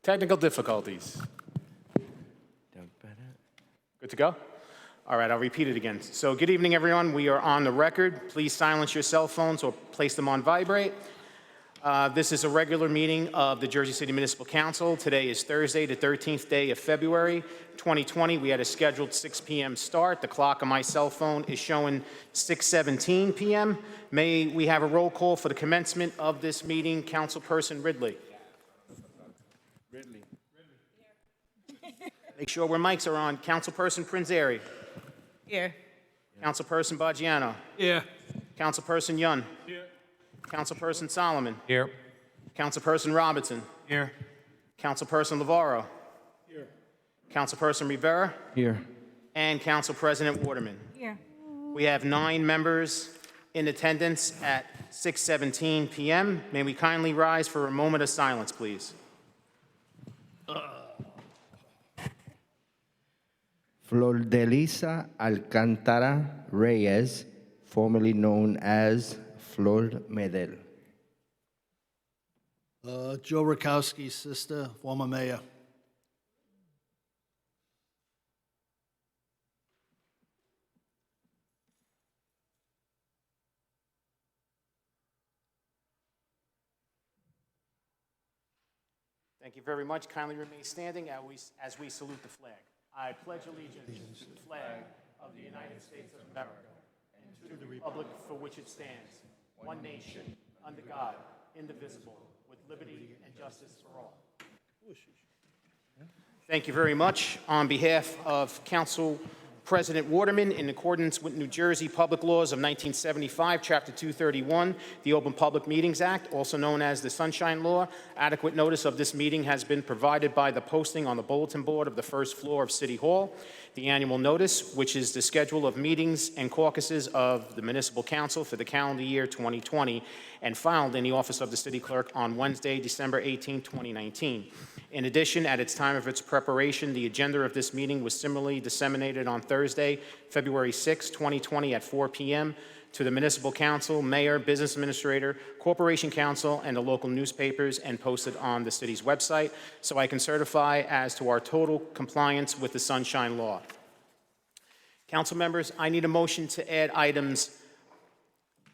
Technical difficulties. Good to go? All right, I'll repeat it again. So good evening, everyone. We are on the record. Please silence your cell phones or place them on vibrate. This is a regular meeting of the Jersey City Municipal Council. Today is Thursday, the 13th day of February, 2020. We had a scheduled 6 p.m. start. The clock on my cell phone is showing 6:17 p.m. May we have a roll call for the commencement of this meeting? Councilperson Ridley. Make sure where mics are on. Councilperson Prinzeri. Here. Councilperson Baggiano. Here. Councilperson Yun. Here. Councilperson Solomon. Here. Councilperson Robertson. Here. Councilperson Lavaro. Here. Councilperson Rivera. Here. And Council President Waterman. Here. We have 9 members in attendance at 6:17 p.m. May we kindly rise for a moment of silence, please. Flordelisa Alcantara Reyes, formerly known as Flor Medel. Joe Rakowski's sister, former mayor. Thank you very much. Kindly remain standing as we salute the flag. I pledge allegiance to the flag of the United States of America and to the republic for which it stands, one nation, under God, indivisible, with liberty and justice for all. Thank you very much. On behalf of Council President Waterman, in accordance with New Jersey Public Laws of 1975, Chapter 231, the Open Public Meetings Act, also known as the Sunshine Law, adequate notice of this meeting has been provided by the posting on the bulletin board of the first floor of City Hall. The annual notice, which is the schedule of meetings and caucuses of the Municipal Council for the calendar year 2020, and filed in the office of the City Clerk on Wednesday, December 18, 2019. In addition, at its time of its preparation, the agenda of this meeting was similarly disseminated on Thursday, February 6, 2020 at 4 p.m. to the Municipal Council, Mayor, Business Administrator, Corporation Council, and the local newspapers, and posted on the city's website, so I can certify as to our total compliance with the Sunshine Law. Council members, I need a motion to add items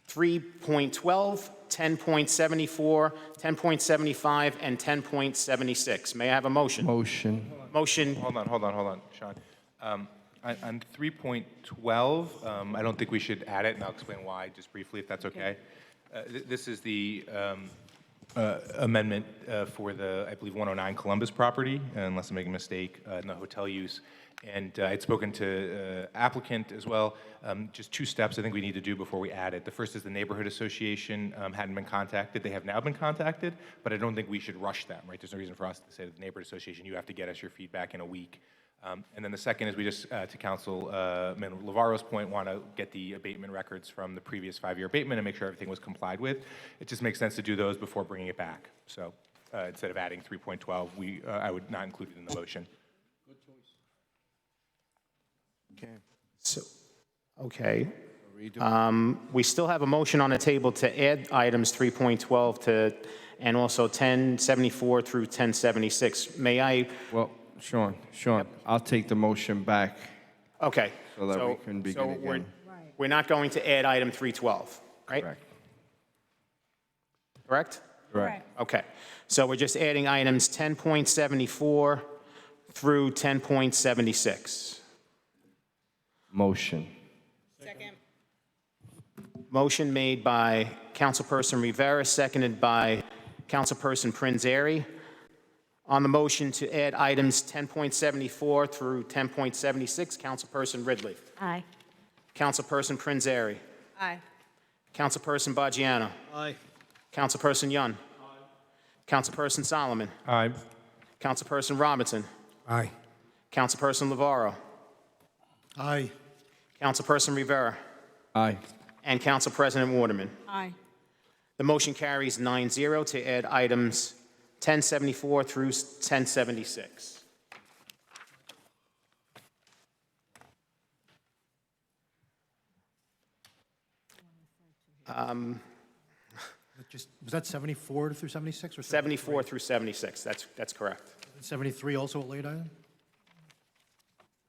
3.12, 10.74, 10.75, and 10.76. May I have a motion? Motion. Motion. Hold on, Sean. On 3.12, I don't think we should add it, and I'll explain why just briefly, if that's okay. This is the amendment for the, I believe, 109 Columbus property, unless I'm making a mistake, in the hotel use. And I'd spoken to applicant as well. Just 2 steps I think we need to do before we add it. The first is the neighborhood association hadn't been contacted. They have now been contacted, but I don't think we should rush them, right? There's no reason for us to say to the neighborhood association, you have to get us your feedback in a week. And then the second is we just, to Council Lavaro's point, want to get the abatement records from the previous 5-year abatement and make sure everything was complied with. It just makes sense to do those before bringing it back. So instead of adding 3.12, I would not include it in the motion. Okay. We still have a motion on the table to add items 3.12 to, and also 1074 through 1076. May I? Well, Sean, yep. I'll take the motion back. Okay. So that we can begin again. We're not going to add item 312, right? Correct. Correct? Correct. Okay. So we're just adding items 10.74 through 10.76. Motion. Second. Motion made by Councilperson Rivera, seconded by Councilperson Prinzeri. On the motion to add items 10.74 through 10.76, Councilperson Ridley. Aye. Councilperson Prinzeri. Aye. Councilperson Baggiano. Aye. Councilperson Yun. Aye. Councilperson Solomon. Aye. Councilperson Robertson. Aye. Councilperson Lavaro. Aye. Councilperson Rivera. Aye. And Council President Waterman. Aye. The motion carries 9-0 to add items 1074 through 1076. Was that 74 through 76 or 74 through 76, that's correct. 73 also a late item?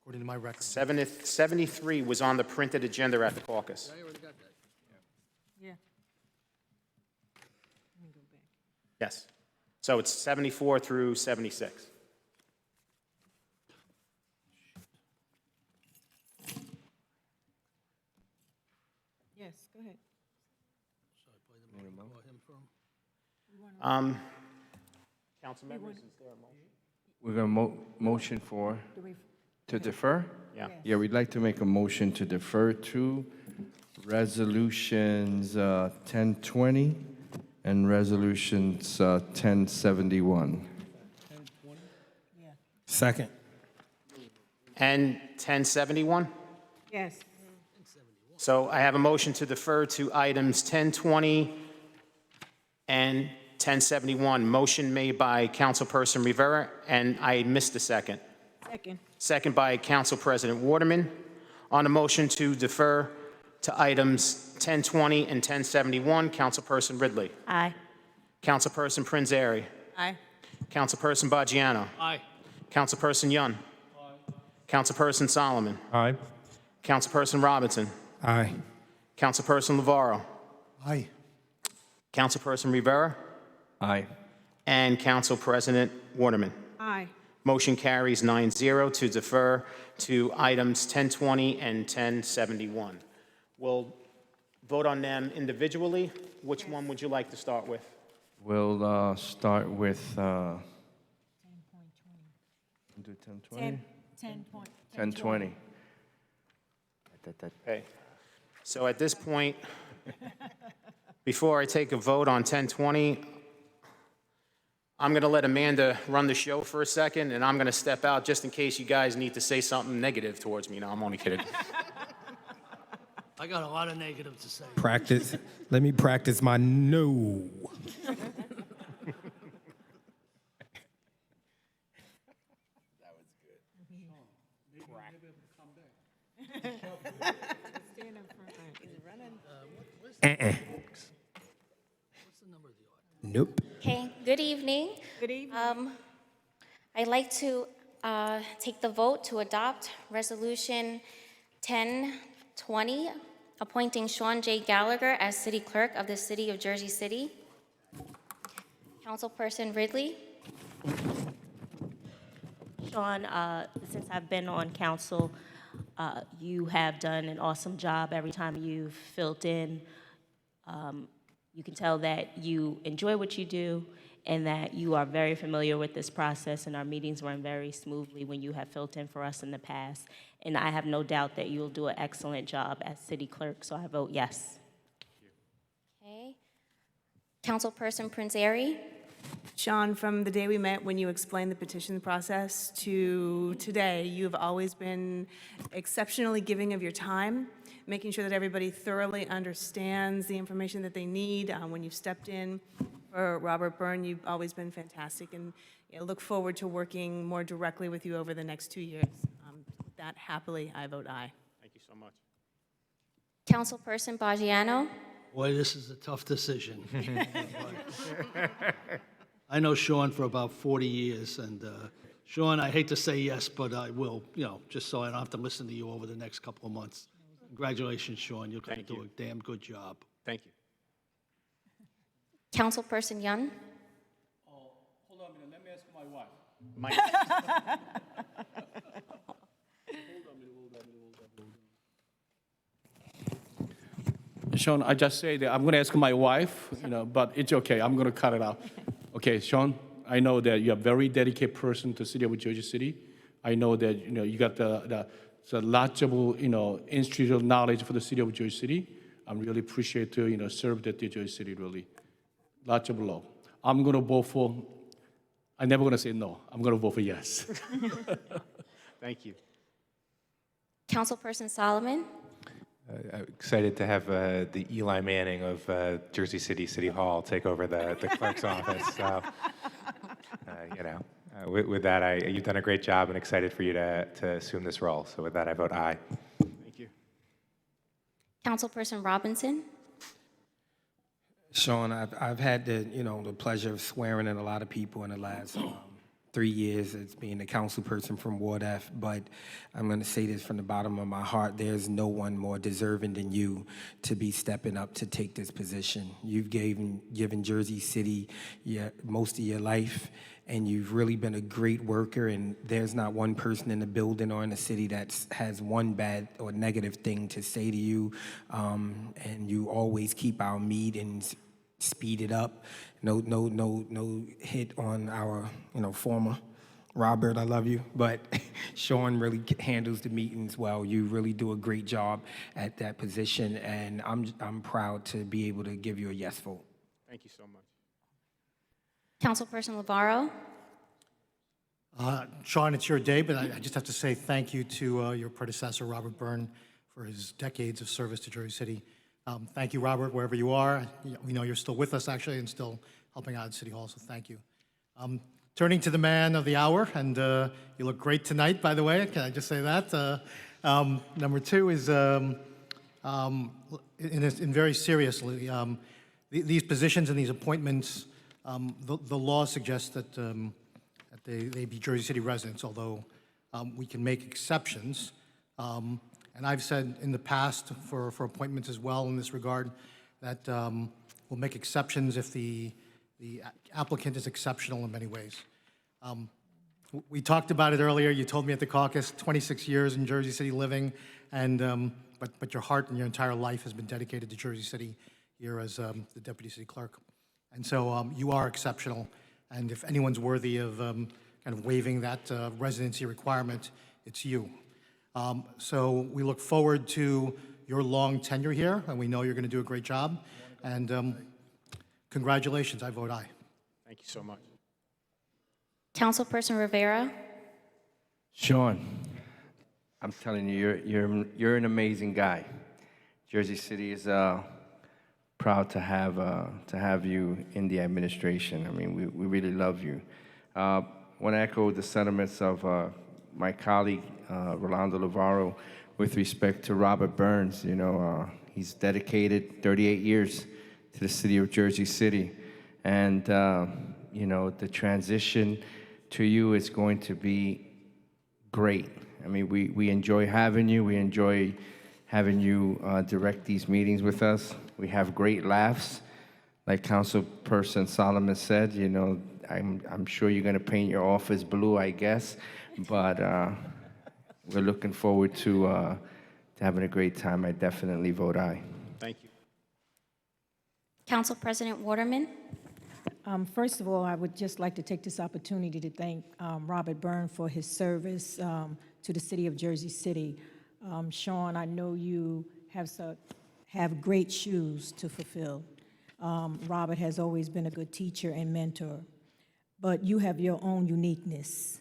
According to my record. 73 was on the printed agenda at the caucus. Yeah. Yes. So it's 74 through 76. Yes, go ahead. Council members, is there a motion? We're going to motion for, to defer? Yeah. Yeah, we'd like to make a motion to defer to resolutions 1020 and resolutions 1071. Second. And 1071? Yes. So I have a motion to defer to items 1020 and 1071. Motion made by Councilperson Rivera, and I missed a second. Second. Second by Council President Waterman. On the motion to defer to items 1020 and 1071, Councilperson Ridley. Aye. Councilperson Prinzary. Aye. Councilperson Baggiano. Aye. Councilperson Yun. Councilperson Solomon. Aye. Councilperson Robinson. Aye. Councilperson Navarro. Aye. Councilperson Rivera. Aye. And Council President Waterman. Aye. Motion carries 9-0 to defer to items 1020 and 1071. We'll vote on them individually. Which one would you like to start with? We'll start with, do 1020? 1020. Okay. So at this point, before I take a vote on 1020, I'm going to let Amanda run the show for a second, and I'm going to step out just in case you guys need to say something negative towards me. No, I'm only kidding. I got a lot of negative to say. Practice. Let me practice my no. Nope. Okay, good evening. Good evening. I'd like to take the vote to adopt Resolution 1020, appointing Sean J. Gallagher as City Clerk of the City of Jersey City. Councilperson Ridley. Sean, since I've been on council, you have done an awesome job every time you've filled in. You can tell that you enjoy what you do and that you are very familiar with this process, and our meetings run very smoothly when you have filled in for us in the past. And I have no doubt that you'll do an excellent job as city clerk, so I vote yes. Okay. Councilperson Prinzary. Sean, from the day we met when you explained the petition process to today, you've always been exceptionally giving of your time, making sure that everybody thoroughly understands the information that they need. When you've stepped in for Robert Byrne, you've always been fantastic, and look forward to working more directly with you over the next 2 years. With that, happily, I vote aye. Thank you so much. Councilperson Baggiano. Boy, this is a tough decision. I know Sean for about 40 years, and Sean, I hate to say yes, but I will, just so I don't have to listen to you over the next couple of months. Congratulations, Sean. You're going to do a damn good job. Thank you. Councilperson Yun. Hold on a minute, let me ask my wife. Mike. Sean, I just say that I'm going to ask my wife, but it's okay, I'm going to cut it out. Okay, Sean, I know that you're a very dedicated person to the city of Jersey City. I know that, you got the lots of, institutional knowledge for the city of Jersey City. I'm really appreciate to, serve the Jersey City, really. Lots of love. I'm going to vote for, I'm never going to say no. I'm going to vote for yes. Thank you. Councilperson Solomon. I'm excited to have the Eli Manning of Jersey City Hall take over the clerk's office. So, with that, you've done a great job, and excited for you to assume this role. So with that, I vote aye. Thank you. Councilperson Robinson. Sean, I've had the pleasure of swearing in a lot of people in the last 3 years as being a council person from Ward F, but I'm going to say this from the bottom of my heart. There's no one more deserving than you to be stepping up to take this position. You've given Jersey City most of your life, and you've really been a great worker, and there's not one person in the building or in the city that has one bad or negative thing to say to you, and you always keep our meetings speeded up. No hit on our former Robert. I love you, but Sean really handles the meetings well. You really do a great job at that position, and I'm proud to be able to give you a yes vote. Thank you so much. Councilperson Navarro. Sean, it's your day, but I just have to say thank you to your predecessor, Robert Byrne, for his decades of service to Jersey City. Thank you, Robert, wherever you are. We know you're still with us, actually, and still helping out at City Hall, so thank you. Turning to the man of the hour, and you look great tonight, by the way. Can I just say that? Number two is, very seriously, these positions and these appointments, the law suggests that they be Jersey City residents, although we can make exceptions. And I've said in the past for appointments as well in this regard that we'll make exceptions if the applicant is exceptional in many ways. We talked about it earlier. You told me at the caucus, 26 years in Jersey City living, and but your heart and your entire life has been dedicated to Jersey City here as the deputy city clerk. And so you are exceptional. And if anyone's worthy of kind of waiving that residency requirement, it's you. So we look forward to your long tenure here, and we know you're going to do a great job. And congratulations, I vote aye. Thank you so much. Councilperson Rivera. Sean, I'm telling you, you're an amazing guy. Jersey City is proud to have you in the administration. I mean, we really love you. I want to echo the sentiments of my colleague, Rolando Navarro, with respect to Robert Burns. He's dedicated 38 years to the city of Jersey City. And, the transition to you is going to be great. I mean, we enjoy having you. We enjoy having you direct these meetings with us. We have great laughs. Like Councilperson Solomon said, I'm sure you're going to paint your office blue, I guess. But we're looking forward to having a great time. I definitely vote aye. Thank you. Council President Waterman. First of all, I would just like to take this opportunity to thank Robert Byrne for his service to the city of Jersey City. Sean, I know you have great shoes to fulfill. Robert has always been a good teacher and mentor, but you have your own uniqueness,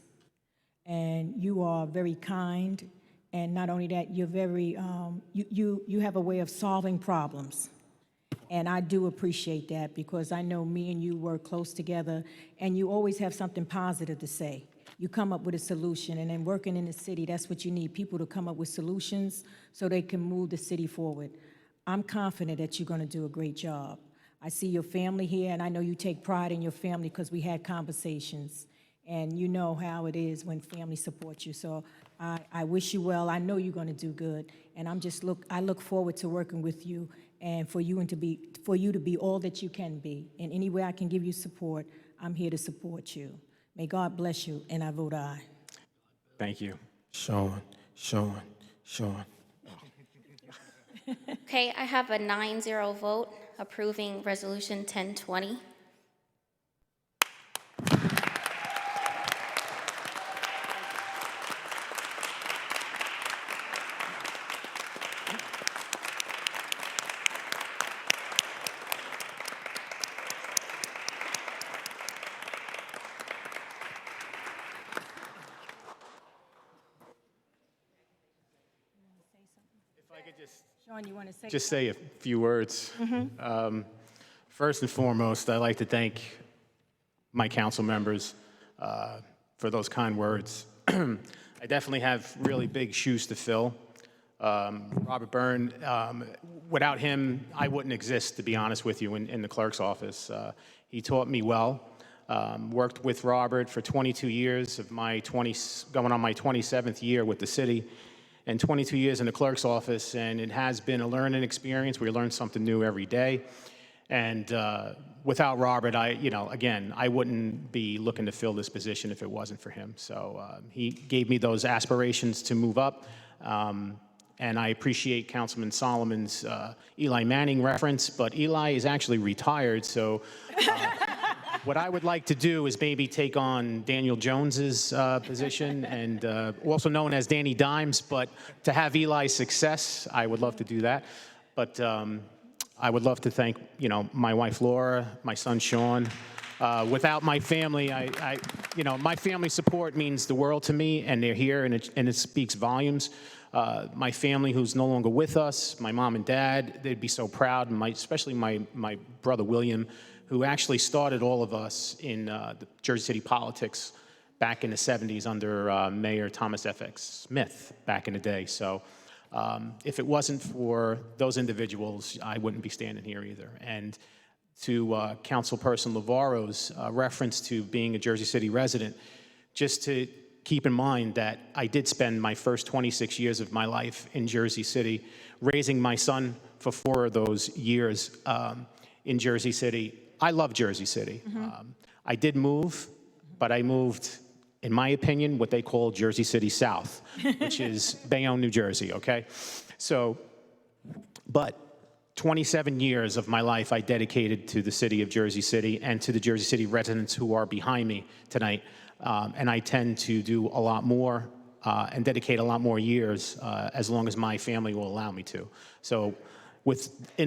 and you are very kind, and not only that, you're very, you have a way of solving problems. And I do appreciate that because I know me and you work close together, and you always have something positive to say. You come up with a solution, and then working in the city, that's what you need, people to come up with solutions so they can move the city forward. I'm confident that you're going to do a great job. I see your family here, and I know you take pride in your family because we had conversations, and you know how it is when family supports you. So I wish you well. I know you're going to do good, and I look forward to working with you and for you to be all that you can be. In any way I can give you support, I'm here to support you. May God bless you, and I vote aye. Thank you. Sean. Okay, I have a 9-0 vote approving Resolution 1020. Sean, you want to say Just say a few words. First and foremost, I'd like to thank my council members for those kind words. I definitely have really big shoes to fill. Robert Byrne. Without him, I wouldn't exist, to be honest with you, in the clerk's office. He taught me well. Worked with Robert for 22 years of my going on my 27th year with the city, and 22 years in the clerk's office, and it has been a learning experience. We learn something new every day. And without Robert, again, I wouldn't be looking to fill this position if it wasn't for him. So he gave me those aspirations to move up. And I appreciate Councilman Solomon's Eli Manning reference, but Eli is actually retired. So what I would like to do is maybe take on Daniel Jones's position, and also known as Danny Dimes. But to have Eli's success, I would love to do that. But I would love to thank, my wife Laura, my son Sean. Without my family, my family support means the world to me, and they're here, and it speaks volumes. My family who's no longer with us, my mom and dad, they'd be so proud, and especially my brother William, who actually started all of us in the Jersey City politics back in the 70s under Mayor Thomas F.X. Smith back in the day. So if it wasn't for those individuals, I wouldn't be standing here either. And to Councilperson Lavaro's reference to being a Jersey City resident, just to keep in mind that I did spend my first 26 years of my life in Jersey City, raising my son for 4 of those years in Jersey City. I love Jersey City. I did move, but I moved, in my opinion, what they call Jersey City South, which is Bayonne, New Jersey, okay? So, but 27 years of my life I dedicated to the city of Jersey City and to the Jersey City residents who are behind me tonight. And I tend to do a lot more and dedicate a lot more years as long as my family will allow me to. So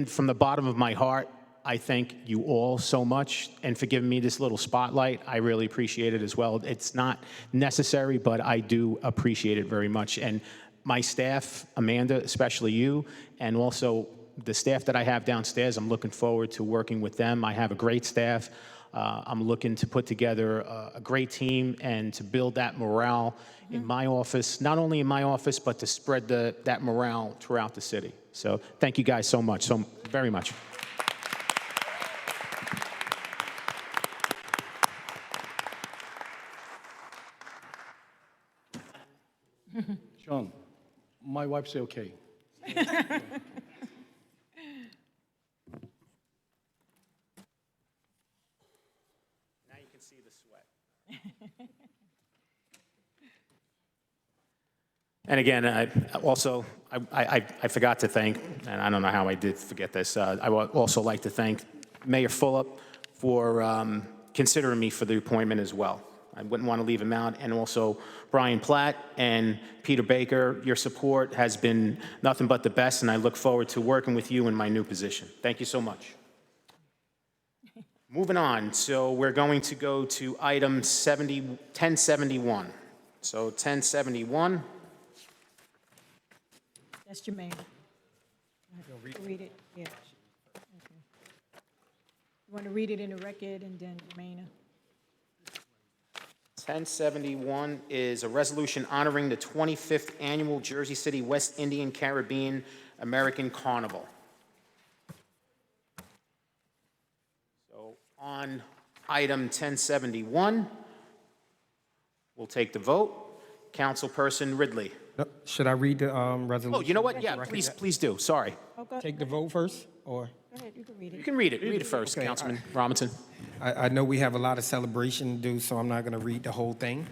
from the bottom of my heart, I thank you all so much, and for giving me this little spotlight. I really appreciate it as well. It's not necessary, but I do appreciate it very much. And my staff, Amanda, especially you, and also the staff that I have downstairs, I'm looking forward to working with them. I have a great staff. I'm looking to put together a great team and to build that morale in my office, not only in my office, but to spread that morale throughout the city. So thank you guys so much, so very much. Sean, my wife say okay. Now you can see the sweat. And again, I forgot to thank, and I don't know how I did forget this, I would also like to thank Mayor Fulop for considering me for the appointment as well. I wouldn't want to leave him out. And also Brian Platt and Peter Baker, your support has been nothing but the best, and I look forward to working with you in my new position. Thank you so much. Moving on, so we're going to go to item 1071. So 1071. That's Jermaine. Read it, yeah. Okay. You want to read it in the record and then Jermaine? 1071 is a resolution honoring the 25th Annual Jersey City West Indian Caribbean American Carnival. So on item 1071, we'll take the vote. Councilperson Ridley. Should I read the resolution? Oh, you know what? Yeah, please do. Sorry. Take the vote first, or? Go ahead, you can read it. You can read it. Read it first, Okay, Councilman Robinson. I know we have a lot of celebration to do, so I'm not going to read the whole thing.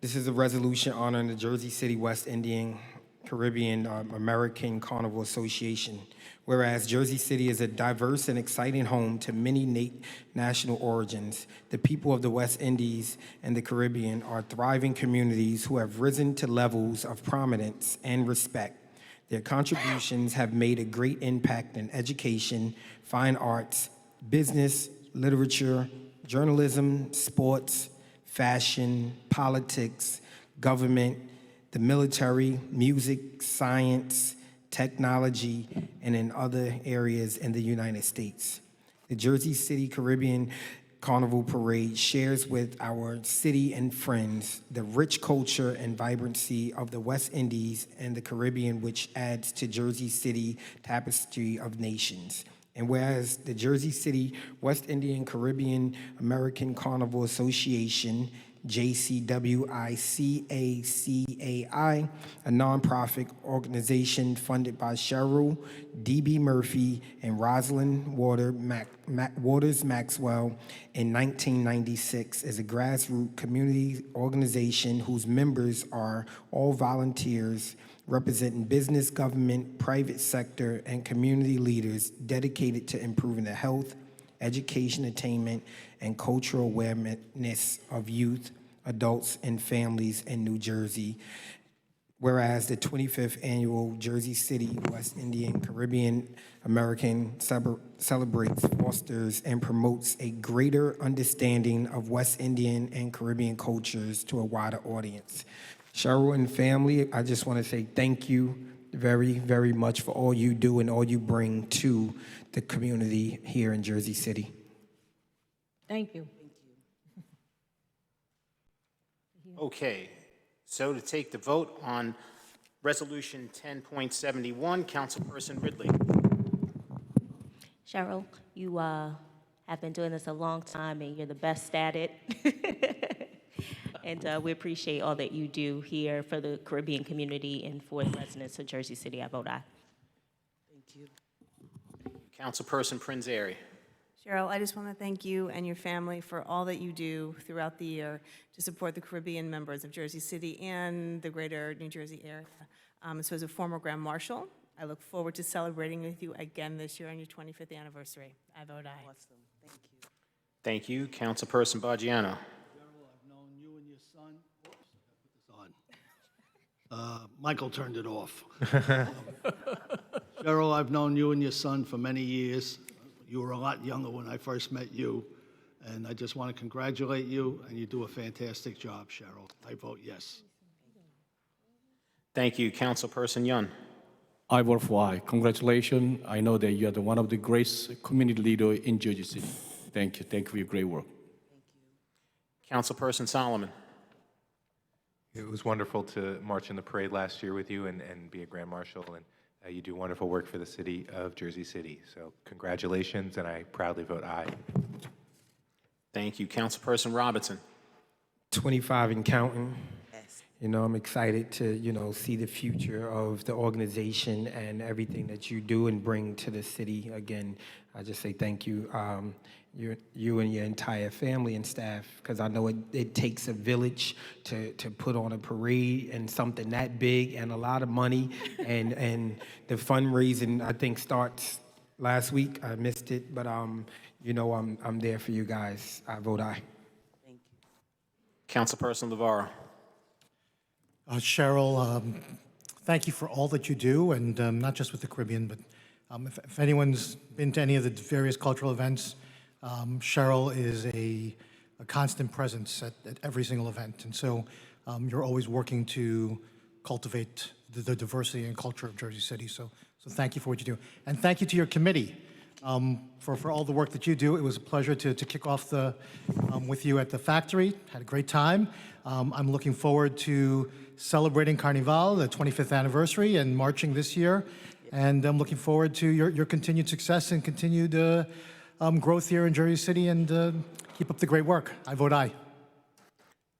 This is a resolution honoring the Jersey City West Indian Caribbean American Carnival Association. Whereas Jersey City is a diverse and exciting home to many national origins, the people of the West Indies and the Caribbean are thriving communities who have risen to levels of prominence and respect. Their contributions have made a great impact in education, fine arts, business, literature, journalism, sports, fashion, politics, government, the military, music, science, technology, and in other areas in the United States. The Jersey City Caribbean Carnival Parade shares with our city and friends the rich culture and vibrancy of the West Indies and the Caribbean, which adds to Jersey City tapestry of nations. And whereas the Jersey City West Indian Caribbean American Carnival Association, JCWICACAI, a nonprofit organization funded by Cheryl D.B. Murphy and Rosalind Waters Maxwell in 1996, is a grassroots community organization whose members are all volunteers representing business, government, private sector, and community leaders dedicated to improving the health, education, attainment, and cultural awareness of youth, adults, and families in New Jersey. Whereas the 25th Annual Jersey City West Indian Caribbean American celebrates, fosters, and promotes a greater understanding of West Indian and Caribbean cultures to a wider audience. Cheryl and family, I just want to say thank you very, very much for all you do and all you bring to the community here in Jersey City. Thank you. Okay, so to take the vote on Resolution 10.71, Councilperson Ridley. Cheryl, you have been doing this a long time, and you're the best at it. And we appreciate all that you do here for the Caribbean community and for the residents of Jersey City. I vote aye. Councilperson Prinzary. Cheryl, I just want to thank you and your family for all that you do throughout the year to support the Caribbean members of Jersey City and the greater New Jersey area. So as a former Grand Marshal, I look forward to celebrating with you again this year on your 25th anniversary. I vote aye. Awesome. Thank you. Thank you. Councilperson Baggiano. Cheryl, I've known you and your son. Oops, I gotta put this on. Michael turned it off. Cheryl, I've known you and your son for many years. You were a lot younger when I first met you, and I just want to congratulate you, and you do a fantastic job, Cheryl. I vote yes. Thank you. Councilperson Yun. I vote for aye. Congratulations. I know that you are one of the greatest community leaders in Jersey City. Thank you. Thank you for your great work. Councilperson Solomon. It was wonderful to march in the parade last year with you and be a Grand Marshal, and you do wonderful work for the city of Jersey City. So congratulations, and I proudly vote aye. Thank you. Councilperson Robinson. 25 and counting. Yes. You know, I'm excited to, see the future of the organization and everything that you do and bring to the city. Again, I just say thank you, you and your entire family and staff, because I know it takes a village to put on a parade and something that big and a lot of money. and the fundraising, I think, starts last week. I missed it, but, I'm there for you guys. I vote aye. Thank you. Councilperson LeVara. Cheryl, thank you for all that you do, and not just with the Caribbean, but if anyone's been to any of the various cultural events, Cheryl is a constant presence at every single event. And so you're always working to cultivate the diversity and culture of Jersey City. So thank you for what you do. And thank you to your committee for all the work that you do. It was a pleasure to kick off with you at the factory. Had a great time. I'm looking forward to celebrating Carnival, the 25th anniversary, and marching this year. And I'm looking forward to your continued success and continued growth here in Jersey City, and keep up the great work. I vote aye.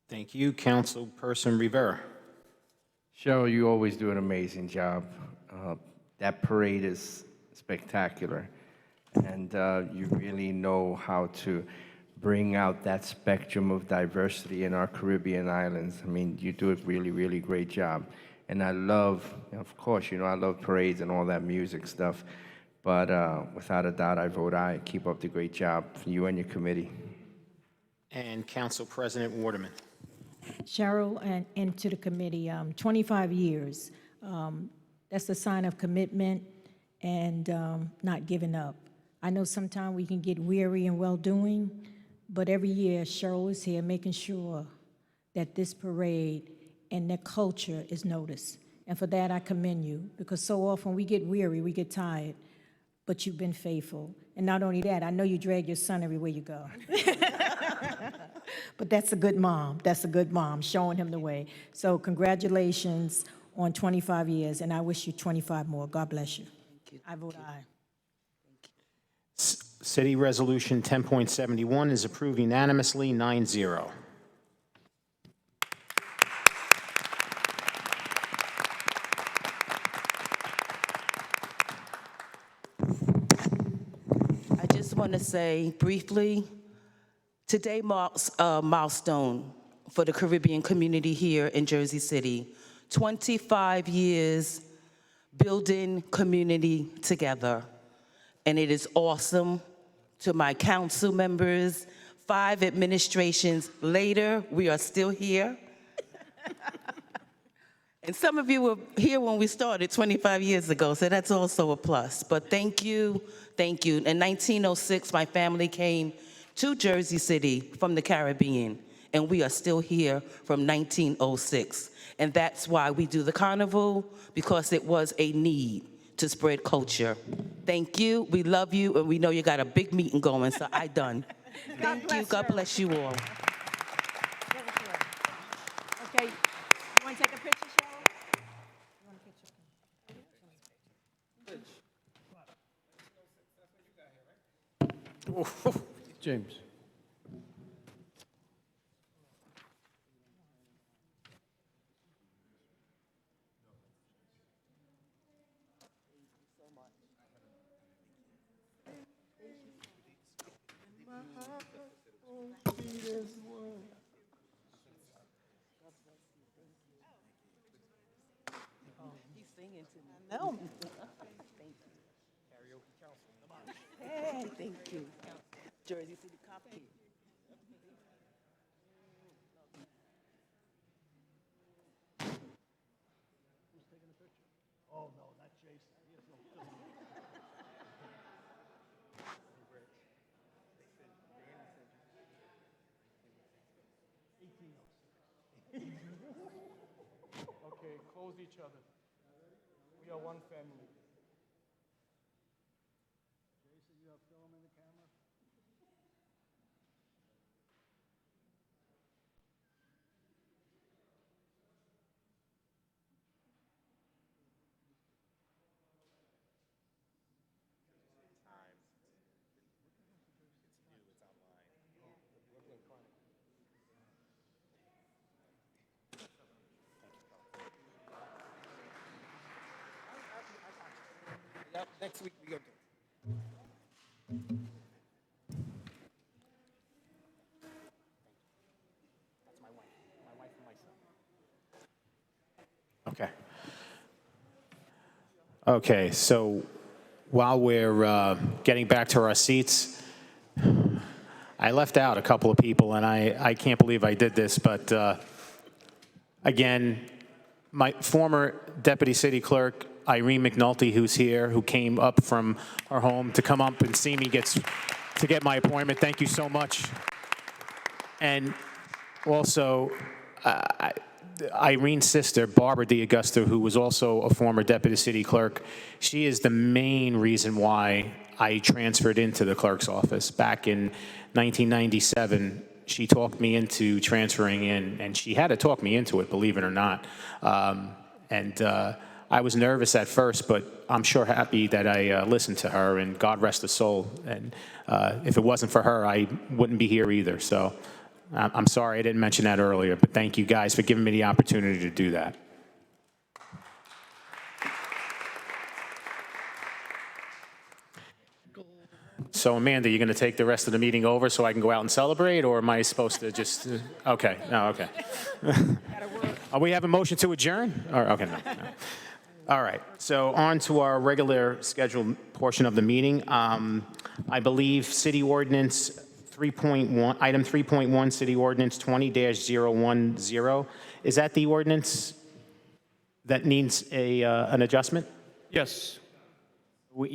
Thank you. Councilperson Rivera. Cheryl, you always do an amazing job. That parade is spectacular, and you really know how to bring out that spectrum of diversity in our Caribbean islands. I mean, you do a really, really great job. And I love, of course, I love parades and all that music stuff. But without a doubt, I vote aye. Keep up the great job, you and your committee. And Council President Waterman. Cheryl, and to the committee, 25 years. That's a sign of commitment and not giving up. I know sometimes we can get weary in well-doing, but every year Cheryl is here making sure that this parade and that culture is noticed. And for that, I commend you, because so often we get weary, we get tired, but you've been faithful. And not only that, I know you drag your son everywhere you go. But that's a good mom. That's a good mom, showing him the way. So congratulations on 25 years, and I wish you 25 more. God bless you. I vote aye. City Resolution 10.71 is approved unanimously, 9-0. I just want to say briefly, today marks a milestone for the Caribbean community here in Jersey City. 25 years building community together. And it is awesome. To my council members, 5 administrations later, we are still here. And some of you were here when we started 25 years ago, so that's also a plus. But thank you, thank you. In 1906, my family came to Jersey City from the Caribbean, and we are still here from 1906. And that's why we do the carnival, because it was a need to spread culture. Thank you, we love you, and we know you got a big meeting going, so I done. Thank you, God bless you all. Okay, you want to take a picture, Cheryl? You want a picture? James. He's singing to me. No. Thank you. Karaoke council. Hey, thank you. Jersey City Cop Kid. Okay, close each other. We are one family. Jason, you have film in the camera? Yep, next week we go to. That's my wife and my son. Okay. Okay, so while we're getting back to our seats, I left out a couple of people, and I can't believe I did this, but again, my former Deputy City Clerk, Irene McNulty, who's here, who came up from her home to come up and see me to get my appointment. Thank you so much. And also, Irene's sister, Barbara DeAugusta, who was also a former Deputy City Clerk, she is the main reason why I transferred into the clerk's office. Back in 1997, she talked me into transferring in, and she had to talk me into it, believe it or not. I was nervous at first, but I'm sure happy that I listened to her, and God rest her soul. And if it wasn't for her, I wouldn't be here either. So I'm sorry I didn't mention that earlier, but thank you guys for giving me the opportunity to do that. So Amanda, you're going to take the rest of the meeting over so I can go out and celebrate, or am I supposed to just, okay, no, okay. We have a motion to adjourn? Or, okay, no. All right, so on to our regular scheduled portion of the meeting. I believe City Ordinance 3.1, item 3.1, City Ordinance 20-010. Is that the ordinance that needs an adjustment? Yes. We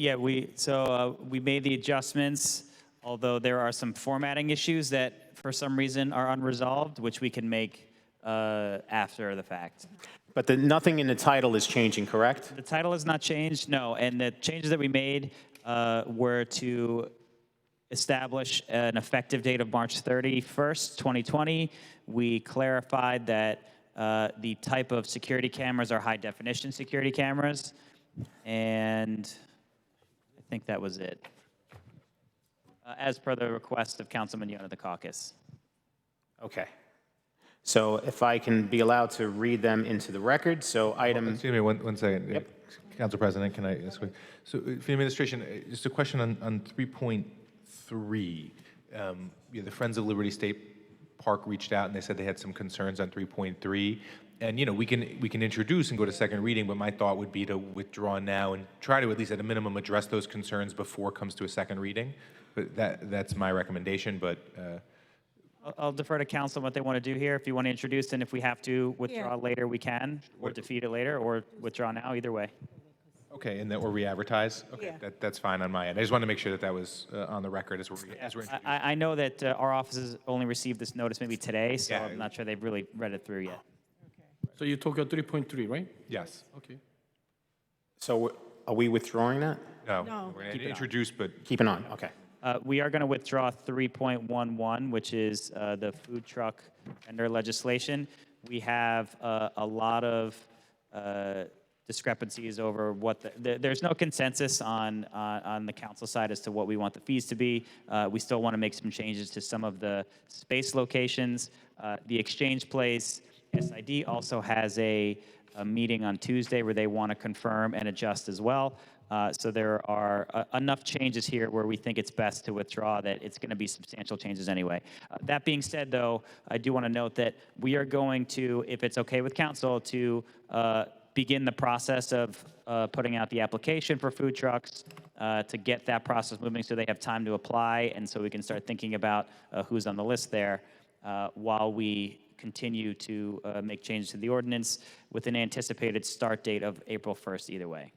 made the adjustments, although there are some formatting issues that for some reason are unresolved, which we can make after the fact. But nothing in the title is changing, correct? The title has not changed, no, and the changes that we made were to establish an effective date of March 31st, 2020. We clarified that the type of security cameras are high-definition security cameras, and I think that was it. As per the request of Councilman Young of the caucus. Okay. So if I can be allowed to read them into the record, so item... Excuse me, one second. Yep. Council President, can I ask? So for the administration, just a question on 3.3. The Friends of Liberty State Park reached out and they said they had some concerns on 3.3. And, we can introduce and go to second reading, but my thought would be to withdraw now and try to at least at a minimum address those concerns before it comes to a second reading. But that's my recommendation, but... I'll defer to council what they want to do here. If you want to introduce and if we have to withdraw later, we can, or defeat it later, or withdraw now, either way. Okay, and that we're re-advertise? Okay, that's fine on my end. I just wanted to make sure that was on the record as we're introducing. I know that our offices only received this notice maybe today, so I'm not sure they've really read it through yet. So you talk about 3.3, right? Yes. Okay. So are we withdrawing that? No, we're going to introduce, but... Keep it on, okay. We are going to withdraw 3.11, which is the food truck vendor legislation. We have a lot of discrepancies over what there's no consensus on the council side as to what we want the fees to be. We still want to make some changes to some of the space locations. The Exchange Place SID also has a meeting on Tuesday where they want to confirm and adjust as well. So there are enough changes here where we think it's best to withdraw that it's going to be substantial changes anyway. That being said, though, I do want to note that we are going to, if it's okay with council, to begin the process of putting out the application for food trucks to get that process moving so they have time to apply and so we can start thinking about who's on the list there while we continue to make changes to the ordinance with an anticipated start date of April 1st either way.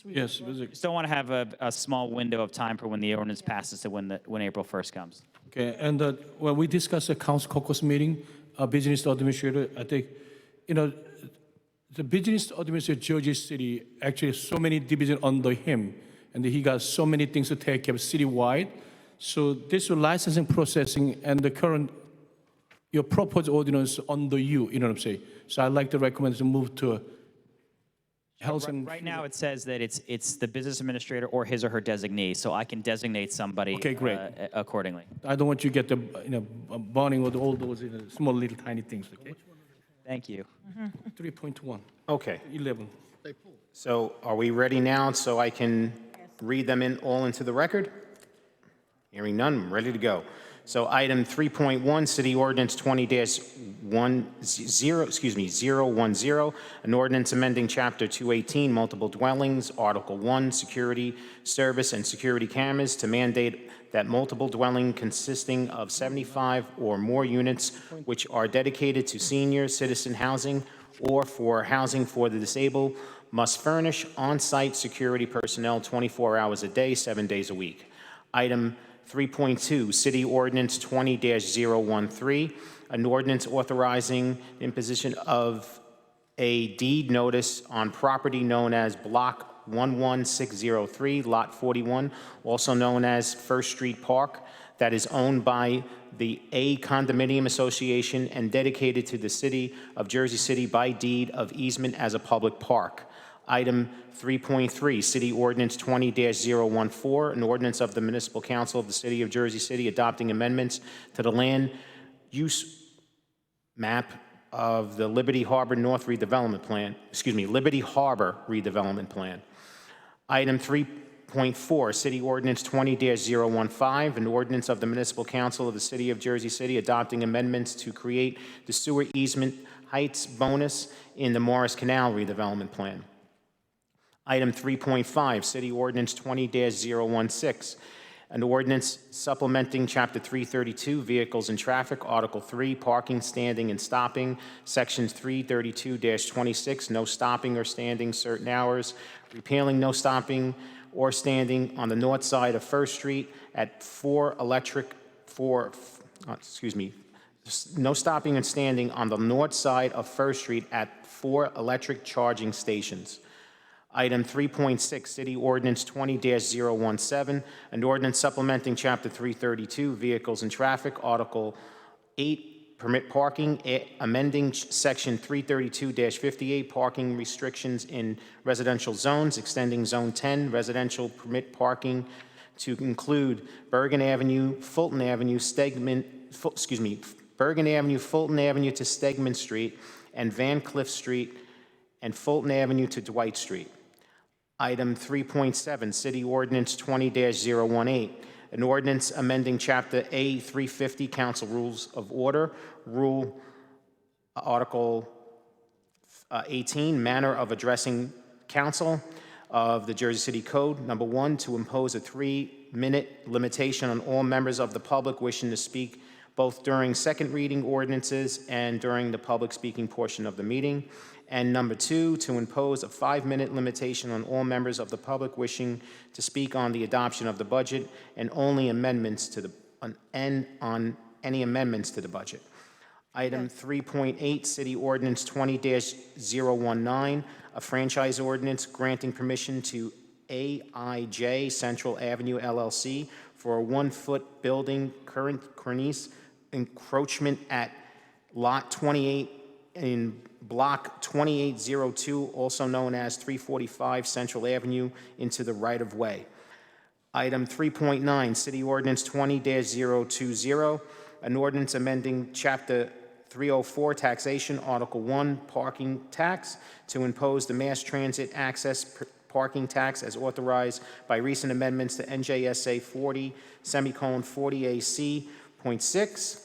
Yes, Just don't want to have a small window of time for when the ordinance passes to when April 1st comes. Okay, and when we discussed the council caucus meeting, business administrator, I think, the business administrator Jersey City actually so many divisions under him, and he got so many things to take care of citywide. So this licensing processing and the current your proposed ordinance under you, you know what I'm saying? So I'd like to recommend to move to health and... Right now, it says that it's the business administrator or his or her designee, so I can designate somebody accordingly. I don't want you to get the burning of all those small little tiny things, okay? Thank you. 3.1. Okay. 11. So are we ready now so I can read them all into the record? Hearing none, I'm ready to go. So item 3.1, City Ordinance 20-010, an ordinance amending Chapter 218, Multiple Dwellings, Article 1, Security, Service, and Security Cameras to mandate that multiple dwelling consisting of 75 or more units which are dedicated to senior citizen housing or for housing for the disabled must furnish on-site security personnel 24 hours a day, 7 days a week. Item 3.2, City Ordinance 20-013, an ordinance authorizing imposition of a deed notice on property known as Block 11603, Lot 41, also known as First Street Park, that is owned by the A Condominium Association and dedicated to the City of Jersey City by deed of easement as a public park. Item 3.3, City Ordinance 20-014, an ordinance of the Municipal Council of the City of Jersey City adopting amendments to the land use map of the Liberty Harbor North redevelopment plan, Liberty Harbor redevelopment plan. Item 3.4, City Ordinance 20-015, an ordinance of the Municipal Council of the City of Jersey City adopting amendments to create the sewer easement heights bonus in the Morris Canal redevelopment plan. Item 3.5, City Ordinance 20-016, an ordinance supplementing Chapter 332, Vehicles and Traffic, Article 3, Parking, Standing, and Stopping, Sections 332-26, No Stopping or Standing Certain Hours, repealing no stopping or standing on the north side of First Street at no stopping and standing on the north side of First Street at 4 electric charging stations. Item 3.6, City Ordinance 20-017, an ordinance supplementing Chapter 332, Vehicles and Traffic, Article 8, Permit Parking, amending Section 332-58, Parking Restrictions in Residential Zones, extending Zone 10, Residential Permit Parking to include Bergen Avenue, Fulton Avenue, Bergen Avenue, Fulton Avenue to Stegman Street, and Van Cliff Street, and Fulton Avenue to Dwight Street. Item 3.7, City Ordinance 20-018, an ordinance amending Chapter A 350, Council Rules of Order, Article 18, Manner of Addressing Council of the Jersey City Code, number 1, to impose a 3-minute limitation on all members of the public wishing to speak both during second reading ordinances and during the public speaking portion of the meeting. And number 2, to impose a 5-minute limitation on all members of the public wishing to speak on the adoption of the budget and only amendments to the, on any amendments to the budget. Item 3.8, City Ordinance 20-019, a franchise ordinance granting permission to AIJ Central Avenue LLC for a 1-foot building current cornice encroachment at Lot 28 in Block 2802, also known as 345 Central Avenue, into the right-of-way. Item 3.9, City Ordinance 20-020, an ordinance amending Chapter 304 Taxation, Article 1, Parking Tax, to impose the mass transit access parking tax as authorized by recent amendments to NJSA 40:40AC.6.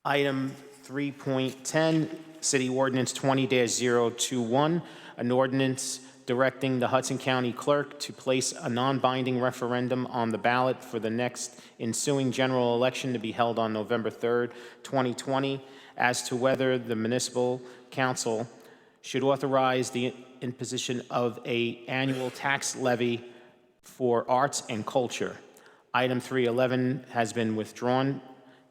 Item 3.10, City Ordinance 20-021, an ordinance directing the Hudson County Clerk to place a non-binding referendum on the ballot for the next ensuing general election to be held on November 3rd, 2020, as to whether the Municipal Council should authorize the imposition of an annual tax levy for arts and culture. Item 311 has been withdrawn,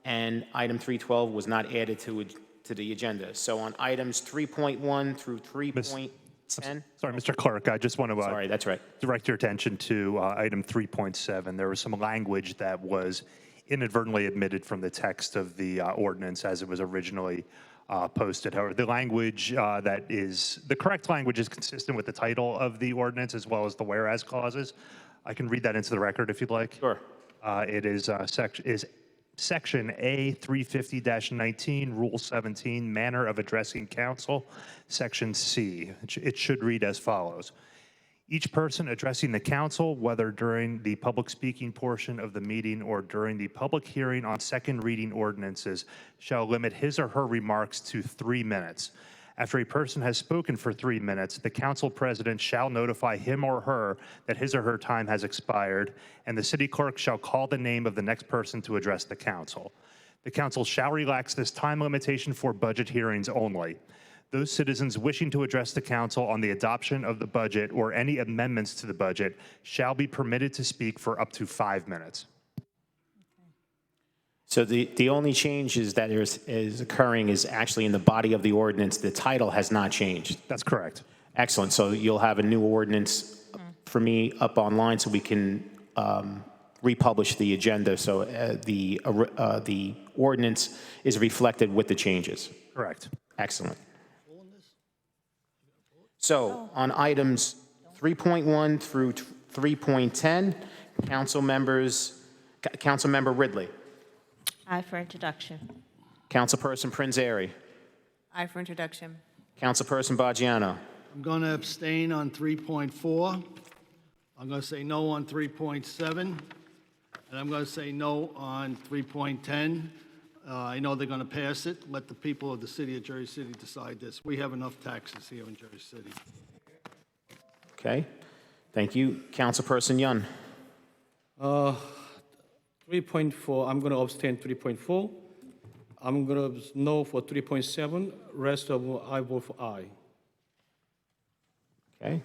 and item 312 was not added to the agenda. So on items 3.1 through 3.10. Sorry, Mr. Clerk, I just want to Sorry, that's right. direct your attention to item 3.7. There was some language that was inadvertently omitted from the text of the ordinance as it was originally posted. However, the language the correct language is consistent with the title of the ordinance as well as the whereas clauses. I can read that into the record if you'd like. Sure. It is Section A 350-19, Rule 17, Manner of Addressing Council. Section C. It should read as follows. Each person addressing the council, whether during the public speaking portion of the meeting or during the public hearing on second reading ordinances, shall limit his or her remarks to 3 minutes. After a person has spoken for 3 minutes, the council president shall notify him or her that his or her time has expired, and the city clerk shall call the name of the next person to address the council. The council shall relax this time limitation for budget hearings only. Those citizens wishing to address the council on the adoption of the budget or any amendments to the budget shall be permitted to speak for up to 5 minutes. So the only change is that is occurring is actually in the body of the ordinance. The title has not changed. That's correct. Excellent. So you'll have a new ordinance for me up online so we can republish the agenda. So the ordinance is reflected with the changes. Correct. Excellent. So on items 3.1 through 3.10, Councilmember Ridley. Aye for introduction. Councilperson Prinzary. Aye for introduction. Councilperson Baggiano. I'm going to abstain on 3.4. I'm going to say no on 3.7. And I'm going to say no on 3.10. I know they're going to pass it. Let the people of the city of Jersey City decide this. We have enough taxes here in Jersey City. Okay. Thank you. Councilperson Yun. 3.4, I'm going to abstain 3.4. I'm going to no for 3.7. Rest of I vote for aye. Okay.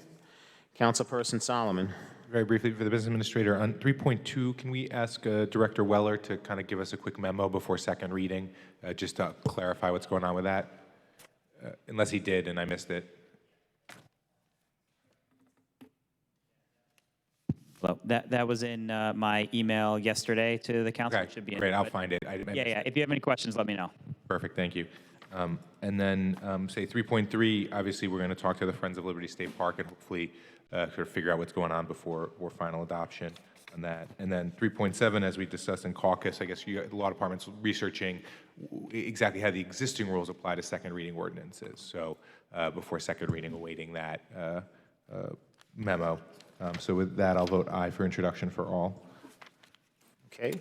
Councilperson Solomon. Very briefly, for the business administrator, on 3.2, can we ask Director Weller to kind of give us a quick memo before second reading, just to clarify what's going on with that? Unless he did and I missed it. Hello. That was in my email yesterday to the council. Okay, It should be in great, there, I'll but- find it. I missed Yeah. it. If you have any questions, let me know. Perfect, thank you. And then, say 3.3, obviously, we're going to talk to the Friends of Liberty State Park and hopefully sort of figure out what's going on before final adoption on that. And then 3.7, as we discussed in caucus, I guess you got a lot of departments researching exactly how the existing rules apply to second reading ordinances. So before second reading, awaiting that memo. So with that, I'll vote aye for introduction for all. Okay,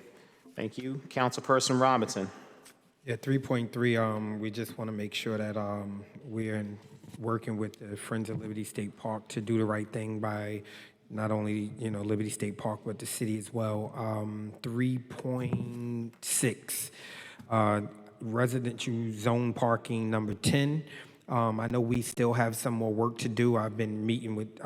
thank you. Councilperson Robinson. Yeah, 3.3, we just want to make sure that we're working with the Friends of Liberty State Park to do the right thing by not only, Liberty State Park, but the city as well. 3.6, residential zone parking number 10. I know we still have some more work to do. I've been meeting with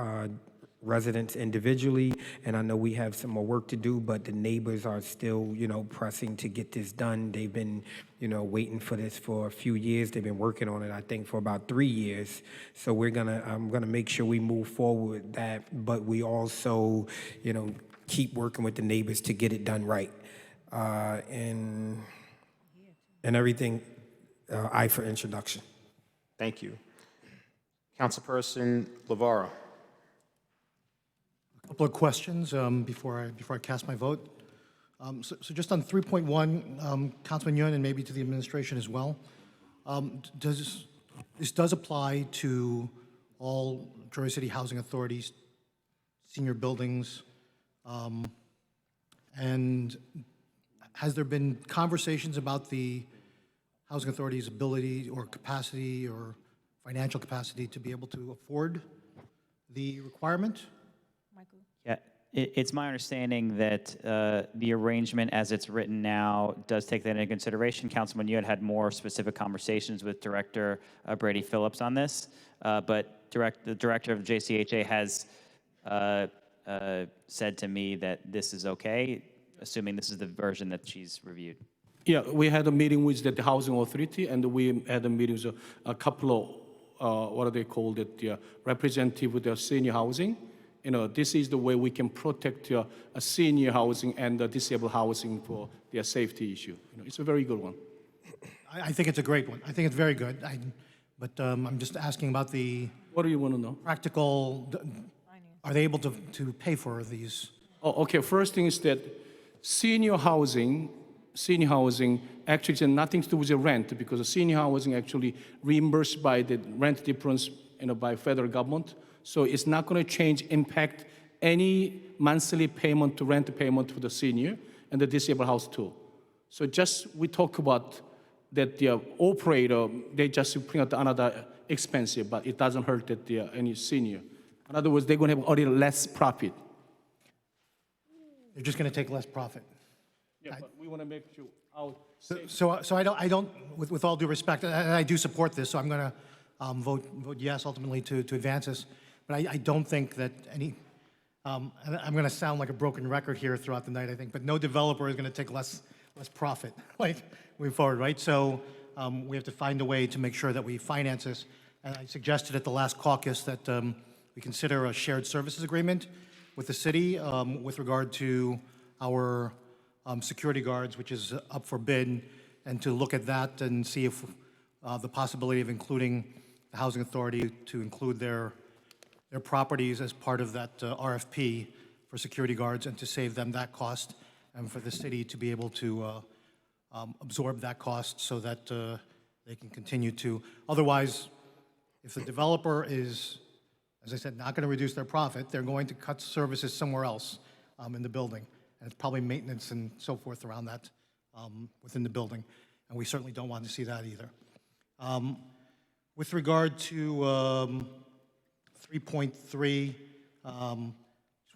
residents individually, and I know we have some more work to do, but the neighbors are still, pressing to get this done. They've been, waiting for this for a few years. They've been working on it, I think, for about 3 years. So I'm gonna make sure we move forward with that, but we also, keep working with the neighbors to get it done right. And everything, aye for introduction. Thank you. Councilperson Lavaro. A couple of questions before I cast my vote. So just on 3.1, Councilman Yun, and maybe to the administration as well, this does apply to all Jersey City housing authorities, senior buildings, and has there been conversations about the housing authority's ability or capacity or financial capacity to be able to afford the requirement? Yeah, it's my understanding that the arrangement as it's written now does take that into consideration. Councilman, you had more specific conversations with Director Brady Phillips on this, but the director of JCHA has said to me that this is okay, assuming this is the version that she's reviewed. Yeah, we had a meeting with the Housing Authority, and we had a meeting with a couple of, what do they call it, the representative with the senior housing. This is the way we can protect a senior housing and the disabled housing for their safety issue. It's a very good one. I think it's a great one. I think it's very good. But I'm just asking about the What do you want to know? practical, are they able to pay for these? Oh, okay, first thing is that senior housing actually has nothing to do with the rent, because the senior housing actually reimbursed by the rent difference, by federal government. So it's not going to impact any monthly payment to rent payment for the senior and the disabled house too. So just we talk about that the operator, they just bring out another expensive, but it doesn't hurt that any senior. In other words, they're going to have already less profit. They're just going to take less profit. Yeah, but we want to make sure our So I don't, with all due respect, and I do support this, so I'm going to vote yes ultimately to advance this. But I don't think that and I'm going to sound like a broken record here throughout the night, I think, but no developer is going to take less profit, moving forward, right? So we have to find a way to make sure that we finance this. And I suggested at the last caucus that we consider a shared services agreement with the city with regard to our security guards, which is up for bid, and to look at that and see if the possibility of including the housing authority to include their properties as part of that RFP for security guards, and to save them that cost, and for the city to be able to absorb that cost so that they can continue to. Otherwise, if the developer is, as I said, not going to reduce their profit, they're going to cut services somewhere else in the building. And it's probably maintenance and so forth around that within the building. And we certainly don't want to see that either. With regard to 3.3, just want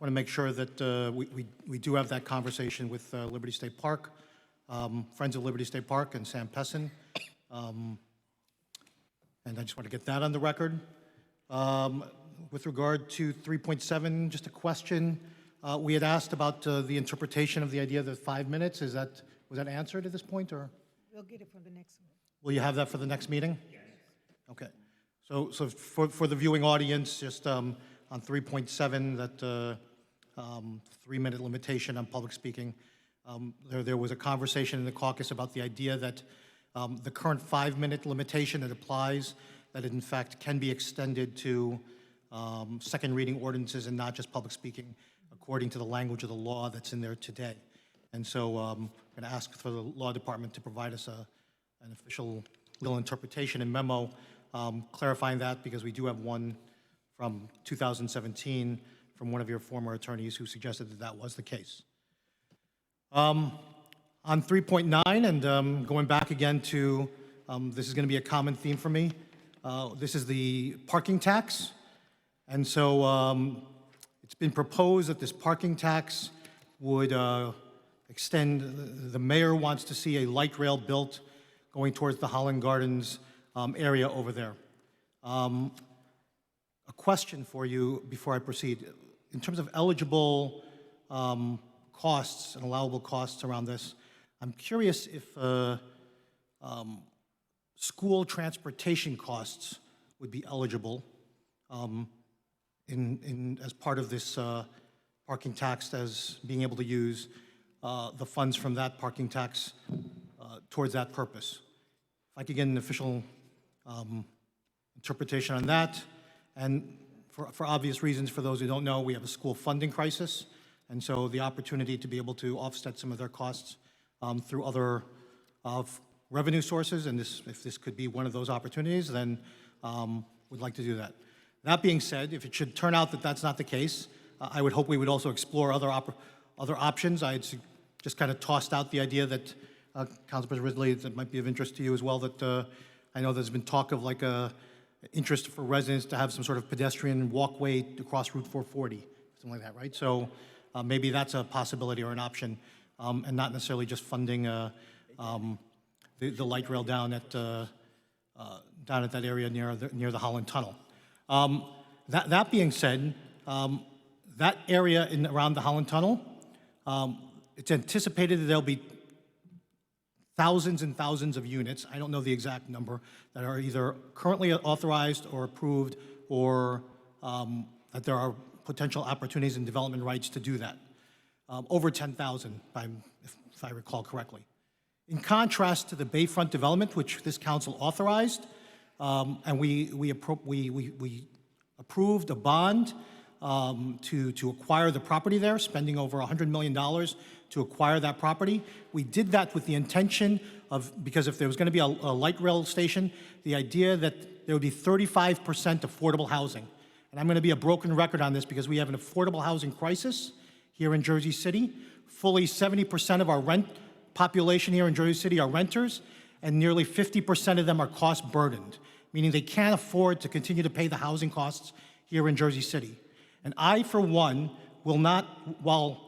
to make sure that we do have that conversation with Liberty State Park, Friends of Liberty State Park and Sam Pessin. And I just want to get that on the record. With regard to 3.7, just a question. We had asked about the interpretation of the idea of the 5 minutes. Was that answered at this point, or? We'll get it for the next one. Will you have that for the next meeting? Yes. Okay. So for the viewing audience, just on 3.7, that 3-minute limitation on public speaking. There was a conversation in the caucus about the idea that the current 5-minute limitation that applies, that it in fact can be extended to second reading ordinances and not just public speaking, according to the language of the law that's in there today. And so I'm going to ask for the law department to provide us an official legal interpretation and memo clarifying that, because we do have one from 2017 from one of your former attorneys who suggested that that was the case. On 3.9, and going back again to, this is going to be a common theme for me, this is the parking tax. And so it's been proposed that this parking tax would extend, the mayor wants to see a light rail built going towards the Holland Gardens area over there. A question for you before I proceed. In terms of eligible costs and allowable costs around this, I'm curious if school transportation costs would be eligible as part of this parking tax, as being able to use the funds from that parking tax towards that purpose. If I could get an official interpretation on that. And for obvious reasons, for those who don't know, we have a school funding crisis, and so the opportunity to be able to offset some of their costs through other revenue sources, and if this could be one of those opportunities, then we'd like to do that. That being said, if it should turn out that that's not the case, I would hope we would also explore other options. I had just kind of tossed out the idea that, Council President Ridley, that might be of interest to you as well, that I know there's been talk of like a interest for residents to have some sort of pedestrian walkway across Route 440, something like that, right? So maybe that's a possibility or an option, and not necessarily just funding the light rail down at that area near the Holland Tunnel. That being said, that area around the Holland Tunnel, it's anticipated that there'll be thousands and thousands of units, I don't know the exact number, that are either currently authorized or approved, or that there are potential opportunities and development rights to do that. Over 10,000, if I recall correctly. In contrast to the Bayfront development, which this council authorized, and we approved a bond to acquire the property there, spending over $100 million to acquire that property. We did that with the intention of, because if there was going to be a light rail station, the idea that there would be 35% affordable housing. And I'm going to be a broken record on this because we have an affordable housing crisis here in Jersey City. Fully 70% of our rent population here in Jersey City are renters, and nearly 50% of them are cost burdened, meaning they can't afford to continue to pay the housing costs here in Jersey City. And I, for one, will not, while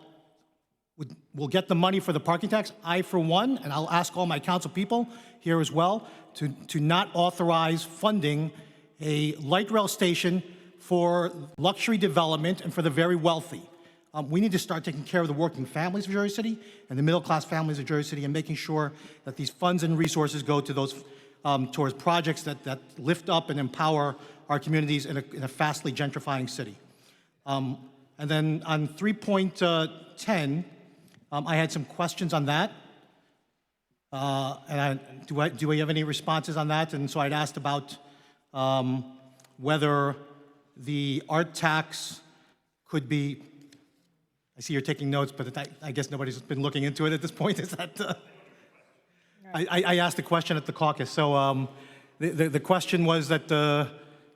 we'll get the money for the parking tax, I, for one, and I'll ask all my council people here as well, to not authorize funding a light rail station for luxury development and for the very wealthy. We need to start taking care of the working families of Jersey City and the middle-class families of Jersey City, and making sure that these funds and resources go to those towards projects that lift up and empower our communities in a fastly gentrifying city. And then on 3.10, I had some questions on that. And do we have any responses on that? And so I'd asked about whether the art tax could be, I see you're taking notes, but I guess nobody's been looking into it at this point. Is that? I asked a question at the caucus. So the question was that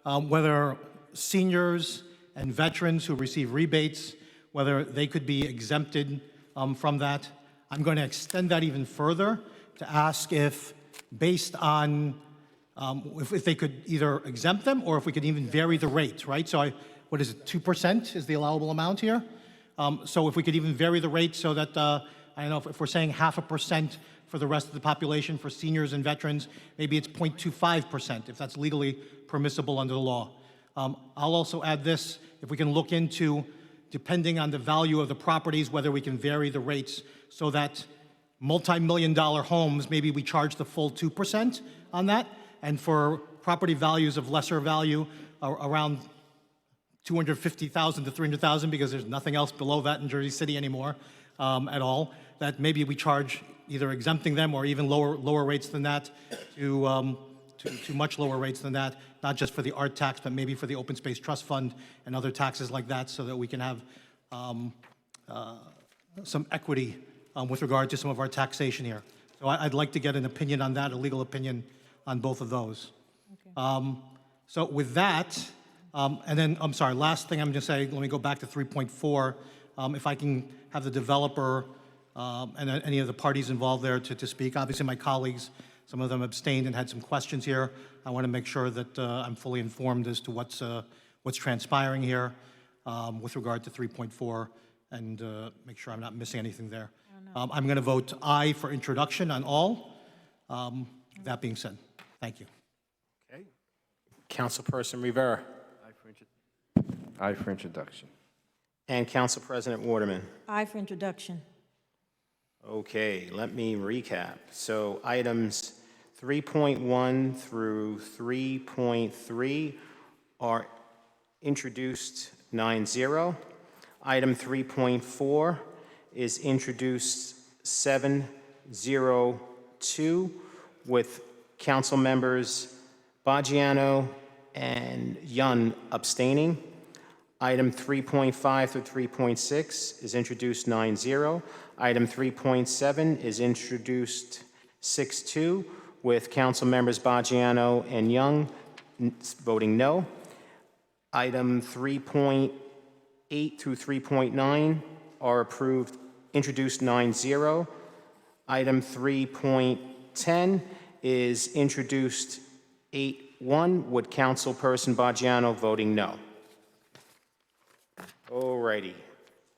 whether seniors and veterans who receive rebates, whether they could be exempted from that. I'm going to extend that even further to ask if, based on, if they could either exempt them or if we could even vary the rate, right? So what is it, 2% is the allowable amount here? So if we could even vary the rate so that, I don't know, if we're saying 0.5% for the rest of the population, for seniors and veterans, maybe it's 0.25%, if that's legally permissible under the law. I'll also add this, if we can look into, depending on the value of the properties, whether we can vary the rates so that multi-million-dollar homes, maybe we charge the full 2% on that, and for property values of lesser value, around 250,000 to 300,000 because there's nothing else below that in Jersey City anymore at all, that maybe we charge either exempting them or even lower rates than that to much lower rates than that, not just for the art tax, but maybe for the open space trust fund and other taxes like that, so that we can have some equity with regard to some of our taxation here. So I'd like to get an opinion on that, a legal opinion on both of those. So with that, and then, I'm sorry, last thing I'm going to say, let me go back to 3.4. If I can have the developer and any of the parties involved there to speak. Obviously, my colleagues, some of them abstained and had some questions here. I want to make sure that I'm fully informed as to what's transpiring here with regard to 3.4 and make sure I'm not missing anything there. I'm going to vote aye for introduction on all. That being said, thank you. Okay. Councilperson Rivera. Aye for introduction. And Council President Waterman. Aye for introduction. Okay, let me recap. So items 3.1 through 3.3 are introduced 9-0. Item 3.4 is introduced 7-0-2 with council members Baggiano and Yun abstaining. Item 3.5 through 3.6 is introduced 9-0. Item 3.7 is introduced 6-2 with council members Baggiano and Young voting no. Item 3.8 through 3.9 are approved, introduced 9-0. Item 3.10 is introduced 8-1 with councilperson Baggiano voting no. Alrighty,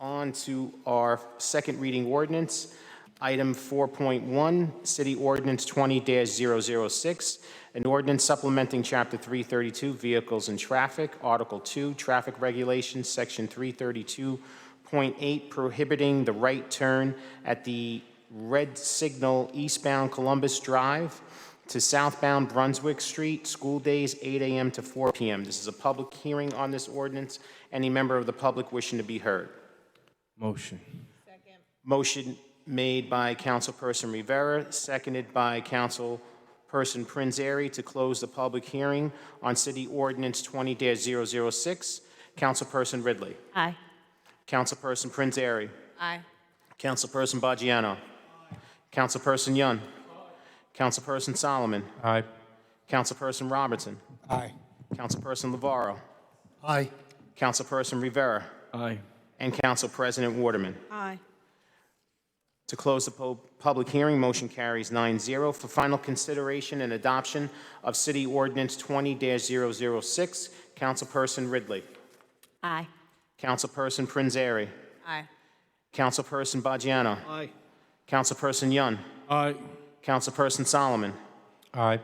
on to our second reading ordinance. Item 4.1, City Ordinance 20-006, an ordinance supplementing Chapter 332, Vehicles and Traffic, Article 2, Traffic Regulations, Section 332.8, prohibiting the right turn at the red signal eastbound Columbus Drive to southbound Brunswick Street, school days 8 a.m. to 4 p.m. This is a public hearing on this ordinance. Any member of the public wishing to be heard? Motion. Second. Motion made by Councilperson Rivera, seconded by Councilperson Prinzary to close the public hearing on City Ordinance 20-006. Councilperson Ridley. Aye. Councilperson Prinzary. Aye. Councilperson Baggiano. Councilperson Yun. Councilperson Solomon. Aye. Councilperson Robertson. Aye. Councilperson Lavarro. Aye. Councilperson Rivera. Aye. And Council President Waterman. Aye. To close the public hearing, motion carries 9-0. For final consideration and adoption of City Ordinance 20-006, Councilperson Ridley. Aye. Councilperson Prinzary. Aye. Councilperson Baggiano. Aye. Councilperson Yun. Aye. Councilperson Solomon. Aye.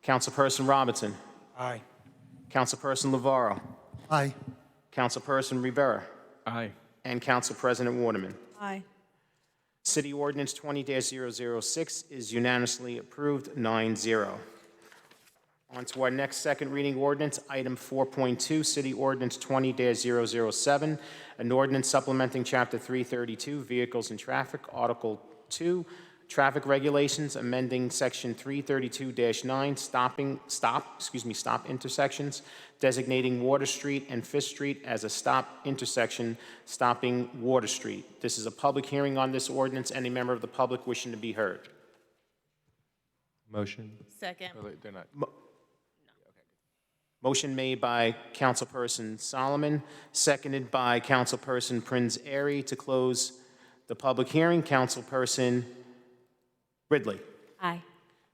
Councilperson Robertson. Aye. Councilperson Lavarro. Aye. Councilperson Rivera. Aye. And Council President Waterman. Aye. City Ordinance 20-006 is unanimously approved, 9-0. On to our next second reading ordinance, item 4.2, City Ordinance 20-007, an ordinance supplementing Chapter 332, Vehicles and Traffic, Article 2, Traffic Regulations, amending Section 332-9, stop intersections, designating Water Street and Fifth Street as a stop intersection, stopping Water Street. This is a public hearing on this ordinance. Any member of the public wishing to be heard? Motion. Second. Oh, they're not. Motion made by Councilperson Solomon, seconded by Councilperson Prinzary to close the public hearing. Councilperson Ridley. Aye.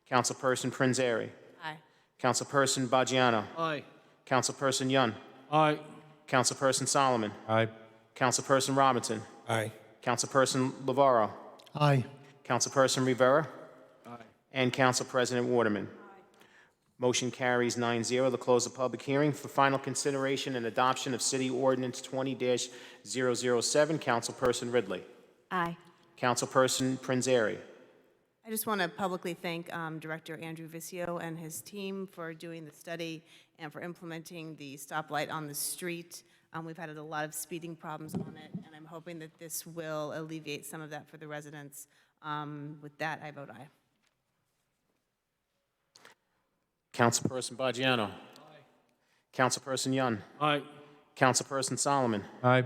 Councilperson Prinzary. Aye. Councilperson Baggiano. Aye. Councilperson Yun. Aye. Councilperson Solomon. Aye. Councilperson Robinson. Aye. Councilperson Lavarro. Aye. Councilperson Rivera. Aye. And Council President Waterman. Motion carries 9-0 to close the public hearing. For final consideration and adoption of City Ordinance 20-007, Councilperson Ridley. Aye. Councilperson Prinzary. I just want to publicly thank Director Andrew Vicio and his team for doing the study and for implementing the stoplight on the street. We've had a lot of speeding problems on it, and I'm hoping that this will alleviate some of that for the residents. With that, I vote aye. Councilperson Baggiano. Councilperson Yun. Aye. Councilperson Solomon. Aye.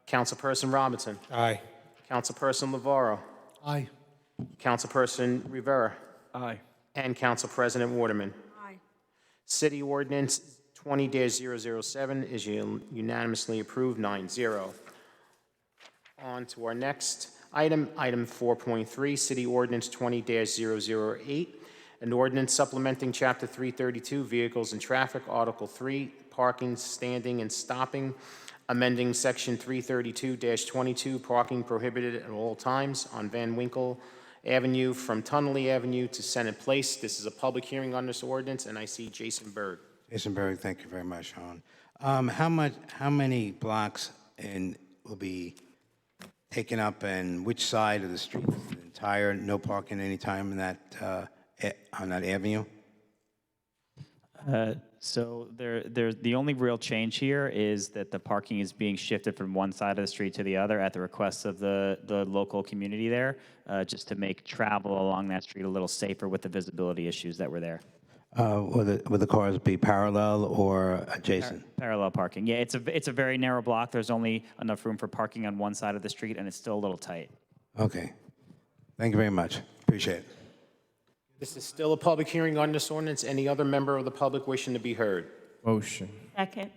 Councilperson Robinson. Aye. Councilperson Lavarro. Aye. Councilperson Rivera. Aye. And Council President Waterman. Aye. City Ordinance 20-007 is unanimously approved, 9-0. On to our next item, item 4.3, City Ordinance 20-008, an ordinance supplementing Chapter 332, Vehicles and Traffic, Article 3, Parking, Standing, and Stopping, amending Section 332-22, Parking Prohibited at All Times on Van Winkle Avenue from Tunnelly Avenue to Senate Place. This is a public hearing on this ordinance, and I see Jason Berg. Jason Berg, thank you very much, Sean. How many blocks will be taken up, and which side of the street? Is the entire no parking anytime in that on that avenue? So the only real change here is that the parking is being shifted from one side of the street to the other at the request of the local community there, just to make travel along that street a little safer with the visibility issues that were there. Will the cars be parallel or adjacent? Parallel parking. Yeah, it's a very narrow block. There's only enough room for parking on one side of the street, and it's still a little tight. Okay. Thank you very much. Appreciate it. This is still a public hearing on this ordinance. Any other member of the public wishing to be heard? Motion. Second.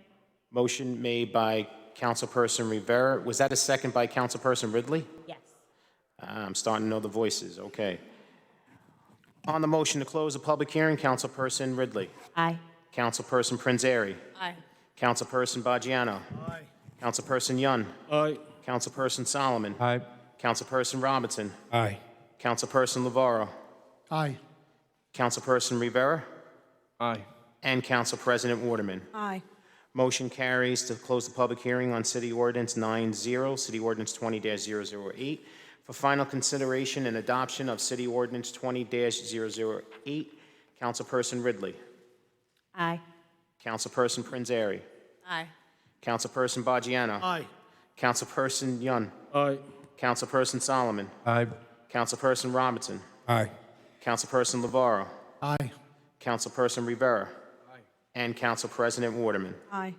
Motion made by Councilperson Rivera. Was that a second by Councilperson Ridley? Yes. I'm starting to know the voices. Okay. On the motion to close the public hearing, Councilperson Ridley. Aye. Councilperson Prinzary. Aye. Councilperson Baggiano. Aye. Councilperson Yun. Aye. Councilperson Solomon. Aye. Councilperson Robinson. Aye. Councilperson Lavarro. Aye. Councilperson Rivera. Aye. And Council President Waterman. Aye. Motion carries to close the public hearing on City Ordinance 9-0, City Ordinance 20-008. For final consideration and adoption of City Ordinance 20-008, Councilperson Ridley. Aye. Councilperson Prinzary. Aye. Councilperson Baggiano. Aye. Councilperson Yun. Aye. Councilperson Solomon. Aye. Councilperson Robinson. Aye. Councilperson Lavarro. Aye. Councilperson Rivera. And Council President Waterman. Aye.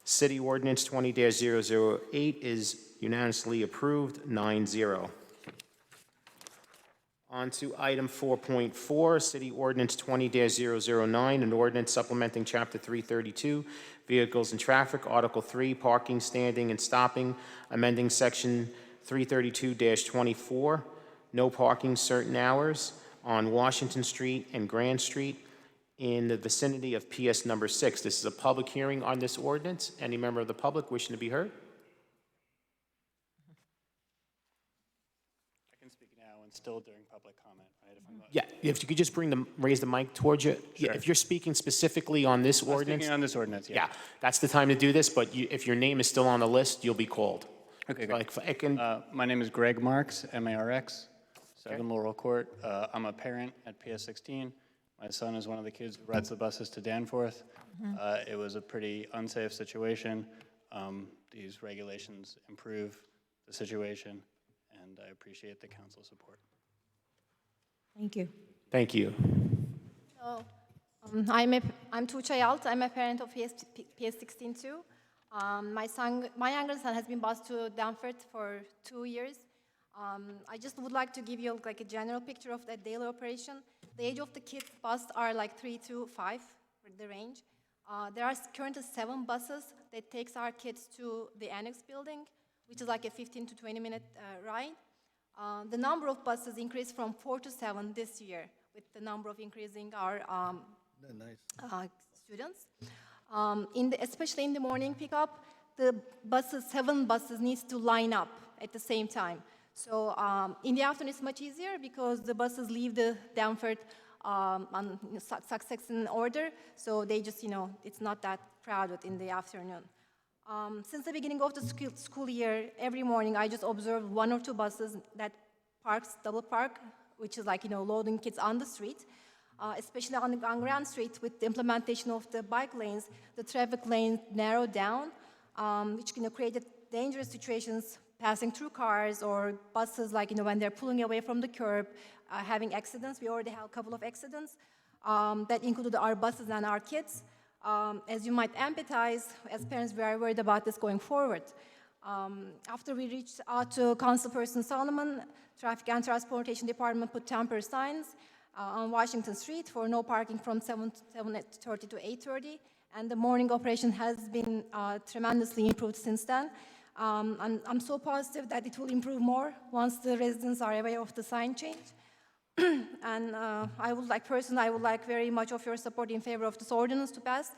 City Ordinance 20-008 is unanimously approved, 9-0. On to item 4.4, City Ordinance 20-009, an ordinance supplementing Chapter 332, Vehicles and Traffic, Article 3, Parking, Standing, and Stopping, amending Section 332-24, no parking certain hours on Washington Street and Grand Street in the vicinity of PS number 6. This is a public hearing on this ordinance. Any member of the public wishing to be heard? I can speak now and still during public comment, right? If I'm not Yeah, if you could just raise the mic towards you. Yeah, Sure. if you're speaking specifically on this ordinance. speaking on this ordinance, yeah. Yeah, that's the time to do this, but if your name is still on the list, you'll be called. Okay, So, great. I can, My name is Greg Marks, M-A-R-X, 7 Laurel Court. I'm a parent at PS 16. My son is one of the kids who rides the buses to Danforth. It was a pretty unsafe situation. These regulations improve the situation, and I appreciate the council's support. Thank you. thank you. So, I'm Tuğçe Yalt. I'm a parent of PS16 too. My younger son has been bused to Danforth for 2 years. I just would like to give you like a general picture of the daily operation. The age of the kids bused are like 3 to 5, the range. There are currently 7 buses that takes our kids to the annex building, which is like a 15 to 20 minute ride. The number of buses increased from 4 to 7 this year, with the number of increasing our students. Especially in the morning pickup, the 7 buses needs to line up at the same time. So in the afternoon, it's much easier because the buses leave the Danforth on succession order, so they just, it's not that crowded in the afternoon. Since the beginning of the school year, every morning I just observed 1 or 2 buses that double park, which is like, loading kids on the street. Especially on Grand Street, with the implementation of the bike lanes, the traffic lane narrowed down. which created dangerous situations passing through cars or buses, like when they're pulling away from the curb, having accidents. We already have a couple of accidents that included our buses and our kids. As you might empathize, as parents, we are worried about this going forward. After we reached out to Councilperson Solomon, Traffic and Transportation Department put temporary signs on Washington Street for no parking from 7:30 to 8:30, and the morning operation has been tremendously improved since then. And I'm so positive that it will improve more once the residents are aware of the sign change. And I would like very much of your support in favor of this ordinance to pass,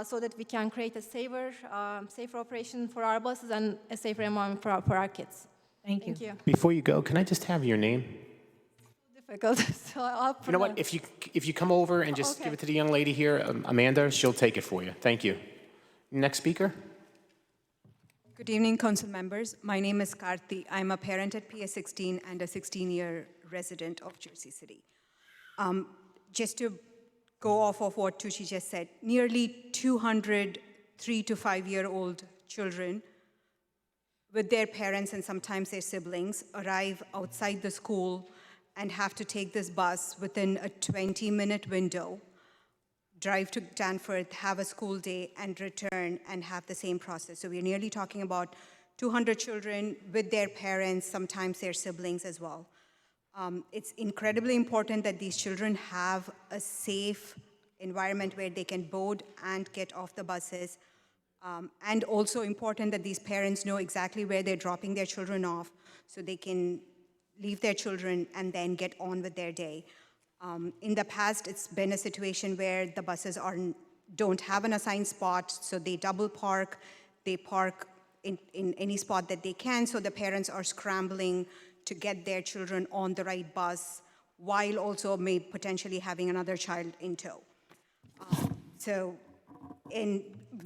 so that we can create a safer operation for our buses and a safer environment for our kids. Thank you. Before you go, can I just have your name? Difficult. So I'll You know what? If you come over and just give it to the young lady here, Amanda, she'll take it for you. Thank you. Next speaker. Good evening, council members. My name is Karthi. I'm a parent at PS 16 and a 16-year resident of Jersey City. Just to go off of what Tucci just said, nearly 200 3 to 5-year-old children with their parents and sometimes their siblings arrive outside the school and have to take this bus within a 20-minute window, drive to Danforth, have a school day, and return and have the same process. So we're nearly talking about 200 children with their parents, sometimes their siblings as well. It's incredibly important that these children have a safe environment where they can board and get off the buses. And also important that these parents know exactly where they're dropping their children off so they can leave their children and then get on with their day. In the past, it's been a situation where the buses don't have an assigned spot, so they double park. They park in any spot that they can, so the parents are scrambling to get their children on the right bus while also potentially having another child in tow.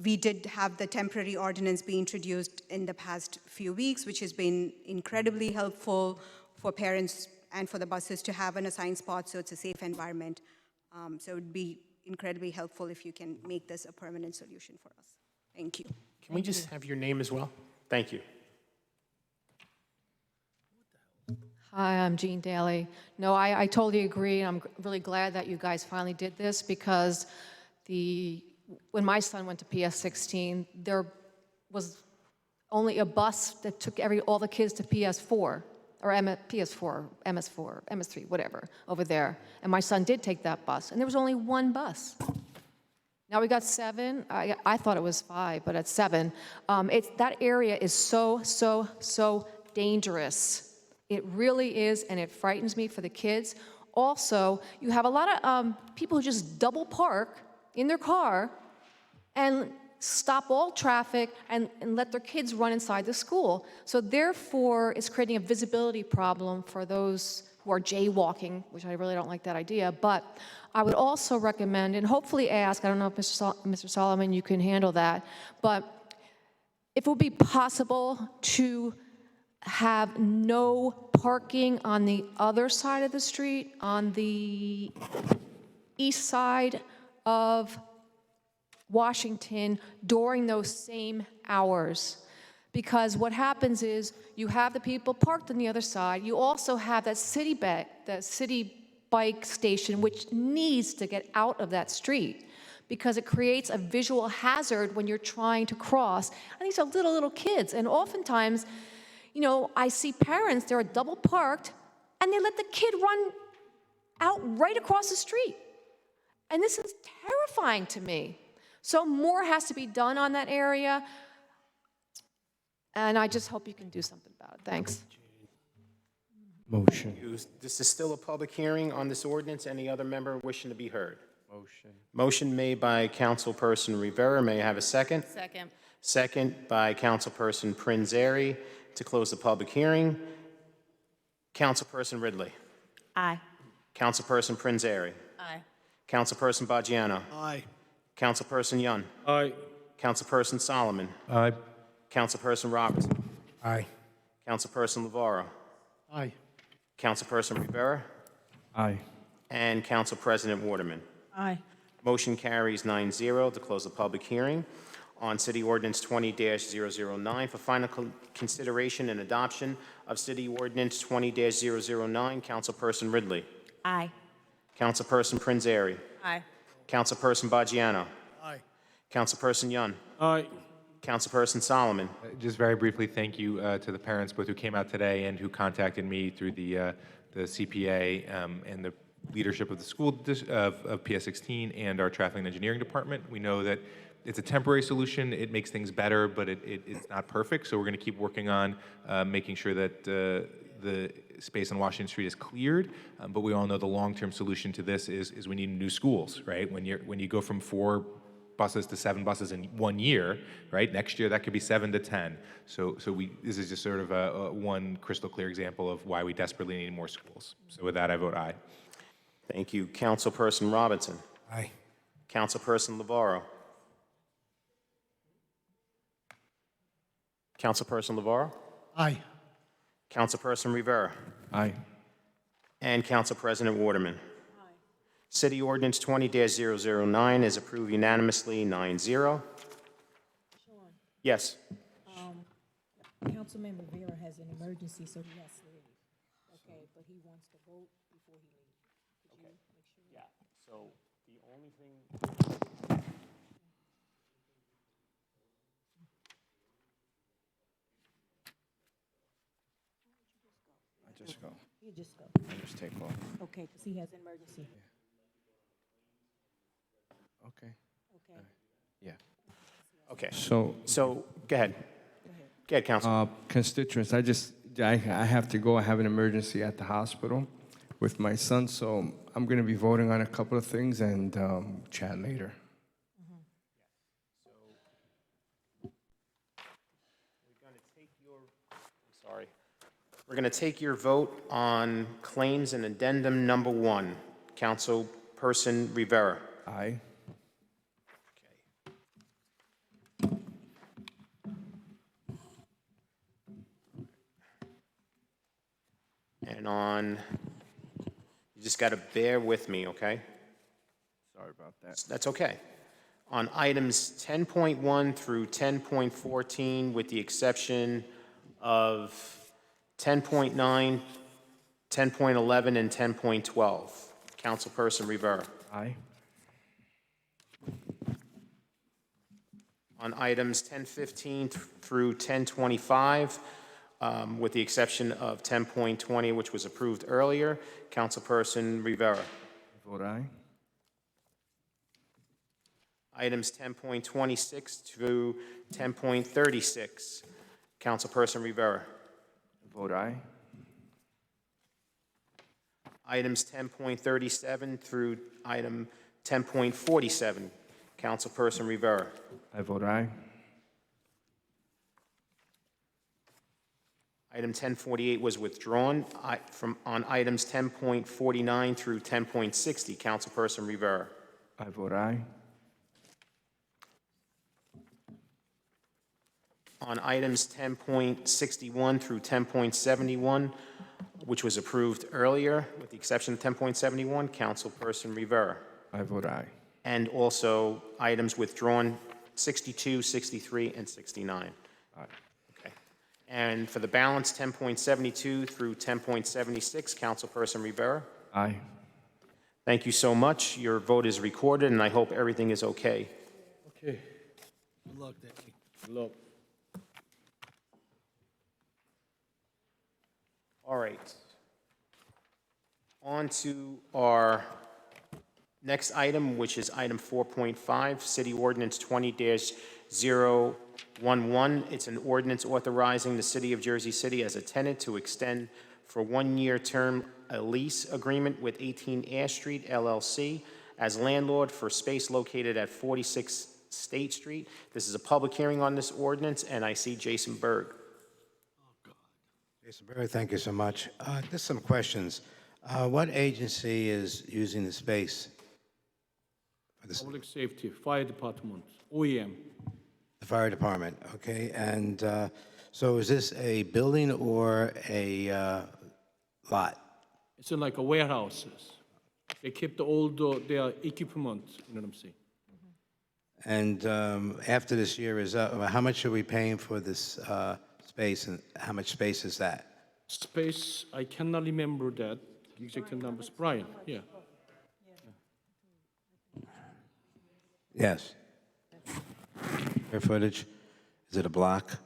We did have the temporary ordinance be introduced in the past few weeks, which has been incredibly helpful for parents and for the buses to have an assigned spot, so it's a safe environment. So it would be incredibly helpful if you can make this a permanent solution for us. Thank you. Can we just have your name as well? Thank you. Hi, I'm Jean Daly. No, I totally agree, and I'm really glad that you guys finally did this, because when my son went to PS 16, there was only a bus that took all the kids to PS4, or PS4, MS4, MS3, whatever, over there. And my son did take that bus, and there was only one bus. Now we got 7. I thought it was 5, but it's 7. That area is so dangerous. It really is, and it frightens me for the kids. Also, you have a lot of people who just double park in their car and stop all traffic and let their kids run inside the school. So therefore, it's creating a visibility problem for those who are jaywalking, which I really don't like that idea. But I would also recommend, and hopefully ask, I don't know if Mr. Solomon, you can handle that, but if it would be possible to have no parking on the other side of the street, on the east side of Washington during those same hours. Because what happens is you have the people parked on the other side. You also have that city bike station, which needs to get out of that street because it creates a visual hazard when you're trying to cross. And these are little kids. And oftentimes, I see parents, they're double parked, and they let the kid run out right across the street. And this is terrifying to me. So more has to be done on that area, and I just hope you can do something about it. Thanks. Motion. This is still a public hearing on this ordinance. Any other member wishing to be heard? Motion. Motion made by Councilperson Rivera. May I have a second? Second. Second by Councilperson Prinzary to close the public hearing. Councilperson Ridley. Aye. Councilperson Prinzary. Aye. Councilperson Baggiano. Aye. Councilperson Young. Aye. Councilperson Solomon. Aye. Councilperson Robertson. Aye. Councilperson Lavarro. Aye. Councilperson Rivera. Aye. And Council President Waterman. Aye. Motion carries 9-0 to close the public hearing. on City Ordinance 20-009 for final consideration and adoption of City Ordinance 20-009. Councilperson Ridley. Aye. Councilperson Prinzary. Aye. Councilperson Baggiano. Aye. Councilperson Yun. Aye. Councilperson Solomon. Just very briefly, thank you to the parents both who came out today and who contacted me through the CPA and the leadership of the school of PS16 and our traffic and engineering department. We know that it's a temporary solution. It makes things better, but it's not perfect. So we're going to keep working on making sure that the space on Washington Street is cleared. But we all know the long-term solution to this is we need new schools, right? When you go from 4 buses to 7 buses in 1 year, right? Next year that could be 7 to 10. So this is just sort of a one crystal clear example of why we desperately need more schools. So with that, I vote aye. Thank you. Councilperson Robinson. Aye. Councilperson Lavarro. Councilperson Lavarro. Aye. Councilperson Rivera. Aye. And Council President Waterman. City Ordinance 20-009 is approved unanimously, 9-0. Yes. Councilman Rivera has an emergency, so he has to leave. Okay, but he wants to vote before he leaves. Could you make sure? Yeah, so the only thing... I just go. You just go. I just take off. Okay, because he has an emergency. Okay. Okay. Yeah. Okay. So, go ahead. Go ahead, Council. Constituents, I have to go. I have an emergency at the hospital with my son, so I'm going to be voting on a couple of things and chat later. We're going to take your vote on claims and addendum number 1. Councilperson Rivera. Aye. And on, you just got to bear with me, okay? Sorry about that. That's okay. On items 10.1 through 10.14, with the exception of 10.9, 10.11, and 10.12. Councilperson Rivera. Aye. On items 10.15 through 10.25, with the exception of 10.20, which was approved earlier, Councilperson Rivera. Vote aye. Items 10.26 through 10.36, Councilperson Rivera. Vote aye. Items 10.37 through item 10.47, Councilperson Rivera. I vote aye. Item 1048 was withdrawn. On items 10.49 through 10.60, Councilperson Rivera. I vote aye. On items 10.61 through 10.71, which was approved earlier, with the exception of 10.71, Councilperson Rivera. I vote aye. And also items withdrawn 62, 63, and 69. Aye. Okay. And for the balance, 10.72 through 10.76, Councilperson Rivera. Aye. Thank you so much. Your vote is recorded, and I hope everything is okay. Okay. Good luck, Danny. Good luck. All right. On to our next item, which is item 4.5, City Ordinance 20-011. It's an ordinance authorizing the City of Jersey City as a tenant to extend for 1-year term a lease agreement with 18 Ash Street LLC as landlord for space located at 46 State Street. This is a public hearing on this ordinance, and I see Jason Berg. Jason Berg, thank you so much. Just some questions. What agency is using the space? For this, Public safety, fire department, OEM. the fire department, okay? And so is this a building or a lot? It's like a warehouses. They keep the old their equipment, you know what I'm saying? And after this year is up, how much are we paying for this space, and how much space is that? Space, I cannot remember that exact numbers. Brian, yeah. Yes. Square footage? Is it a block?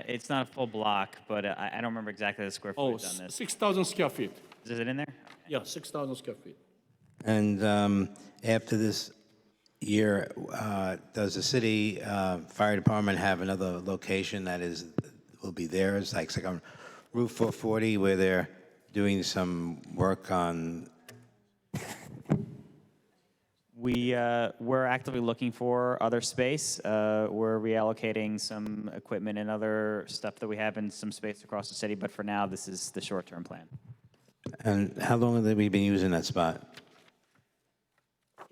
It's not a full block, but I don't remember exactly the square Oh, footage on this. 6,000 square feet. Is it in there? Yeah, 6,000 square feet. And after this year, does the city fire department have another location that will be theirs, like on Route 440, where they're doing some work on? We're actively looking for other space. We're reallocating some equipment and other stuff that we have in some space across the city, but for now, this is the short-term plan. And how long have we been using that spot?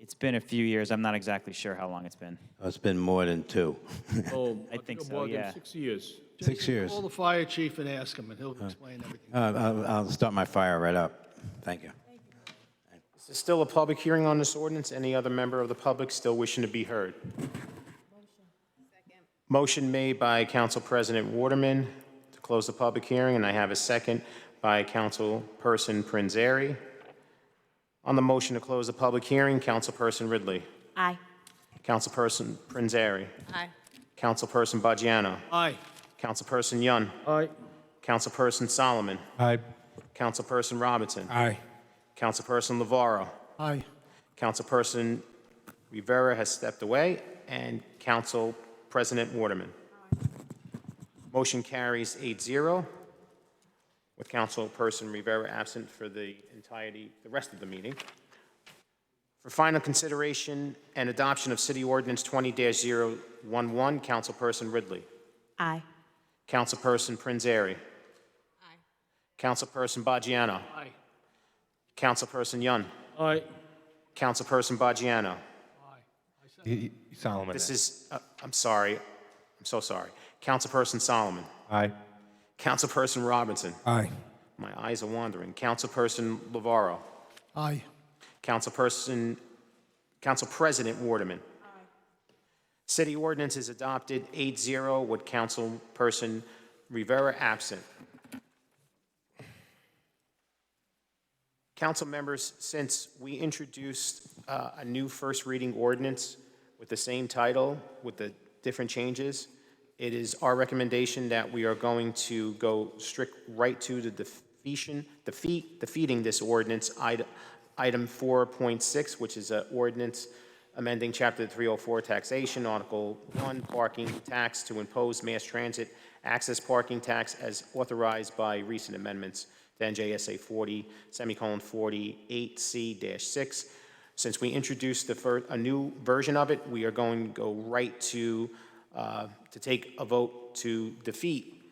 It's been a few years. I'm not exactly sure how long it's been. Oh, it's been more than 2. Oh, I think so, more than yeah. 6 years. 6 years. Call the fire chief and ask him, and he'll explain everything. I'll start my fire right up. Thank you. This is still a public hearing on this ordinance. Any other member of the public still wishing to be heard? Motion made by Council President Waterman to close the public hearing, and I have a second by Councilperson Prinzary. On the motion to close the public hearing, Councilperson Ridley. Aye. Councilperson Prinzary. Aye. Councilperson Baggiano. Aye. Councilperson Yun. Aye. Councilperson Solomon. Aye. Councilperson Robinson. Aye. Councilperson Lavarro. Aye. Councilperson Rivera has stepped away, and Council President Waterman. Motion carries 8-0, with Councilperson Rivera absent for the rest of the meeting. For final consideration and adoption of City Ordinance 20-011, Councilperson Ridley. Aye. Councilperson Prinzary. Aye. Councilperson Baggiano. Aye. Councilperson Yun. Aye. Councilperson Baggiano. Solomon. This is, I'm sorry. I'm so sorry. Councilperson Solomon. Aye. Councilperson Robinson. Aye. My eyes are wandering. Councilperson Lavarro. Aye. Council President Waterman. Aye. City ordinance is adopted 8-0 with Councilperson Rivera absent. Council members, since we introduced a new first reading ordinance with the same title, with the different changes, it is our recommendation that we are going to go right to the defeating this ordinance, item 4.6, which is an ordinance amending Chapter 304 taxation, Article 1, parking tax to impose mass transit access parking tax as authorized by recent amendments to NJSA 40:48C-6. Since we introduced a new version of it, we are going to go right to take a vote to defeat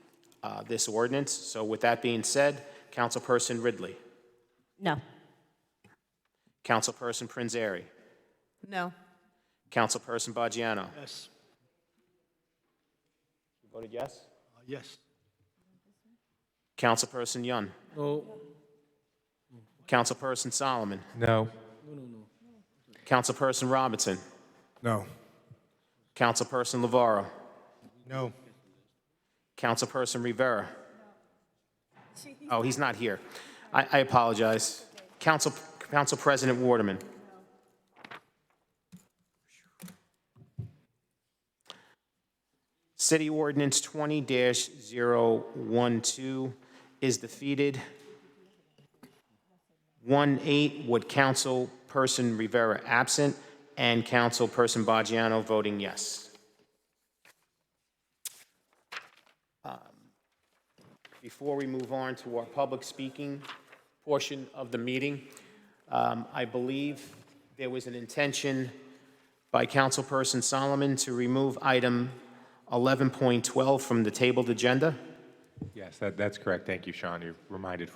this ordinance. So with that being said, Councilperson Ridley. No. Councilperson Prinzary. No. Councilperson Baggiano. Yes. You voted yes? Yes. Councilperson Yun. No. Councilperson Solomon. No. Councilperson Robinson. No. Councilperson Lavarro. No. Councilperson Rivera. Oh, he's not here. I apologize. Council President Waterman. City Ordinance 20-012 is defeated 1-8 with Councilperson Rivera absent and Councilperson Baggiano voting yes. Before we move on to our public speaking portion of the meeting, I believe there was an intention by Councilperson Solomon to remove item 11.12 from the tabled agenda. Yes, that's correct. Thank you, Sean. You reminded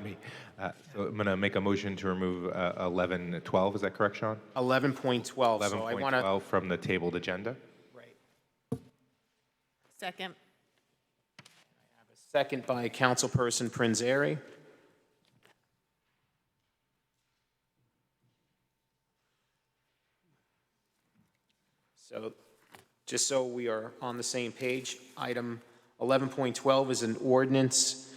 me. So I'm going to make a motion to remove 11.12. Is that correct, Sean? 11.12. So I want to 11.12 from the tabled agenda. Second. second by Councilperson Prinzary. So, just so we are on the same page, item 11.12 is an ordinance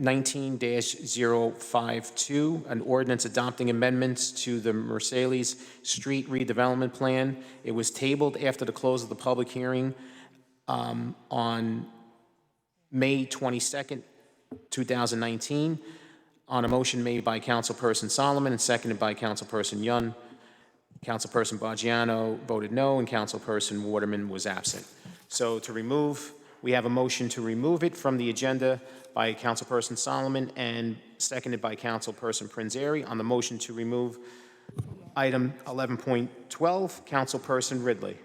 19-052, an ordinance adopting amendments to the Mercedes Street redevelopment plan. It was tabled after the close of the public hearing on May 22nd, 2019, on a motion made by Councilperson Solomon and seconded by Councilperson Yun. Councilperson Baggiano voted no, and Councilperson Waterman was absent. So to remove, we have a motion to remove it from the agenda by Councilperson Solomon and seconded by Councilperson Prinzary. On the motion to remove item 11.12, Councilperson Ridley.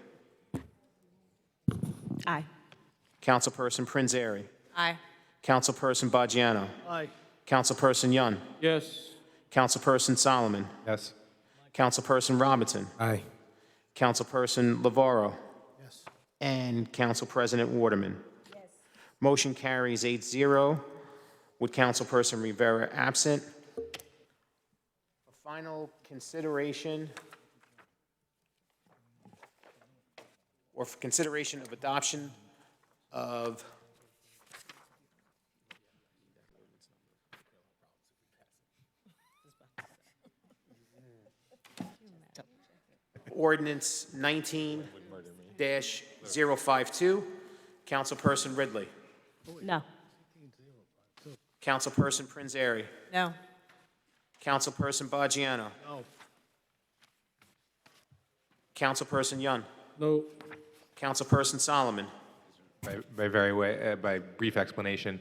Aye. Councilperson Prinzary. Aye. Councilperson Baggiano. Aye. Councilperson Yun. Yes. Councilperson Solomon. Yes. Councilperson Robinson. Aye. Councilperson Lavaro. Yes. And Council President Waterman. Yes. Motion carries 8-0 with Councilperson Rivera absent. For final consideration or for consideration of adoption of Ordinance 19-052. Councilperson Ridley. No. Councilperson Prinzary. No. Councilperson Baggiano. No. Councilperson Yun. No. Councilperson Solomon. By brief explanation,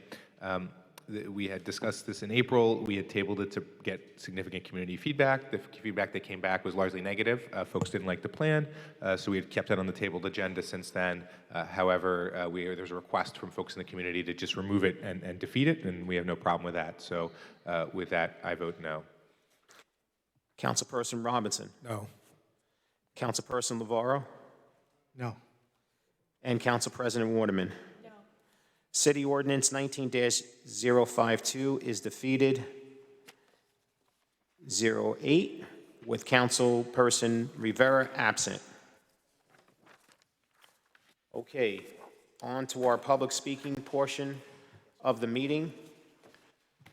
we had discussed this in April. We had tabled it to get significant community feedback. The feedback that came back was largely negative. Folks didn't like the plan, so we had kept it on the tabled agenda since then. However, there's a request from folks in the community to just remove it and defeat it, and we have no problem with that. So with that, I vote no. Councilperson Robinson. No. Councilperson Lavaro. No. And Council President Waterman. No. City Ordinance 19-052 is defeated 0-8 with Councilperson Rivera absent. Okay, on to our public speaking portion of the meeting.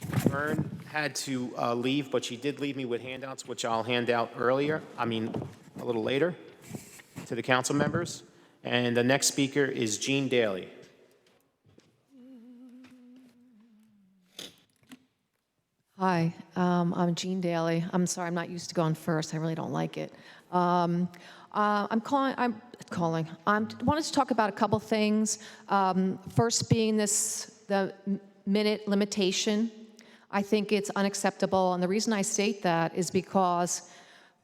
Vern had to leave, but she did leave me with handouts, which I'll hand out a little later to the council members. And the next speaker is Gene Daly. Hi, I'm Jean Daly. I'm sorry, I'm not used to going first. I really don't like it. I wanted to talk about a couple things. First being the minute limitation. I think it's unacceptable, and the reason I state that is because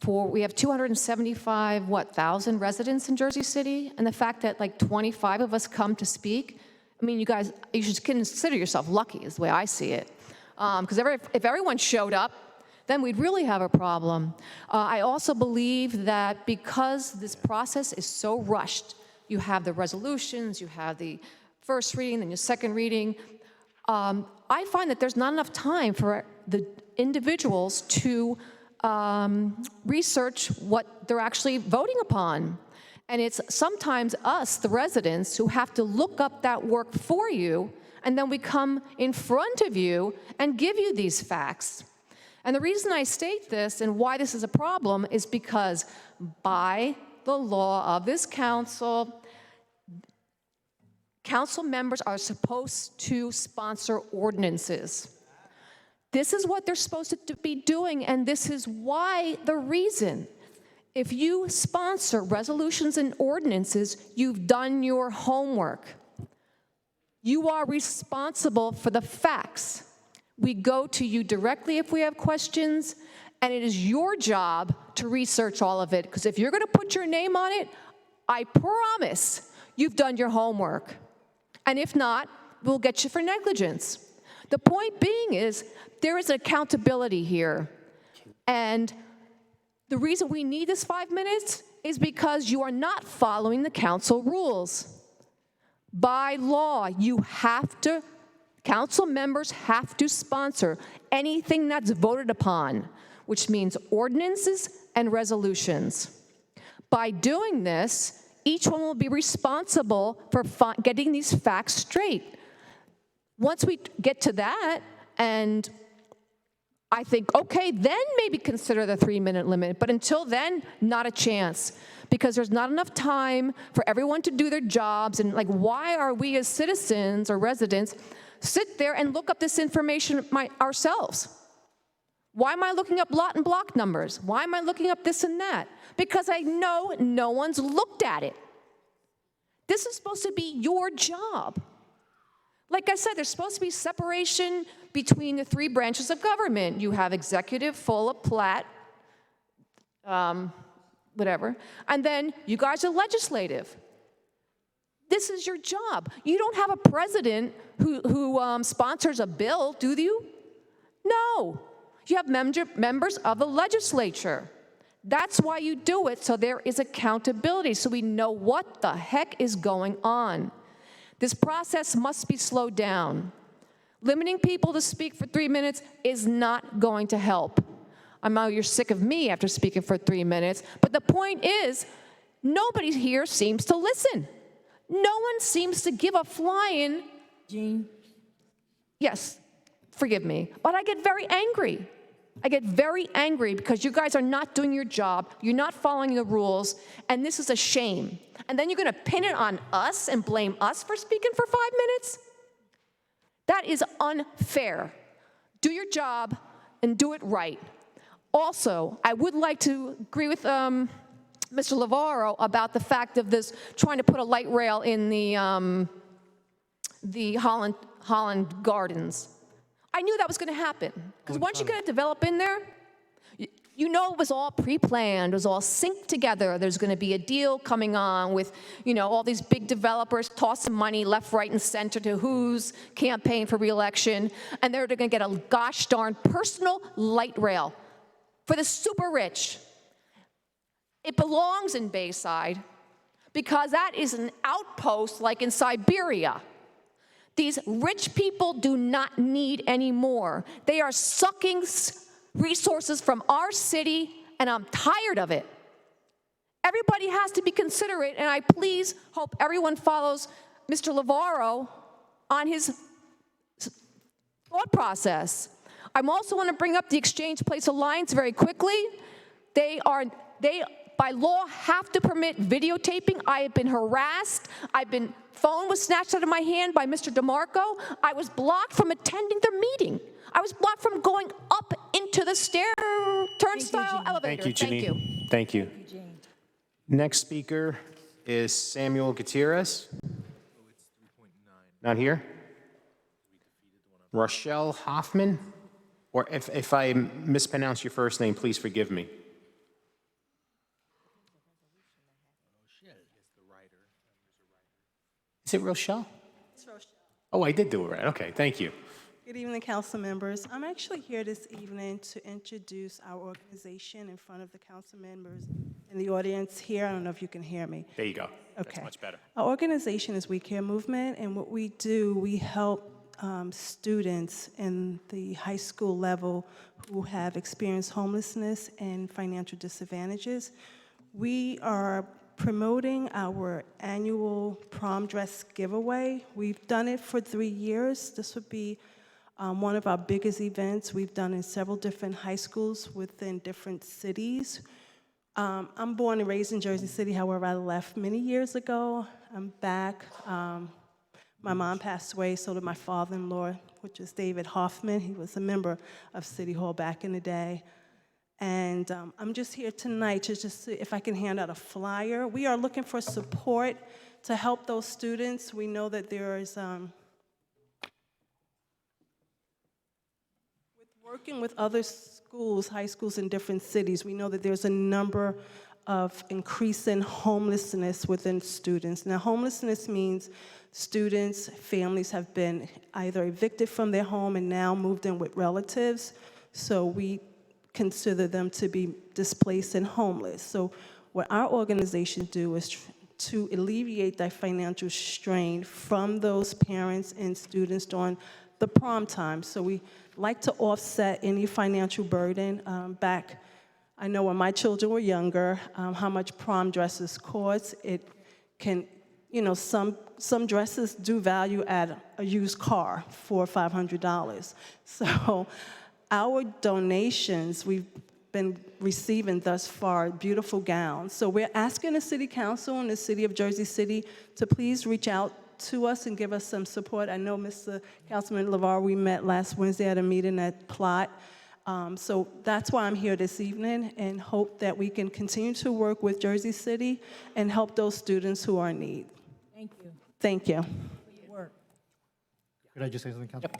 we have 275,000 residents in Jersey City, and the fact that like 25 of us come to speak, I mean, you should consider yourself lucky is the way I see it. Because if everyone showed up, then we'd really have a problem. I also believe that because this process is so rushed, you have the resolutions, you have the first reading, then your second reading. I find that there's not enough time for the individuals to research what they're actually voting upon. And it's sometimes us, the residents, who have to look up that work for you, and then we come in front of you and give you these facts. And the reason I state this and why this is a problem is because by the law of this council, council members are supposed to sponsor ordinances. This is what they're supposed to be doing, and this is why the reason. If you sponsor resolutions and ordinances, you've done your homework. You are responsible for the facts. We go to you directly if we have questions, and it is your job to research all of it, because if you're going to put your name on it, I promise you've done your homework. And if not, we'll get you for negligence. The point being is there is accountability here. And the reason we need this 5 minutes is because you are not following the council rules. By law, council members have to sponsor anything that's voted upon, which means ordinances and resolutions. By doing this, Each one will be responsible for getting these facts straight. Once we get to that, and I think, okay, then maybe consider the 3-minute limit. But until then, not a chance. Because there's not enough time for everyone to do their jobs. And like, why are we as citizens or residents sit there and look up this information ourselves? Why am I looking up lot and block numbers? Why am I looking up this and that? Because I know no one's looked at it. This is supposed to be your job. Like I said, there's supposed to be separation between the 3 branches of government. You have executive, full of plat, whatever, and then you guys are legislative. This is your job. You don't have a president who sponsors a bill, do you? No. You have members of the legislature. That's why you do it, so there is accountability, so we know what the heck is going on. This process must be slowed down. Limiting people to speak for 3 minutes is not going to help. I know you're sick of me after speaking for 3 minutes, but the point is, nobody here seems to listen. No one seems to give a flying. Jean? Yes, forgive me, but I get very angry. I get very angry because you guys are not doing your job, you're not following the rules, and this is a shame. And then you're going to pin it on us and blame us for speaking for 5 minutes? That is unfair. Do your job and do it right. Also, I would like to agree with Mr. Lavaro about the fact of this trying to put a light rail in the Holland Gardens. I knew that was going to happen. Because once you get it developed in there, you know it was all pre-planned, it was all synced together. There's going to be a deal coming on with, all these big developers tossing money left, right, and center to who's campaign for re-election, and they're going to get a gosh darn personal light rail for the super rich. It belongs in Bayside because that is an outpost like in Siberia. These rich people do not need any more. They are sucking resources from our city, and I'm tired of it. Everybody has to be considerate, and I please hope everyone follows Mr. Lavaro on his thought process. I also want to bring up the Exchange Place Alliance very quickly. They by law have to permit videotaping. I have been harassed. Phone was snatched out of my hand by Mr. DeMarco. I was blocked from attending their meeting. I was blocked from going up into the turnstile elevator. Thank you, Janine. Thank you. Next speaker is Samuel Gutierrez. Not here. Rochelle Hoffman, or if I mispronounce your first name, please forgive me. Is it Rochelle? It's Rochelle. Oh, I did do it right. Okay, thank you. Good evening, council members. I'm actually here this evening to introduce our organization in front of the council members in the audience here. I don't know if you can hear me. There you go. Okay. That's much better. Our organization is We Care Movement, and what we do, we help students in the high school level who have experienced homelessness and financial disadvantages. We are promoting our annual prom dress giveaway. We've done it for 3 years. This would be one of our biggest events we've done in several different high schools within different cities. I'm born and raised in Jersey City, however, I left many years ago. I'm back. My mom passed away, so did my father-in-law, which is David Hoffman. He was a member of City Hall back in the day. And I'm just here tonight to just see if I can hand out a flyer. We are looking for support to help those students. We know that there is, working with other schools, high schools in different cities, we know that there's a number of increasing homelessness within students. Now, homelessness means students, families have been either evicted from their home and now moved in with relatives, so we consider them to be displaced and homeless. So what our organization do is to alleviate that financial strain from those parents and students during the prom time. So we like to offset any financial burden. I know when my children were younger, how much prom dresses cost. can, some dresses do value at a used car for $500. So our donations, we've been receiving thus far beautiful gowns. So we're asking the City Council and the City of Jersey City to please reach out to us and give us some support. I know Mr. Councilman LeVar, we met last Wednesday at a meeting at Plot. So that's why I'm here this evening, and hope that we can continue to work with Jersey City and help those students who are in need. Thank you. Thank you. Could I just say something, Councilman?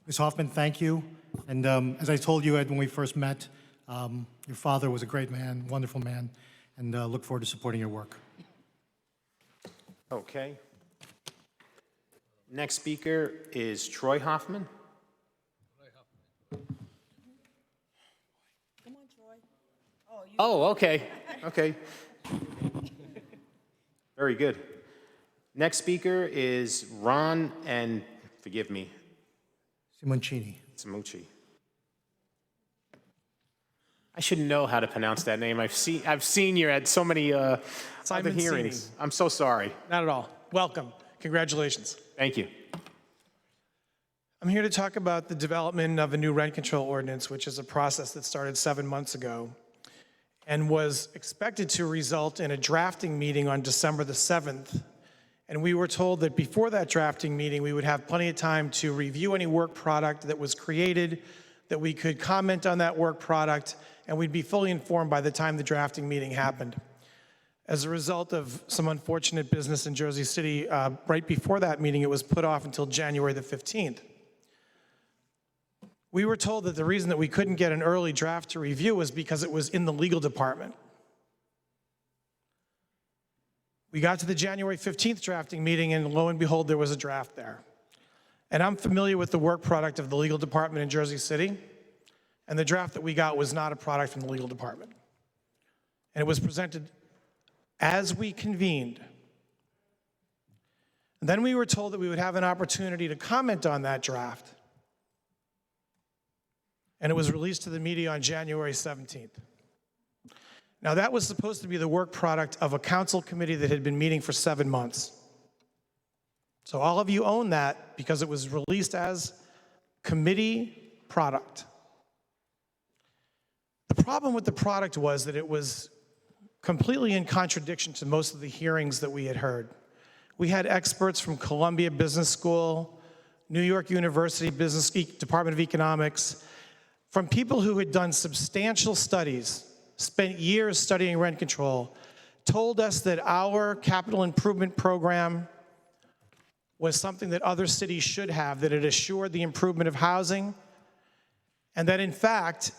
Ms. Hoffman, thank you. And as I told you, Ed, when we first met, your father was a great man, wonderful man, and look forward to supporting your work. Okay. Next speaker is Troy Hoffman. Oh, okay, okay. Very good. Next speaker is Ron, and forgive me. Simoncini. Simucci. I should know how to pronounce that name. I've seen you at so many other hearings. I'm so sorry. Not at all. Welcome. Congratulations. Thank you. I'm here to talk about the development of a new rent control ordinance, which is a process that started 7 months ago and was expected to result in a drafting meeting on December the 7th. And we were told that before that drafting meeting, we would have plenty of time to review any work product that was created, that we could comment on that work product, and we'd be fully informed by the time the drafting meeting happened. As a result of some unfortunate business in Jersey City, right before that meeting, it was put off until January the 15th. We were told that the reason that we couldn't get an early draft to review was because it was in the legal department. We got to the January 15th drafting meeting, and lo and behold, there was a draft there. And I'm familiar with the work product of the legal department in Jersey City, and the draft that we got was not a product from the legal department. And it was presented as we convened. And then we were told that we would have an opportunity to comment on that draft. And it was released to the media on January 17th. Now, that was supposed to be the work product of a council committee that had been meeting for 7 months. So all of you own that because it was released as committee product. The problem with the product was that it was completely in contradiction to most of the hearings that we had heard. We had experts from Columbia Business School, New York University Department of Economics, from people who had done substantial studies, spent years studying rent control, told us that our capital improvement program was something that other cities should have, that it assured the improvement of housing, and that in fact,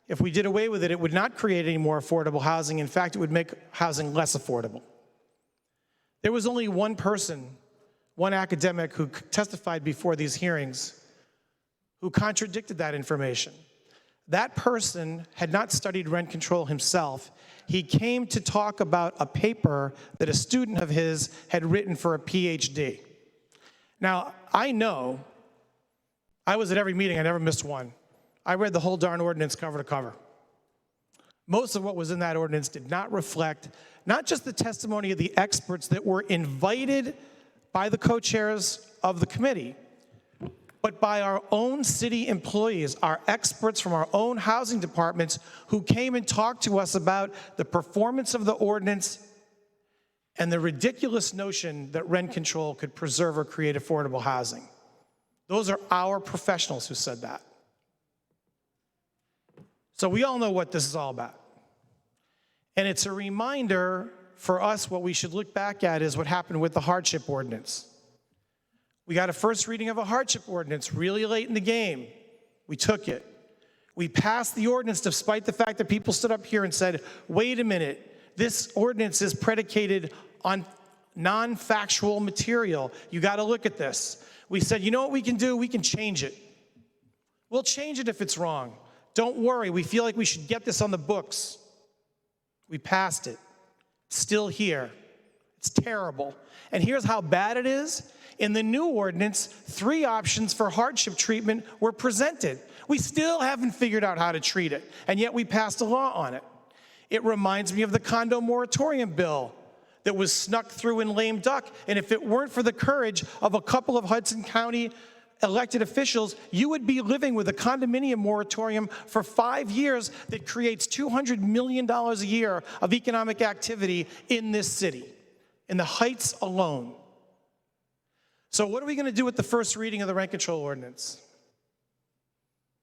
if we did away with it, it would not create any more affordable housing. In fact, it would make housing less affordable. There was only one person, one academic who testified before these hearings who contradicted that information. That person had not studied rent control himself. He came to talk about a paper that a student of his had written for a PhD. Now, I know, I was at every meeting, I never missed one. I read the whole darn ordinance cover to cover. Most of what was in that ordinance did not reflect not just the testimony of the experts that were invited by the co-chairs of the committee, but by our own city employees, our experts from our own housing departments who came and talked to us about the performance of the ordinance and the ridiculous notion that rent control could preserve or create affordable housing. Those are our professionals who said that. So we all know what this is all about. And it's a reminder for us, what we should look back at is what happened with the Hardship Ordinance. We got a first reading of a hardship ordinance really late in the game. We took it. We passed the ordinance despite the fact that people stood up here and said, wait a minute, this ordinance is predicated on non-factual material. You got to look at this. We said, you know what we can do? We can change it. We'll change it if it's wrong. Don't worry, we feel like we should get this on the books. We passed it. It's still here. It's terrible. And here's how bad it is. In the new ordinance, 3 options for hardship treatment were presented. We still haven't figured out how to treat it, and yet we passed a law on it. It reminds me of the condo moratorium bill that was snuck through in lame duck. And if it weren't for the courage of a couple of Hudson County elected officials, you would be living with a condominium moratorium for 5 years that creates $200 million a year of economic activity in this city, in the Heights alone. So what are we going to do with the first reading of the rent control ordinance?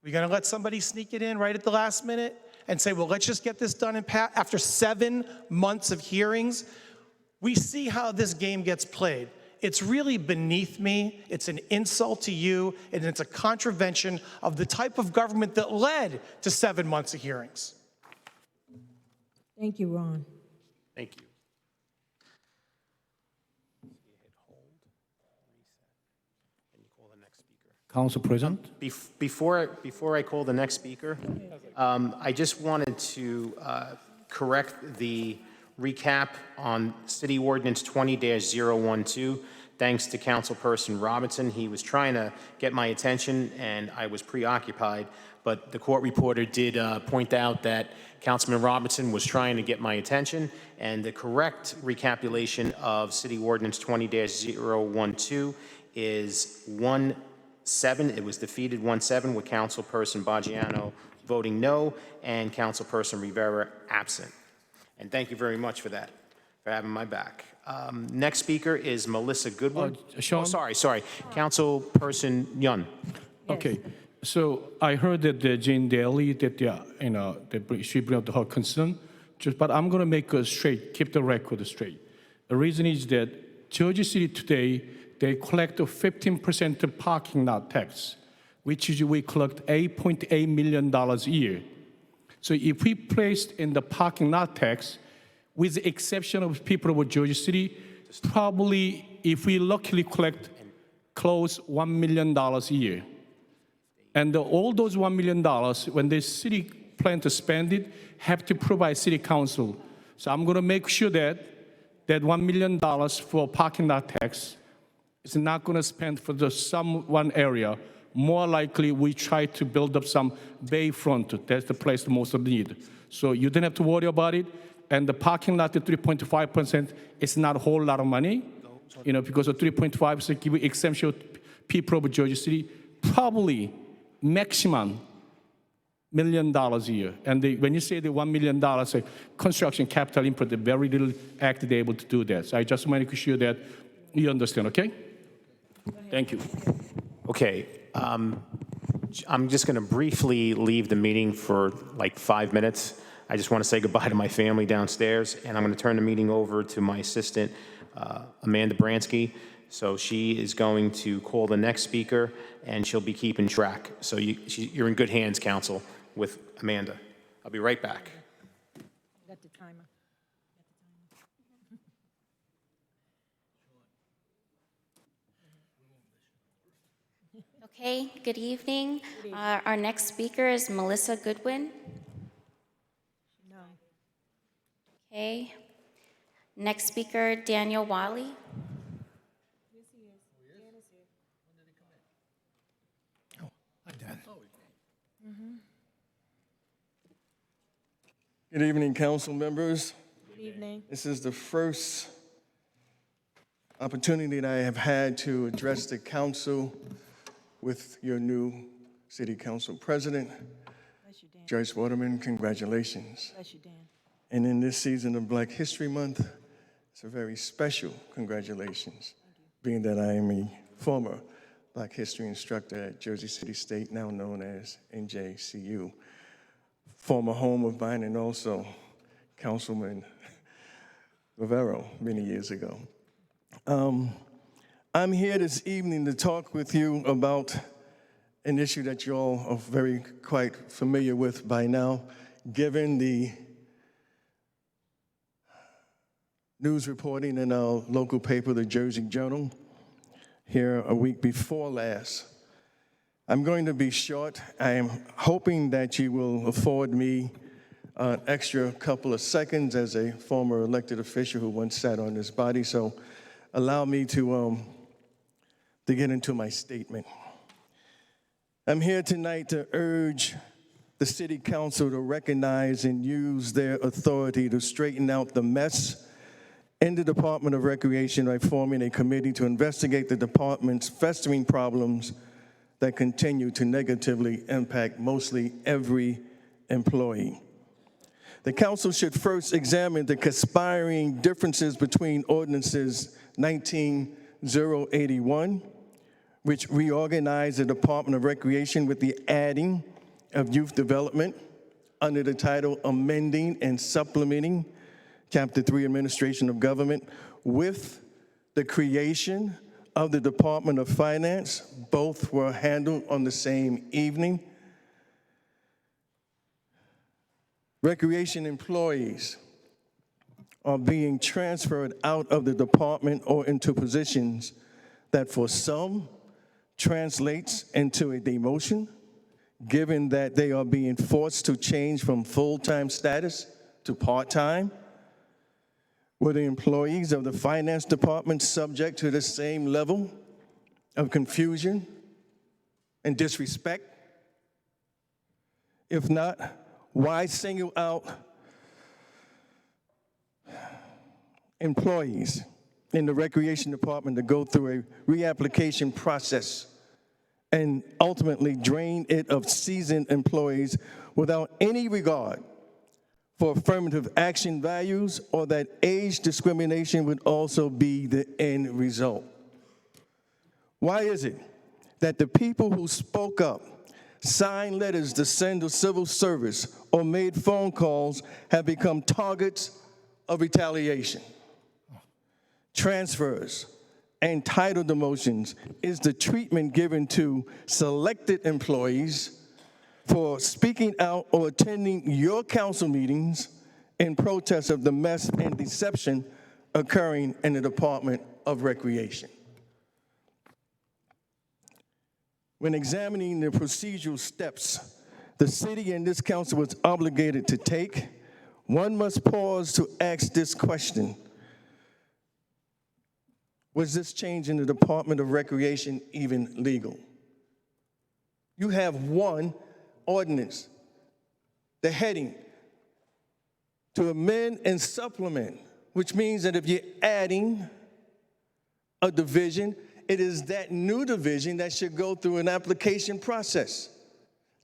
We're going to let somebody sneak it in right at the last minute and say, well, let's just get this done and pass. After 7 months of hearings, we see how this game gets played. It's really beneath me, it's an insult to you, and it's a contravention of the type of government that led to 7 months of hearings. Thank you, Ron. Thank you. Council President? Before I call the next speaker, I just wanted to correct the recap on City Ordinance 20-012. Thanks to Councilperson Robinson. He was trying to get my attention, and I was preoccupied. But the court reporter did point out that Councilman Robinson was trying to get my attention, and the correct recapitulation of City Ordinance 20-012 is 1-7. It was defeated 1-7 with Councilperson Baggiano voting no and Councilperson Rivera absent. And thank you very much for that, for having my back. Next speaker is Melissa Goodwin. Sean? Oh, sorry. Councilperson Yun. Okay, so I heard that Jane Daly, that she brought up her concern, but I'm going to make it straight, keep the record straight. The reason is that Jersey City today, they collect a 15% parking lot tax, which is we collect $8.8 million a year. So if we placed in the parking lot tax, with the exception of people of Jersey City, probably if we luckily collect close $1 million a year. And all those $1 million, when the city plan to spend it, have to provide city council. So I'm gonna make sure that $1 million for parking lot tax is not gonna spend for one area. More likely, we try to build up some bayfront. That's the place the most of need. So you don't have to worry about it. And the parking lot at 3.5% is not a whole lot of money, because of 3.5% give exemption to people of Jersey City, probably maximum $1 million a year. And when you say the $1 million, construction capital input, the very little act they're able to do that. So I just want to make sure that you understand, okay? Thank you. Okay. I'm just going to briefly leave the meeting for like 5 minutes. I just want to say goodbye to my family downstairs, and I'm going to turn the meeting over to my assistant, Amanda Bransky. So she is going to call the next speaker, and she'll be keeping track. So you're in good hands, Council, with Amanda. I'll be right back. Got the timer. Okay, good evening. Our next speaker is Melissa Goodwin. No. Okay. Next speaker, Daniel Wiley. Hi, Dan. Good evening, council members. Good evening. This is the first opportunity that I have had to address the council with your new city council president, Joyce Waterman. Congratulations. Bless you, Dan. And in this season of Black History Month, it's a very special congratulations, being that I am a former Black History instructor at Jersey City State, now known as NJCU, former home of mine and also Councilman Rivera many years ago. I'm here this evening to talk with you about an issue that you all are quite familiar with by now, given the news reporting in our local paper, the Jersey Journal, here a week before last. I'm going to be short. I am hoping that you will afford me an extra couple of seconds as a former elected official who once sat on this body, so allow me to get into my statement. I'm here tonight to urge the City Council to recognize and use their authority to straighten out the mess in the Department of Recreation by forming a committee to investigate the department's festering problems that continue to negatively impact mostly every employee. The council should first examine the conspiring differences between ordinances 19081, which reorganized the Department of Recreation with the adding of youth development under the title Amending and Supplementing Chapter 3 Administration of Government, with the creation of the Department of Finance. Both were handled on the same evening. Recreation employees are being transferred out of the department or into positions that for some translates into a demotion, given that they are being forced to change from full-time status to part-time. Were the employees of the finance department subject to the same level of confusion and disrespect? If not, why single out employees in the recreation department to go through a reapplication process and ultimately drain it of seasoned employees without any regard for affirmative action values, or that age discrimination would also be the end result? Why is it that the people who spoke up, signed letters to send to civil service, or made phone calls have become targets of retaliation? Transfers and title demotions is the treatment given to selected employees for speaking out or attending your council meetings in protest of the mess and deception occurring in the Department of Recreation. When examining the procedural steps the city and this council was obligated to take, one must pause to ask this question: was this change in the Department of Recreation even legal? You have one ordinance, the heading, to amend and supplement, which means that if you're adding a division, it is that new division that should go through an application process,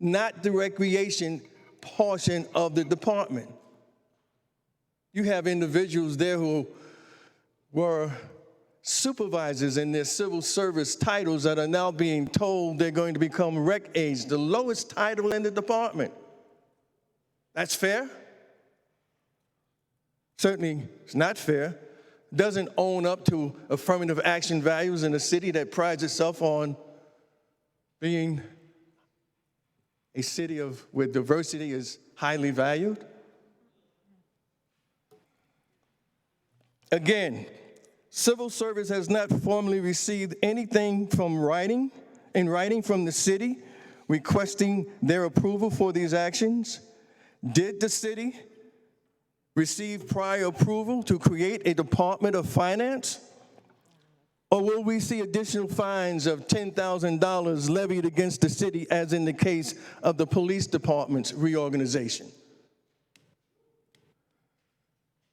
not the recreation portion of the department. You have individuals there who were supervisors in their civil service titles that are now being told they're going to become rec aides, the lowest title in the department. That's fair? Certainly, it's not fair. Doesn't own up to affirmative action values in a city that prides itself on being a city where diversity is highly valued. Again, civil service has not formally received anything in writing from the city requesting their approval for these actions. Did the city receive prior approval to create a Department of Finance? Or will we see additional fines of $10,000 levied against the city, as in the case of the police department's reorganization?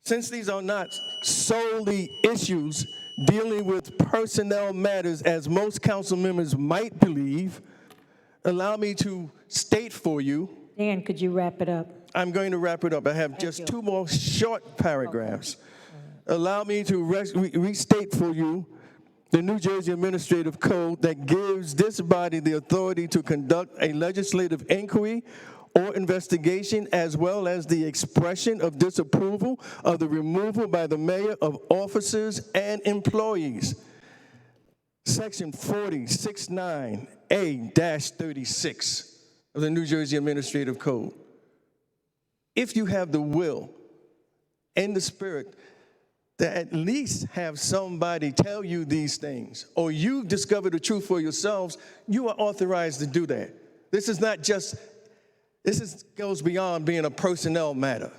Since these are not solely issues dealing with personnel matters, as most council members might believe, allow me to state for you. Dan, could you wrap it up? I'm going to wrap it up. I have just two more short paragraphs. Okay. Allow me to restate for you the New Jersey Administrative Code that gives this body the authority to conduct a legislative inquiry or investigation, as well as the expression of disapproval of the removal by the mayor of officers and employees. Section 4069A-36 of the New Jersey Administrative Code. If you have the will and the spirit to at least have somebody tell you these things, or you discover the truth for yourselves, you are authorized to do that. This is not just, goes beyond being a personnel matter.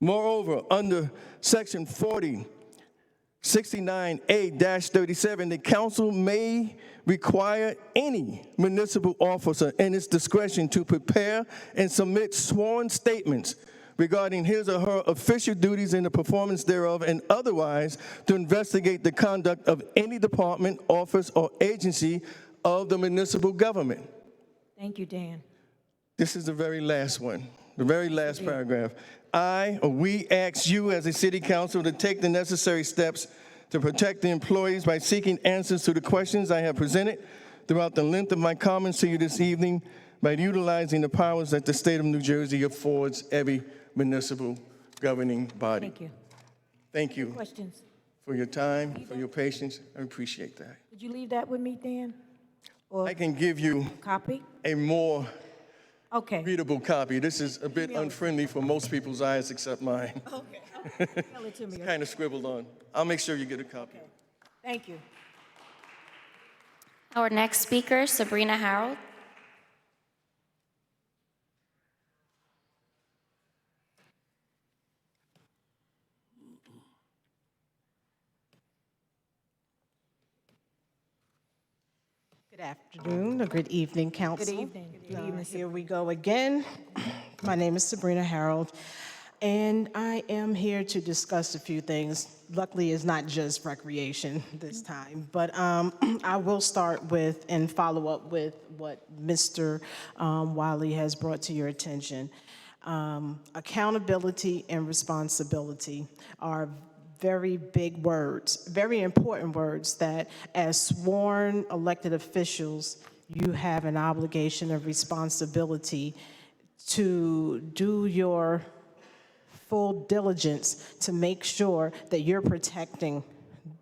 Moreover, under Section 4069A-37, the council may require any municipal officer in its discretion to prepare and submit sworn statements regarding his or her official duties and the performance thereof, and otherwise to investigate the conduct of any department, office, or agency of the municipal government. Thank you, Dan. This is the very last one, the very last paragraph. We ask you as a city council to take the necessary steps to protect the employees by seeking answers to the questions I have presented throughout the length of my comments to you this evening by utilizing the powers that the state of New Jersey affords every municipal governing body. Thank you. Thank you Questions? for your time, for your patience. I appreciate that. Did you leave that with me, Dan? I can give you Copy? a more Okay. readable copy. This is a bit unfriendly for most people's eyes except mine. Okay. Tell it to me. It's kind of scribbled on. I'll make sure you get a copy. Thank you. Our next speaker, Sabrina Herold. Good afternoon or good evening, council. Good evening. Good evening. Here we go again. My name is Sabrina Herold, and I am here to discuss a few things. Luckily, it's not just recreation this time, but I will start with and follow up with what Mr. Wiley has brought to your attention. Accountability and responsibility are very big words, very important words that as sworn elected officials, you have an obligation of responsibility to do your full diligence to make sure that you're protecting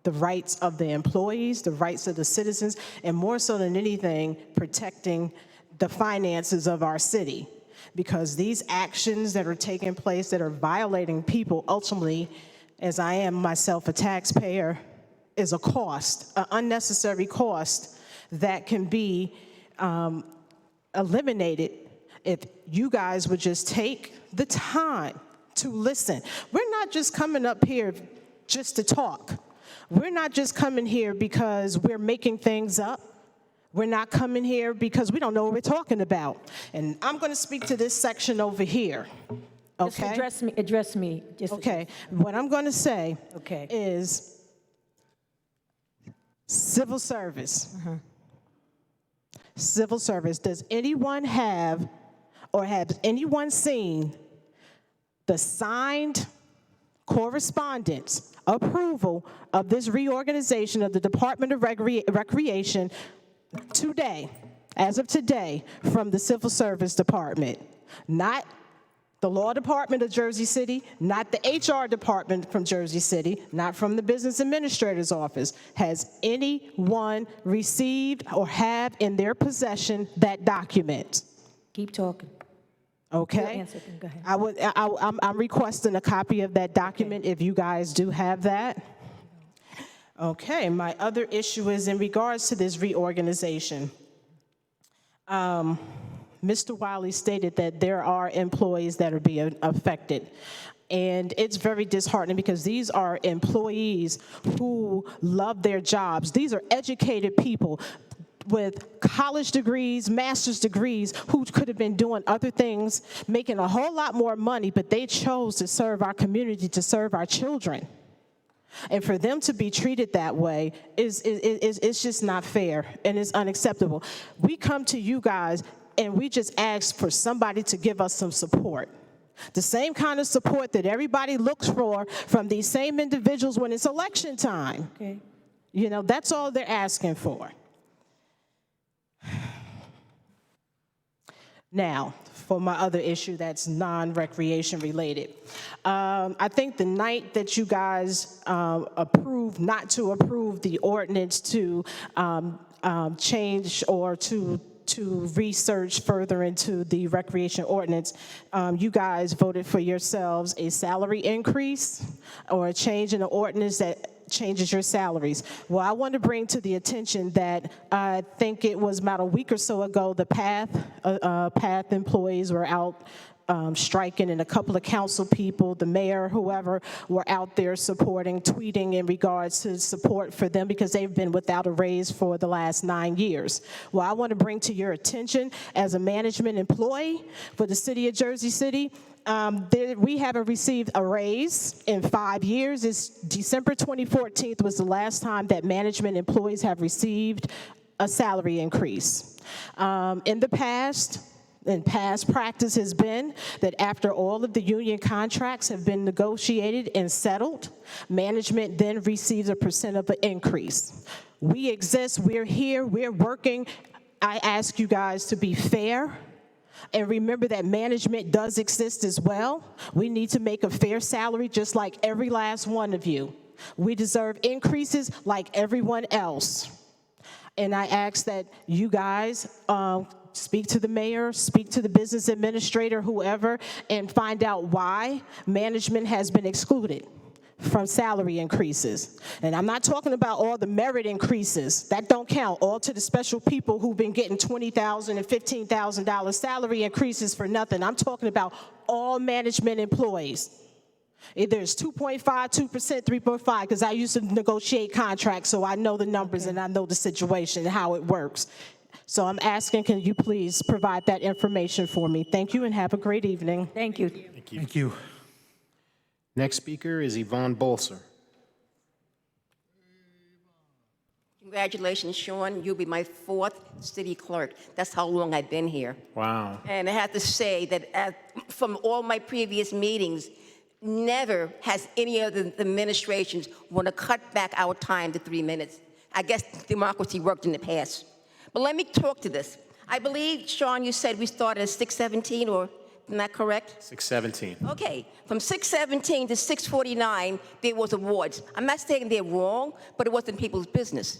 the rights of the employees, the rights of the citizens, and more so than anything, protecting the finances of our city. Because these actions that are taking place that are violating people ultimately, as I am myself a taxpayer, is a cost, an unnecessary cost that can be eliminated if you guys would just take the time to listen. We're not just coming up here just to talk. We're not just coming here because we're making things up. We're not coming here because we don't know what we're talking about. And I'm going to speak to this section over here. Okay. Just address me. Okay. What I'm going to say is civil service. Civil service. Does anyone have or has anyone seen the signed correspondence approval of this reorganization of the Department of Recreation today, as of today, from the Civil Service Department? Not the Law Department of Jersey City, not the HR Department from Jersey City, not from the Business Administrator's Office. Has anyone received or have in their possession that document? Keep talking. Okay. Your answer, go ahead. I'm requesting a copy of that document if you guys do have that. Okay, my other issue is in regards to this reorganization. Mr. Wiley stated that there are employees that are being affected. And it's very disheartening because these are employees who love their jobs. These are educated people with college degrees, master's degrees, who could have been doing other things, making a whole lot more money, but they chose to serve our community, to serve our children. And for them to be treated that way is just not fair, and it's unacceptable. We come to you guys and we just ask for somebody to give us some support. The same kind of support that everybody looks for from these same individuals when it's election time. Okay. You know, that's all they're asking for. Now, for my other issue that's non-recreation related. I think the night that you guys approved not to approve the ordinance to change or to research further into the recreation ordinance, you guys voted for yourselves a salary increase or a change in the ordinance that changes your salaries. Well, I want to bring to the attention that I think it was about a week or so ago, the PATH employees were out striking, and a couple of council people, the mayor, whoever, were out there supporting, tweeting in regards to support for them because they've been without a raise for the last 9 years. Well, I want to bring to your attention, as a management employee for the city of Jersey City, we haven't received a raise in 5 years. It's December 2014 was the last time that management employees have received a salary increase. In the past, and past practice has been that after all of the union contracts have been negotiated and settled, management then receives a % of an increase. We exist, we're here, we're working. I ask you guys to be fair. And remember that management does exist as well. We need to make a fair salary just like every last one of you. We deserve increases like everyone else. And I ask that you guys speak to the mayor, speak to the business administrator, whoever, and find out why management has been excluded from salary increases. And I'm not talking about all the merit increases. That don't count. All to the special people who've been getting $20,000 and $15,000 salary increases for nothing. I'm talking about all management employees. Either it's 2.5, 2%, 3.5, because I used to negotiate contracts, so I know the numbers and I know the situation and how it works. So I'm asking, can you please provide that information for me? Thank you and have a great evening. Thank you. Thank you. Thank you. Next speaker is Yvonne Bolser. Congratulations, Sean. You'll be my 4th city clerk. That's how long I've been here. Wow. And I have to say that from all my previous meetings, never has any of the administrations want to cut back our time to 3 minutes. I guess democracy worked in the past. But let me talk to this. I believe, Sean, you said we started at 6:17, or am that correct? 6:17. Okay, from 6:17 to 6:49, there was awards. I'm not saying they're wrong, but it wasn't people's business.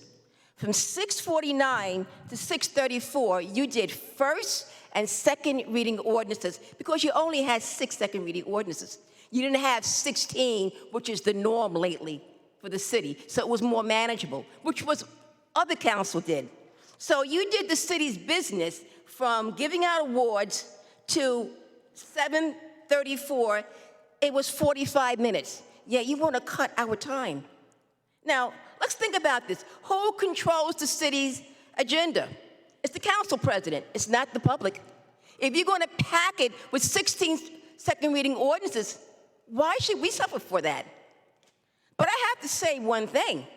From 6:49 to 6:34, you did first and second reading ordinances because you only had 6 second reading ordinances. You didn't have 16, which is the norm lately for the city, so it was more manageable, which was other council did. So you did the city's business from giving out awards to 7:34. It was 45 minutes. Yeah, you want to cut our time. Now, let's think about this. Who controls the city's agenda? It's the council president. It's not the public. If you're going to pack it with 16 second reading ordinances, why should we suffer for that? But I have to say one thing.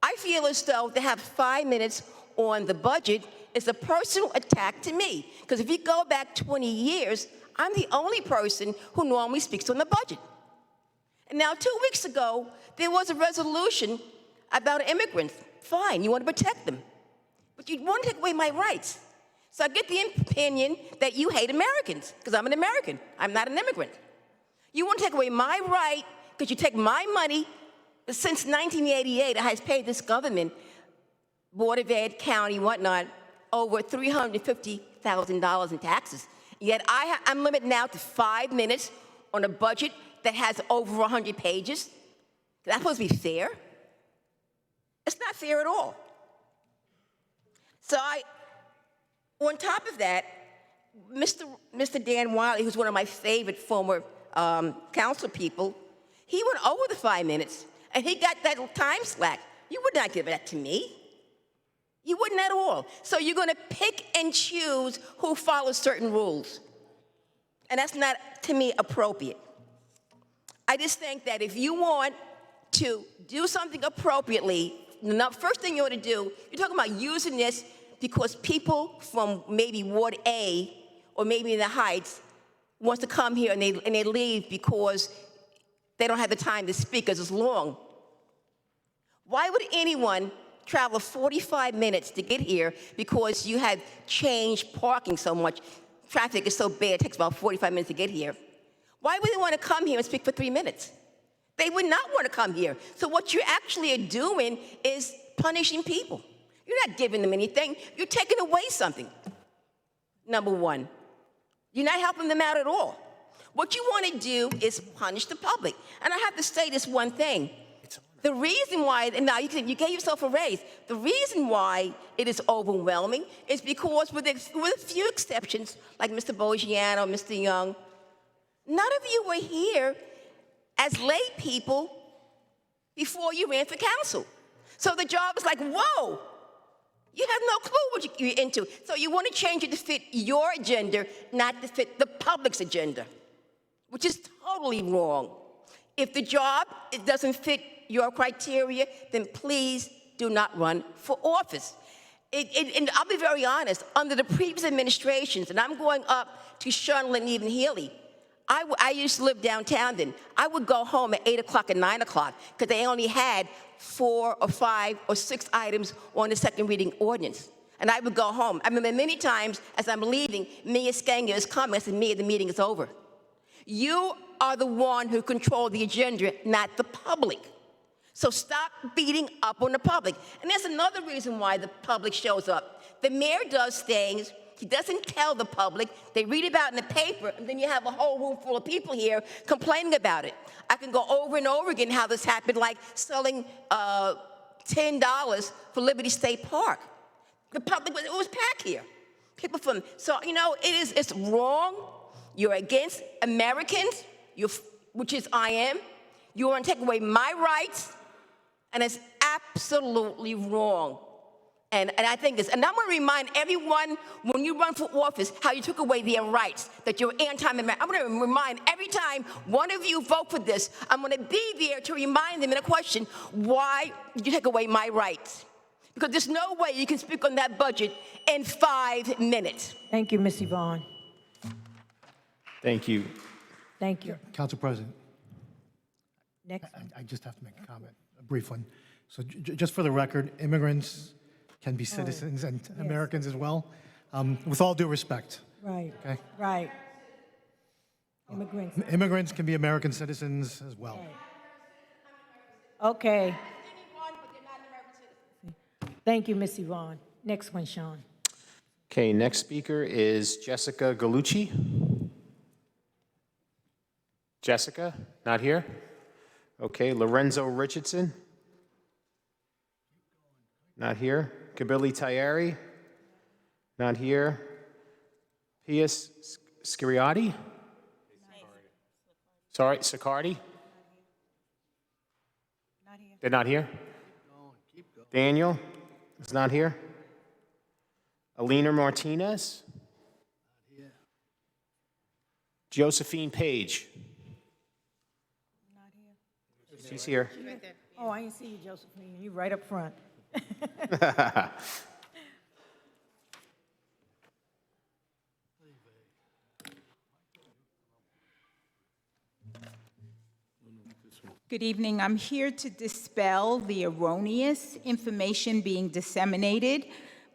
I feel as though to have 5 minutes on the budget is a personal attack to me. Because if you go back 20 years, I'm the only person who normally speaks on the budget. And now 2 weeks ago, there was a resolution about immigrants. Fine, you want to protect them. But you want to take away my rights. So I get the opinion that you hate Americans, because I'm an American. I'm not an immigrant. You want to take away my right because you take my money. Since 1988, I have paid this government, Board of Ed, county, whatnot, over $350,000 in taxes. Yet I'm limited now to 5 minutes on a budget that has over 100 pages. Is that supposed to be fair? It's not fair at all. So on top of that, Mr. Dan Wiley, who's one of my favorite former council people, he went over the 5 minutes, and he got that time slack. You would not give that to me. You wouldn't at all. So you're going to pick and choose who follows certain rules. And that's not, to me, appropriate. I just think that if you want to do something appropriately, the first thing you ought to do, you're talking about using this because people from maybe Ward A or maybe in the Heights wants to come here and they leave because they don't have the time to speak because it's long. Why would anyone travel 45 minutes to get here because you have changed parking so much? Traffic is so bad, it takes about 45 minutes to get here. Why would they want to come here and speak for 3 minutes? They would not want to come here. So what you actually are doing is punishing people. You're not giving them anything. You're taking away something, number one. You're not helping them out at all. What you want to do is punish the public. And I have to say this one thing. The reason why, and now you gave yourself a raise, the reason why it is overwhelming is because with a few exceptions, like Mr. Bogiano, Mr. Young, None of you were here as lay people before you ran for council. So the job is like, whoa, you have no clue what you're into. So you want to change it to fit your agenda, not to fit the public's agenda, which is totally wrong. If the job it doesn't fit your criteria, then please do not run for office. And I'll be very honest, under the previous administrations, and I'm going up to Shirley and even Healy, I used to live downtown then. I would go home at 8 o'clock and 9 o'clock because they only had 4 or 5 or 6 items on the second reading ordinance. And I would go home. I remember many times as I'm leaving, Mia Skanger is coming. I said, Mia, the meeting is over. You are the one who control the agenda, not the public. So stop beating up on the public. And there's another reason why the public shows up. The mayor does things. He doesn't tell the public. They read about it in the paper, and then you have a whole room full of people here complaining about it. I can go over and over again how this happened, like selling $10 for Liberty State Park. The public, it was packed here. People from, so, you know, it's wrong. You're against Americans, which is I am. You want to take away my rights, and it's absolutely wrong. And I think this, and I'm going to remind everyone when you run for office how you took away their rights, that you're anti-American. I'm going to remind every time one of you vote for this, I'm going to be there to remind them in a question, why did you take away my rights? Because there's no way you can speak on that budget in 5 minutes. Thank you, Ms. Yvonne. Thank you. Thank you. Council President, Next. I just have to make a comment, a brief one. So just for the record, immigrants can be citizens and Americans as well, with all due respect. Right. Okay. Right. Immigrants. Immigrants can be American citizens as well. Okay. Thank you, Ms. Yvonne. Next one, Sean. Okay, next speaker is Jessica Galucci. Jessica, not here? Okay, Lorenzo Richardson. Not here. Kabili Tayari. Not here. Pius Scriatti. Sorry, Sicardi. They're not here. Daniel is not here. Alina Martinez. Josephine Page. She's here. Oh, I didn't see you, Josephine. You right up front. Good evening. I'm here to dispel the erroneous information being disseminated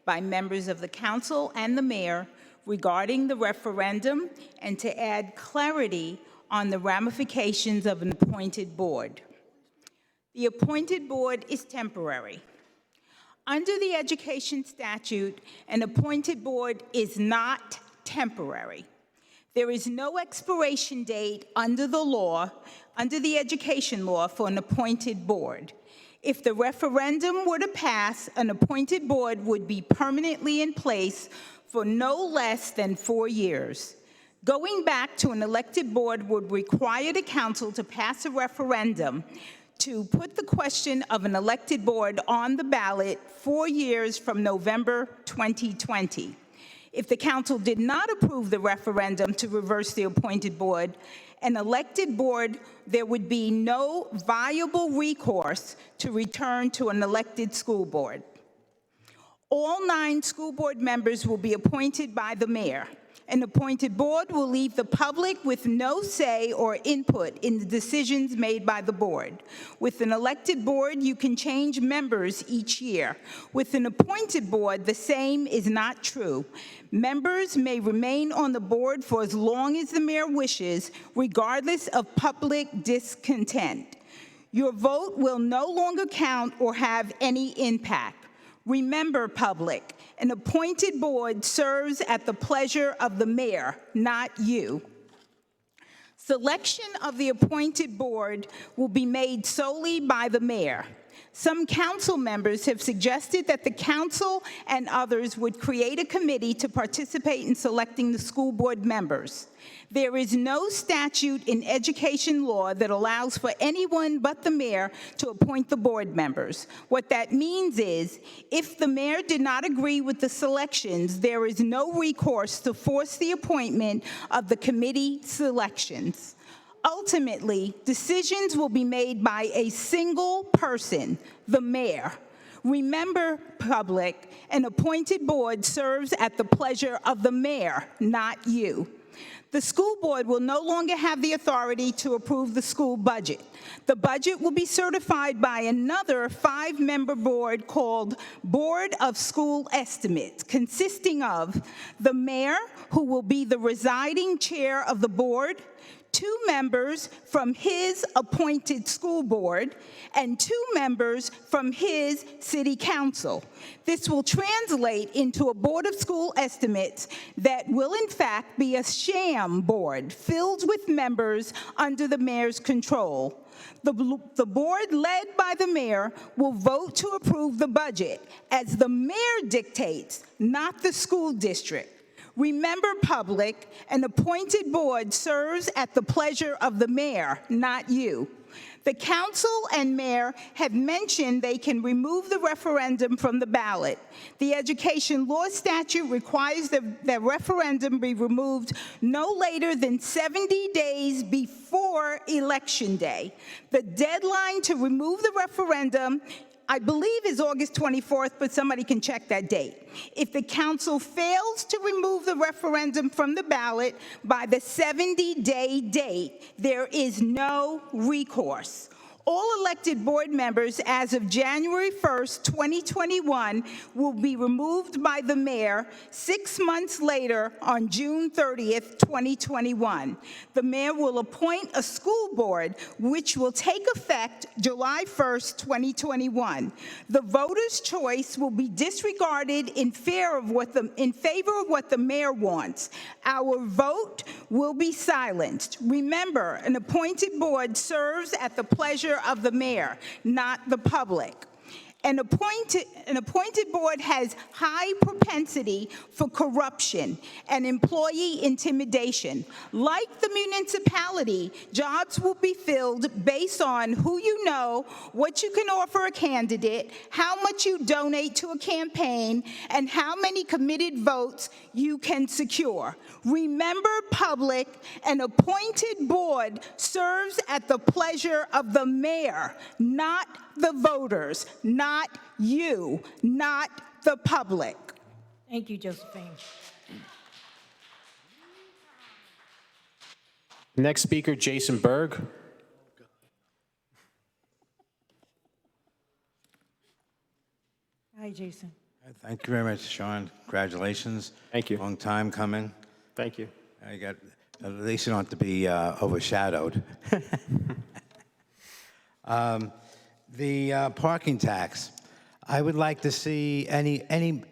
by members of the council and the mayor regarding the referendum and to add clarity on the ramifications of an appointed board. The appointed board is temporary. Under the education statute, an appointed board is not temporary. There is no expiration date under the law, under the education law, for an appointed board. If the referendum were to pass, an appointed board would be permanently in place for no less than 4 years. Going back to an elected board would require the council to pass a referendum to put the question of an elected board on the ballot 4 years from November 2020. If the council did not approve the referendum to reverse the appointed board, an elected board, there would be no viable recourse to return to an elected school board. All 9 school board members will be appointed by the mayor. An appointed board will leave the public with no say or input in the decisions made by the board. With an elected board, you can change members each year. With an appointed board, the same is not true. Members may remain on the board for as long as the mayor wishes, regardless of public discontent. Your vote will no longer count or have any impact. Remember, public, an appointed board serves at the pleasure of the mayor, not you. Selection of the appointed board will be made solely by the mayor. Some council members have suggested that the council and others would create a committee to participate in selecting the school board members. There is no statute in education law that allows for anyone but the mayor to appoint the board members. What that means is, if the mayor did not agree with the selections, there is no recourse to force the appointment of the committee selections. Ultimately, decisions will be made by a single person, the mayor. Remember, public, an appointed board serves at the pleasure of the mayor, not you. The school board will no longer have the authority to approve the school budget. The budget will be certified by another 5-member board called Board of School Estimates, consisting of the mayor, who will be the residing chair of the board, 2 members from his appointed school board, and 2 members from his city council. This will translate into a board of school estimates that will in fact be a sham board filled with members under the mayor's control. The board led by the mayor will vote to approve the budget as the mayor dictates, not the school district. Remember, public, an appointed board serves at the pleasure of the mayor, not you. The council and mayor have mentioned they can remove the referendum from the ballot. The education law statute requires that the referendum be removed no later than 70 days before Election Day. The deadline to remove the referendum, I believe, is August 24th, but somebody can check that date. If the council fails to remove the referendum from the ballot by the 70-day date, there is no recourse. All elected board members as of January 1st, 2021 will be removed by the mayor 6 months later on June 30th, 2021. The mayor will appoint a school board which will take effect July 1st, 2021. The voter's choice will be disregarded in favor of what the mayor wants. Our vote will be silenced. Remember, an appointed board serves at the pleasure of the mayor, not the public. An appointed board has high propensity for corruption and employee intimidation. Like the municipality, jobs will be filled based on who you know, what you can offer a candidate, how much you donate to a campaign, and how many committed votes you can secure. Remember, public, an appointed board serves at the pleasure of the mayor, not the voters, not you, not the public. Thank you, Josephine. Next speaker, Jason Berg. Hi, Jason. Thank you very much, Sean. Congratulations. Thank you. Long time coming. Thank you. At least you don't have to be overshadowed. The parking tax. I would like to see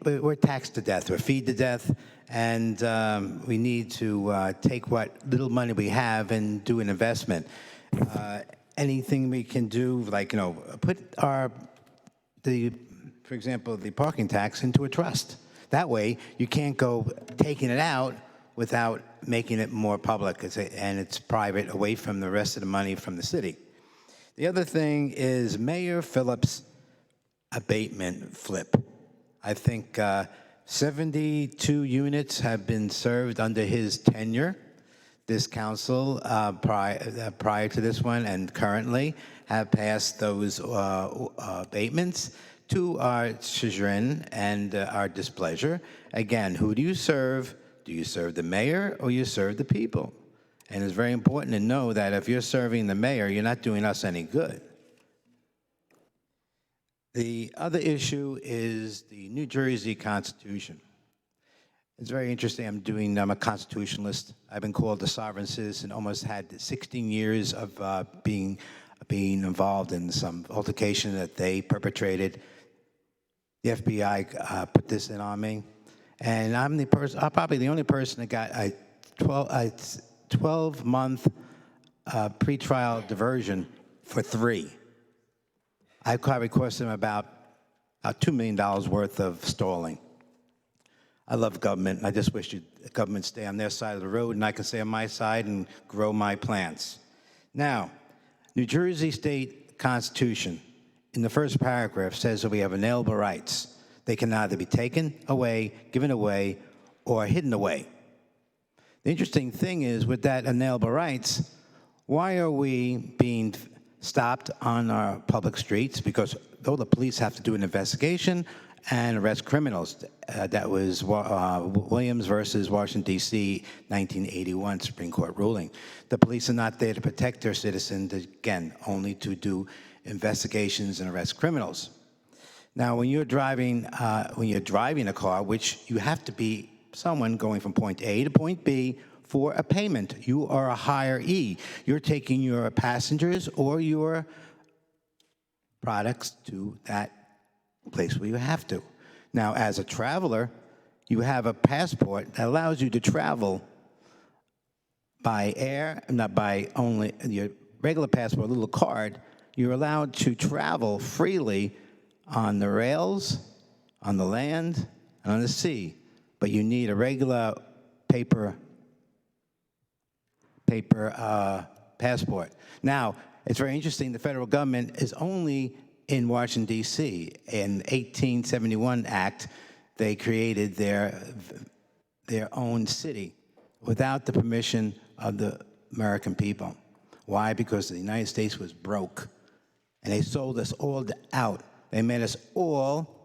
we're taxed to death, we're feed to death, and we need to take what little money we have and do an investment. Anything we can do, like, put for example, the parking tax into a trust. That way, you can't go taking it out without making it more public, and it's private, away from the rest of the money from the city. The other thing is Mayor Phillips' abatement flip. I think 72 units have been served under his tenure. This council, prior to this one and currently, have passed those abatements to our chagrin and our displeasure. Again, who do you serve? Do you serve the mayor or you serve the people? And it's very important to know that if you're serving the mayor, you're not doing us any good. The other issue is the New Jersey Constitution. It's very interesting. I'm a constitutionalist. I've been called a sovereign citizen, almost had 16 years of being involved in some altercation that they perpetrated. The FBI put this in on me. And I'm probably the only person that got a 12-month pretrial diversion for 3. I requested them about $2 million worth of stalling. I love government. I just wish the government stay on their side of the road and I can stay on my side and grow my plants. Now, New Jersey State Constitution, in the first paragraph, says that we have inalienable rights. They can either be taken away, given away, or hidden away. The interesting thing is, with that inalienable rights, why are we being stopped on our public streets? Because though the police have to do an investigation and arrest criminals, that was Williams versus Washington, D.C., 1981 Supreme Court ruling. The police are not there to protect their citizens, again, only to do investigations and arrest criminals. Now, when you're driving a car, which you have to be someone going from point A to point B for a payment, you are a hiree. You're taking your passengers or your products to that place where you have to. Now, as a traveler, you have a passport that allows you to travel by air, not by only your regular passport, a little card. You're allowed to travel freely on the rails, on the land, and on the sea. But you need a regular paper passport. Now, it's very interesting, the federal government is only in Washington, D.C. In 1871 Act, they created their own city without the permission of the American people. Why? Because the United States was broke, and they sold us all out. They made us all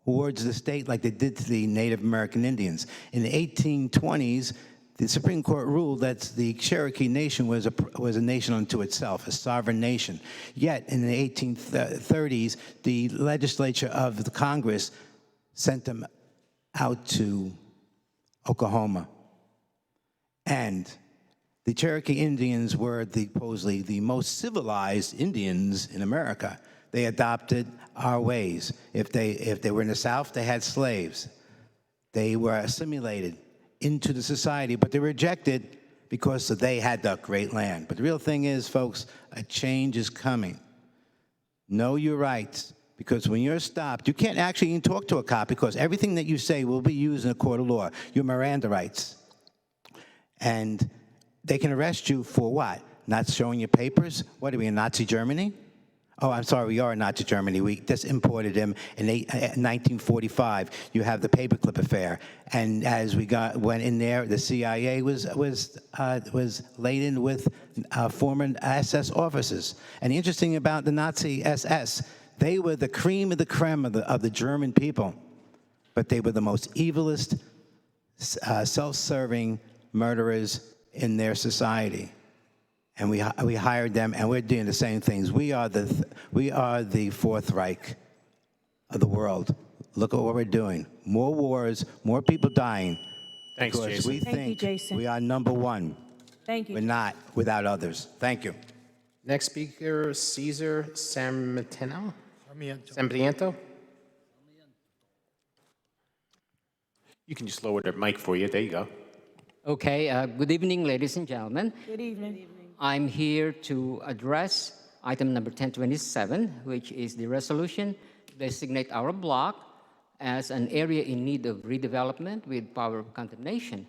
wards of the state like they did to the Native American Indians. In the 1820s, the Supreme Court ruled that the Cherokee Nation was a nation unto itself, a sovereign nation. Yet, in the 1830s, the legislature of the Congress sent them out to Oklahoma. And the Cherokee Indians were supposedly the most civilized Indians in America. They adopted our ways. If they were in the South, they had slaves. They were assimilated into the society, but they were rejected because they had the great land. But the real thing is, folks, a change is coming. Know your rights, because when you're stopped, you can't actually even talk to a cop because everything that you say will be used in a court of law. Your Miranda rights. And they can arrest you for what? Not showing your papers? What are we, in Nazi Germany? Oh, I'm sorry, we are in Nazi Germany. We just imported him in 1945. You have the paperclip affair. And as we went in there, the CIA was laden with former SS officers. And the interesting about the Nazi SS, they were the cream of the creme of the German people. But they were the most evilest, self-serving murderers in their society. And we hired them, and we're doing the same things. We are the Fourth Reich of the world. Look at what we're doing. More wars, more people dying. Thanks, because Jason. we Thank you, think Jason. we are number one. Thank you. We're not without others. Thank you. Next speaker, Cesar Sambriento. You can just lower the mic for you. There you go. Okay, good evening, ladies and gentlemen. Good evening. I'm here to address item number 1027, which is the resolution to designate our block as an area in need of redevelopment with power of condemnation.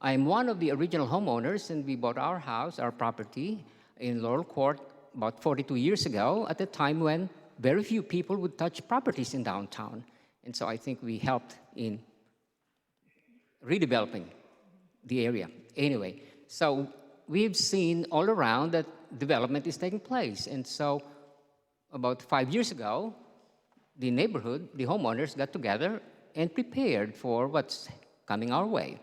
I'm one of the original homeowners, and we bought our house, our property, in Laurel Court about 42 years ago, at a time when very few people would touch properties in downtown. And so I think we helped in redeveloping the area. Anyway, so we've seen all around that development is taking place. And so about 5 years ago, the neighborhood, the homeowners got together and prepared for what's coming our way.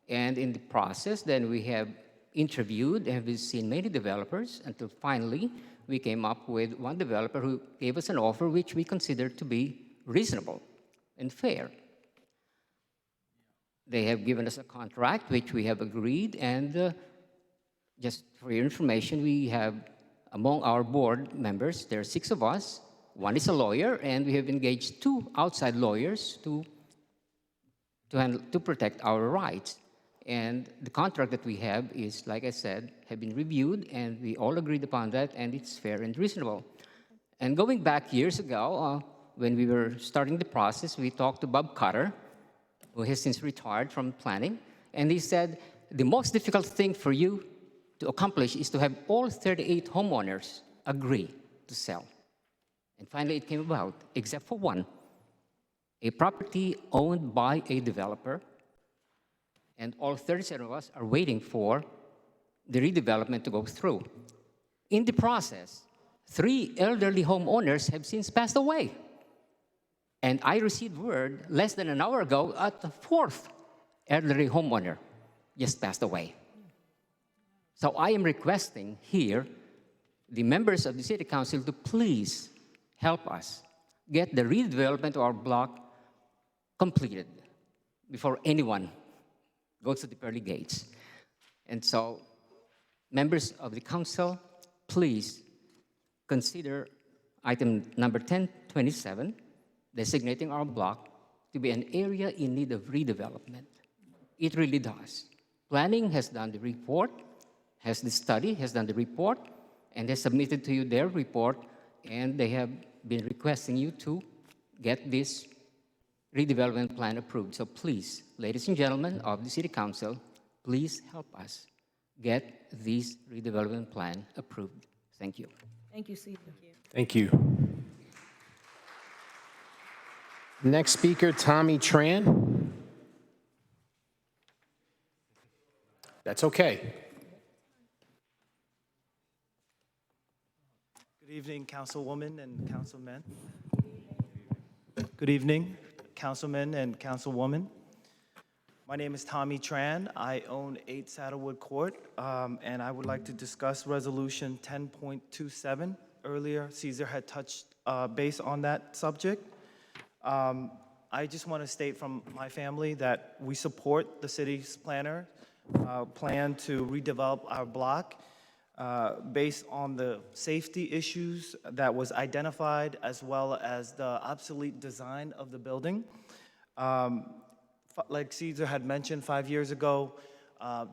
And in the process, then we have interviewed and we've seen many developers until finally we came up with one developer who gave us an offer which we considered to be reasonable and fair. They have given us a contract which we have agreed, and just for your information, we have among our board members, there are 6 of us. One is a lawyer, and we have engaged 2 outside lawyers to protect our rights. And the contract that we have is, like I said, have been reviewed, and we all agreed upon that, and it's fair and reasonable. And going back years ago, when we were starting the process, we talked to Bob Cutter, who has since retired from planning, and he said, the most difficult thing for you to accomplish is to have all 38 homeowners agree to sell. And finally, it came about, except for one, a property owned by a developer, and all 37 of us are waiting for the redevelopment to go through. In the process, 3 elderly homeowners have since passed away. And I received word less than an hour ago that the 4th elderly homeowner just passed away. So I am requesting here the members of the City Council to please help us get the redevelopment of our block completed before anyone goes to the pearly gates. And so, members of the council, please consider item number 1027, designating our block to be an area in need of redevelopment. It really does. Planning has done the report, has the study, has done the report, and has submitted to you their report, and they have been requesting you to get this redevelopment plan approved. So please, ladies and gentlemen of the City Council, please help us get this redevelopment plan approved. Thank you. Thank you, Caesar. Thank you. Next speaker, Tommy Tran. That's okay. Good evening, Councilwoman and Councilmen. Good evening, Councilmen and Councilwoman. My name is Tommy Tran. I own 8 Saddlewood Court, and I would like to discuss Resolution 10.27. Earlier, Caesar had touched base on that subject. I just want to state from my family that we support the city's plan to redevelop our block based on the safety issues that was identified, as well as the obsolete design of the building. Like Caesar had mentioned, 5 years ago,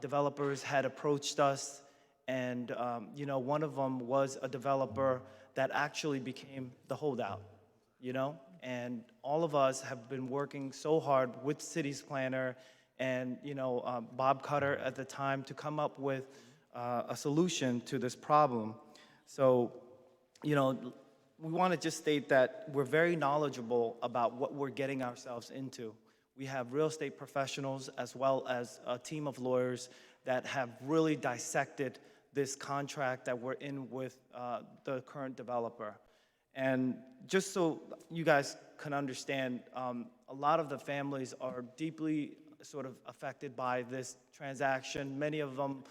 developers had approached us, and one of them was a developer that actually became the holdout, and all of us have been working so hard with city's planner and Bob Cutter at the time to come up with a solution to this problem. So, we want to just state that we're very knowledgeable about what we're getting ourselves into. We have real estate professionals as well as a team of lawyers that have really dissected this contract that we're in with the current developer. And just so you guys can understand, a lot of the families are deeply sort of affected by this transaction. Many of them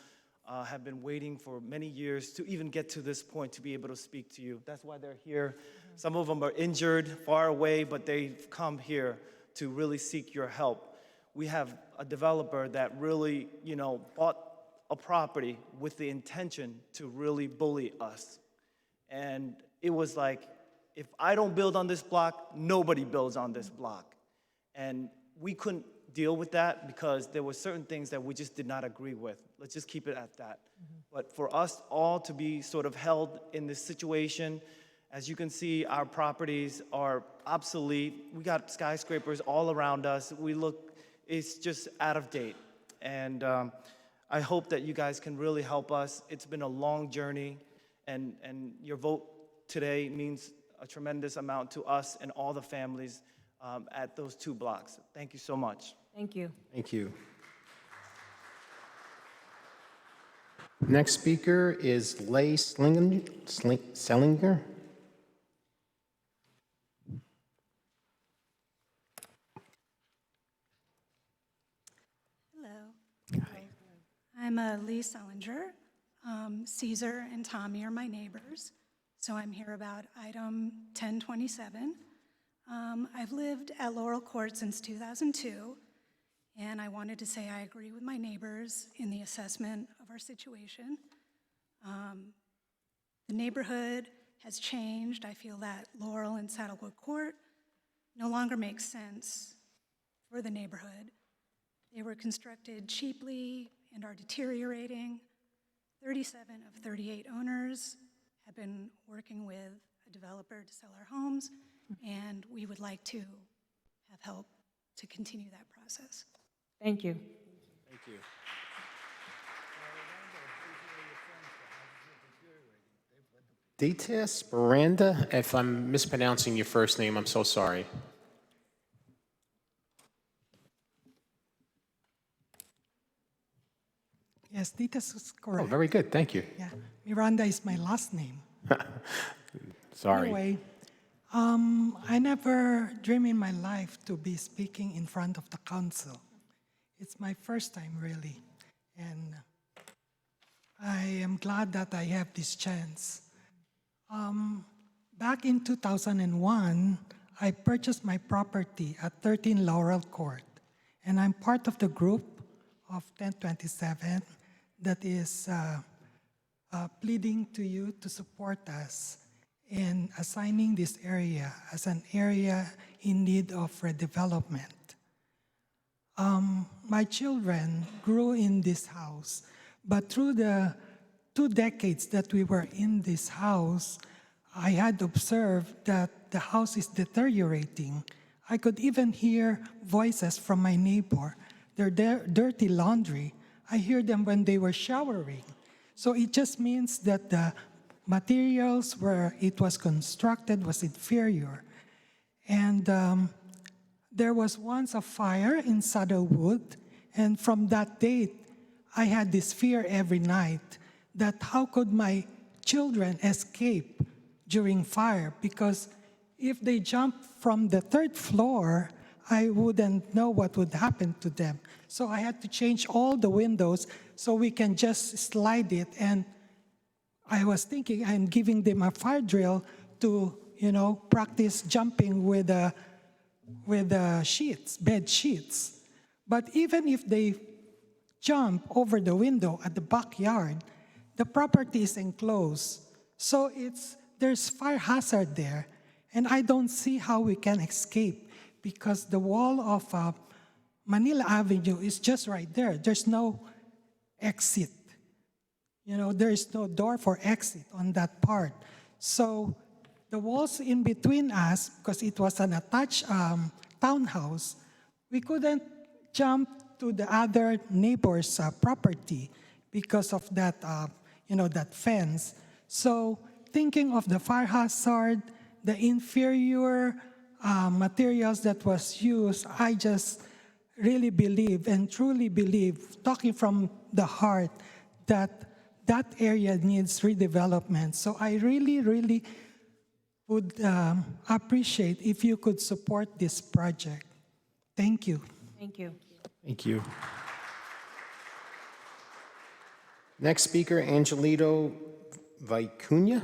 have been waiting for many years to even get to this point to be able to speak to you. That's why they're here. Some of them are injured, far away, but they've come here to really seek your help. We have a developer that really, bought a property with the intention to really bully us. And it was like, if I don't build on this block, nobody builds on this block. And we couldn't deal with that because there were certain things that we just did not agree with. Let's just keep it at that. But for us all to be sort of held in this situation, as you can see, our properties are obsolete. We got skyscrapers all around us. It's just out of date. And I hope that you guys can really help us. It's been a long journey, and your vote today means a tremendous amount to us and all the families at those 2 blocks. Thank you so much. Thank you. Thank you. Next speaker is Leigh Sellinger. Hello. I'm Leigh Sellinger. Caesar and Tommy are my neighbors, so I'm here about item 1027. I've lived at Laurel Court since 2002, and I wanted to say I agree with my neighbors in the assessment of our situation. The neighborhood has changed. I feel that Laurel and Saddlewood Court no longer make sense for the neighborhood. They were constructed cheaply and are deteriorating. 37 of 38 owners have been working with a developer to sell our homes, and we would like to have help to continue that process. Thank you. Thank you. Data Miranda, if I'm mispronouncing your first name, I'm so sorry. Yes, this is correct. Oh, very good, thank you. Yeah, Miranda is my last name. Sorry. Anyway, I never dreamed in my life to be speaking in front of the council. It's my first time, really, and I am glad that I have this chance. Back in 2001, I purchased my property at 13 Laurel Court, and I'm part of the group of 1027 that is pleading to you to support us in assigning this area as an area in need of redevelopment. My children grew in this house, but through the 2 decades that we were in this house, I had observed that the house is deteriorating. I could even hear voices from my neighbor, their dirty laundry. I hear them when they were showering. So it just means that the materials where it was constructed was inferior. And there was once a fire in Saddlewood, and from that date, I had this fear every night that how could my children escape during fire? Because if they jump from the 3rd floor, I wouldn't know what would happen to them. So I had to change all the windows so we can just slide it. And I was thinking I'm giving them a fire drill to, practice jumping with sheets, bed sheets. But even if they jump over the window at the backyard, the property is enclosed. So there's fire hazard there. And I don't see how we can escape because the wall of Manila Avenue is just right there. There's no exit. There is no door for exit on that part. So the walls in between us, because it was an attached townhouse, we couldn't jump to the other neighbor's property because of that, that fence. So thinking of the fire hazard, the inferior materials that was used, I just really believe and truly believe, talking from the heart, that that area needs redevelopment. So I really, really would appreciate if you could support this project. Thank you. Thank you. Thank you. Next speaker, Angelito Vicuña.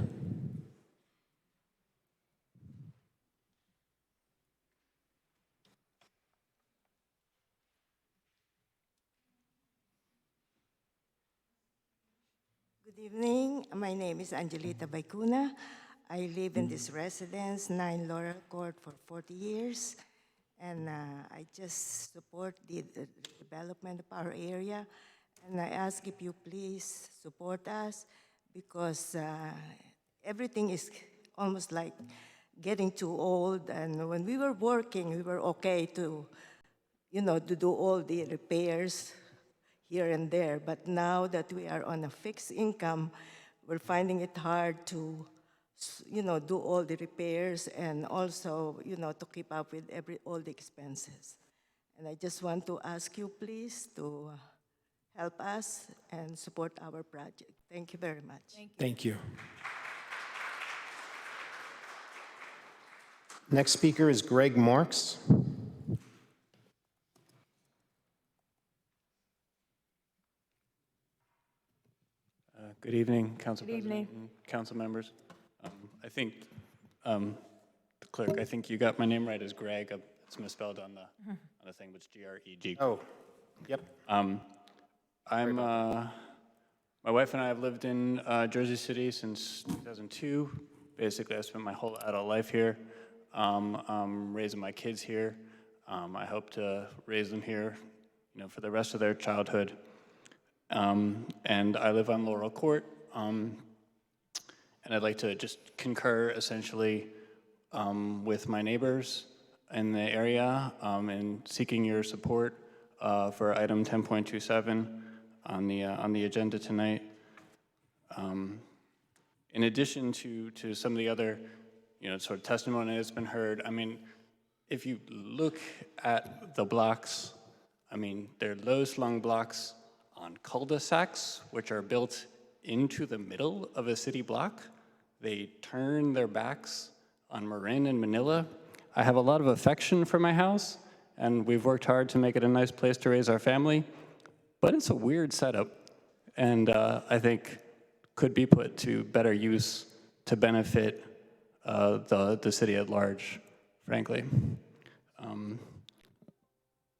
Good evening. My name is Angelita Vicuña. I live in this residence, 9 Laurel Court, for 40 years. And I just support the development of our area. And I ask if you please support us because everything is almost like getting too old. And when we were working, we were okay to, to do all the repairs here and there. But now that we are on a fixed income, we're finding it hard to, do all the repairs and also, to keep up with all the expenses. And I just want to ask you, please, to help us and support our project. Thank you very much. Thank you. Next speaker is Greg Marks. Good evening, Council Good President evening. and Council members. I think, the clerk, I think you got my name right as Greg. It's misspelled on the thing, but it's G-R-E-G. Oh, yep. My wife and I have lived in Jersey City since 2002. Basically, I spent my whole adult life here. I'm raising my kids here. I hope to raise them here, for the rest of their childhood. And I live on Laurel Court. And and I'd like to just concur essentially with my neighbors in the area and seeking your support for item 10.27 on the agenda tonight. In addition to some of the other, sort of testimony that's been heard, I mean, if you look at the blocks, I mean, they're low-slung blocks on cul-de-sacs, which are built into the middle of a city block. They turn their backs on Marin and Manila. I have a lot of affection for my house, and we've worked hard to make it a nice place to raise our family, but it's a weird setup, and I think could be put to better use to benefit the city at large, frankly.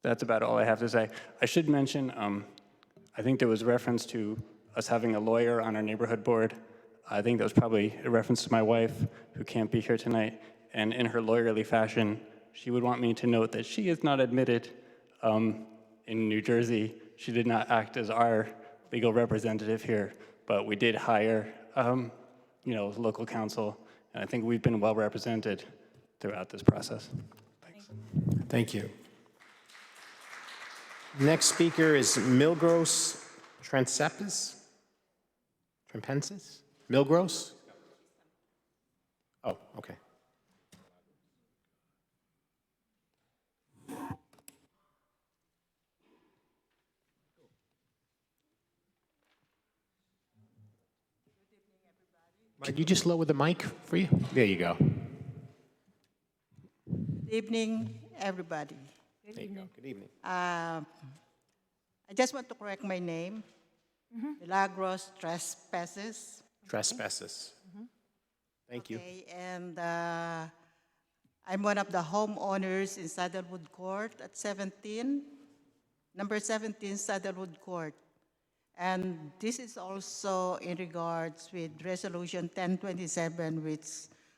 That's about all I have to say. I should mention, I think there was reference to us having a lawyer on our neighborhood board. I think that was probably a reference to my wife, who can't be here tonight, and in her lawyerly fashion, she would want me to note that she is not admitted in New Jersey. She did not act as our legal representative here, but we did hire, local counsel, and I think we've been well represented throughout this process. Thanks. Thank you. Next speaker is Milgros Trempensis? Milgros? Oh, okay. Could you just lower the mic for you? There you go. Good evening, everybody. There you go. Good evening. I just want to correct my name. Milagros Trespasses. Trespasses. Thank you. Okay, and I'm one of the homeowners in Saddlewood Court at 17, number 17 Saddlewood Court. And this is also in regards with Resolution 1027, which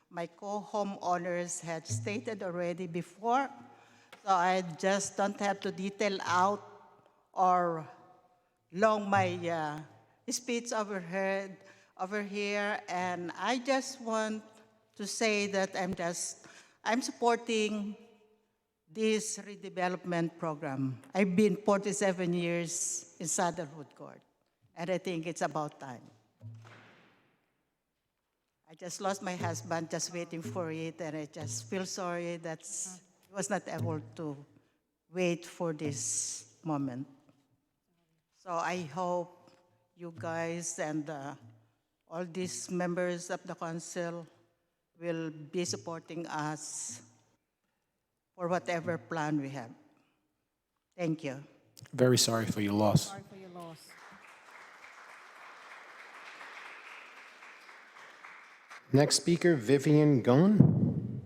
my co-homeowners had stated already before. So I just don't have to detail out or long my speech over here. And I just want to say that I'm supporting this redevelopment program. I've been 47 years in Saddlewood Court, and I think it's about time. I just lost my husband just waiting for it, and I just feel sorry that he was not able to wait for this moment. So I hope you guys and all these members of the council will be supporting us for whatever plan we have. Thank you. Very sorry for your loss. Sorry for your loss. Next speaker, Vivian Goen.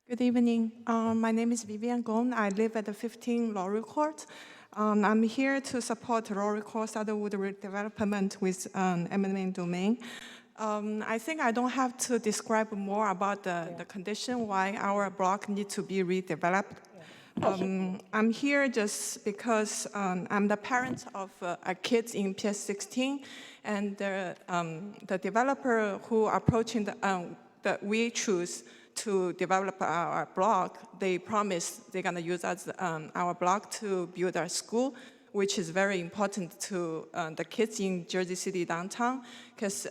Good evening. My name is Vivian Gong. I live at the 15 Laurel Court. I'm here to support Laurel Court Saddlewood redevelopment with eminent domain. I think I don't have to describe more about the condition why our block needs to be redeveloped. I'm here just because I'm the parent of a kid in PS 16, and the developer who approaching that we choose to develop our block, they promised they're gonna use our block to build our school, which is very important to the kids in Jersey City downtown. Because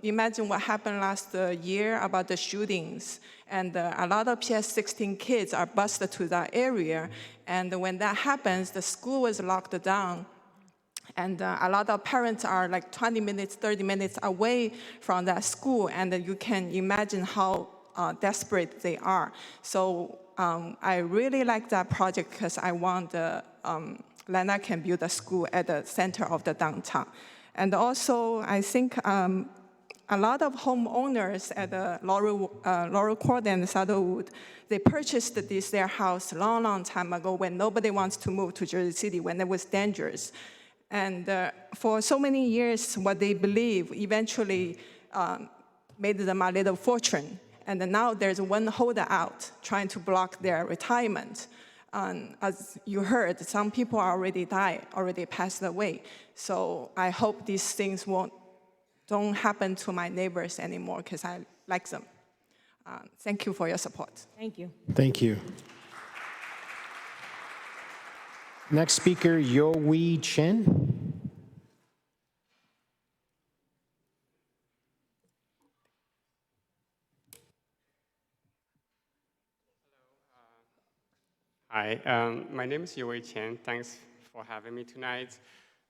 imagine what happened last year about the shootings. And a lot of PS 16 kids are bused to that area. And when that happens, the school was locked down. And a lot of parents are like 20 minutes, 30 minutes away from that school. And you can imagine how desperate they are. So I really like that project because I want Lena can build a school at the center of the downtown. And also, I think a lot of homeowners at the Laurel Court and Saddlewood, they purchased their house long time ago when nobody wants to move to Jersey City, when it was dangerous. And for so many years, what they believe eventually made them a little fortune. And now there's one holdout trying to block their retirement. As you heard, some people already died, already passed away. So I hope these things don't happen to my neighbors anymore because I like them. Thank you for your support. Thank you. Thank you. Next speaker, Yo-Wee Chen. Hi, my name is Yui Chen. Thanks for having me tonight.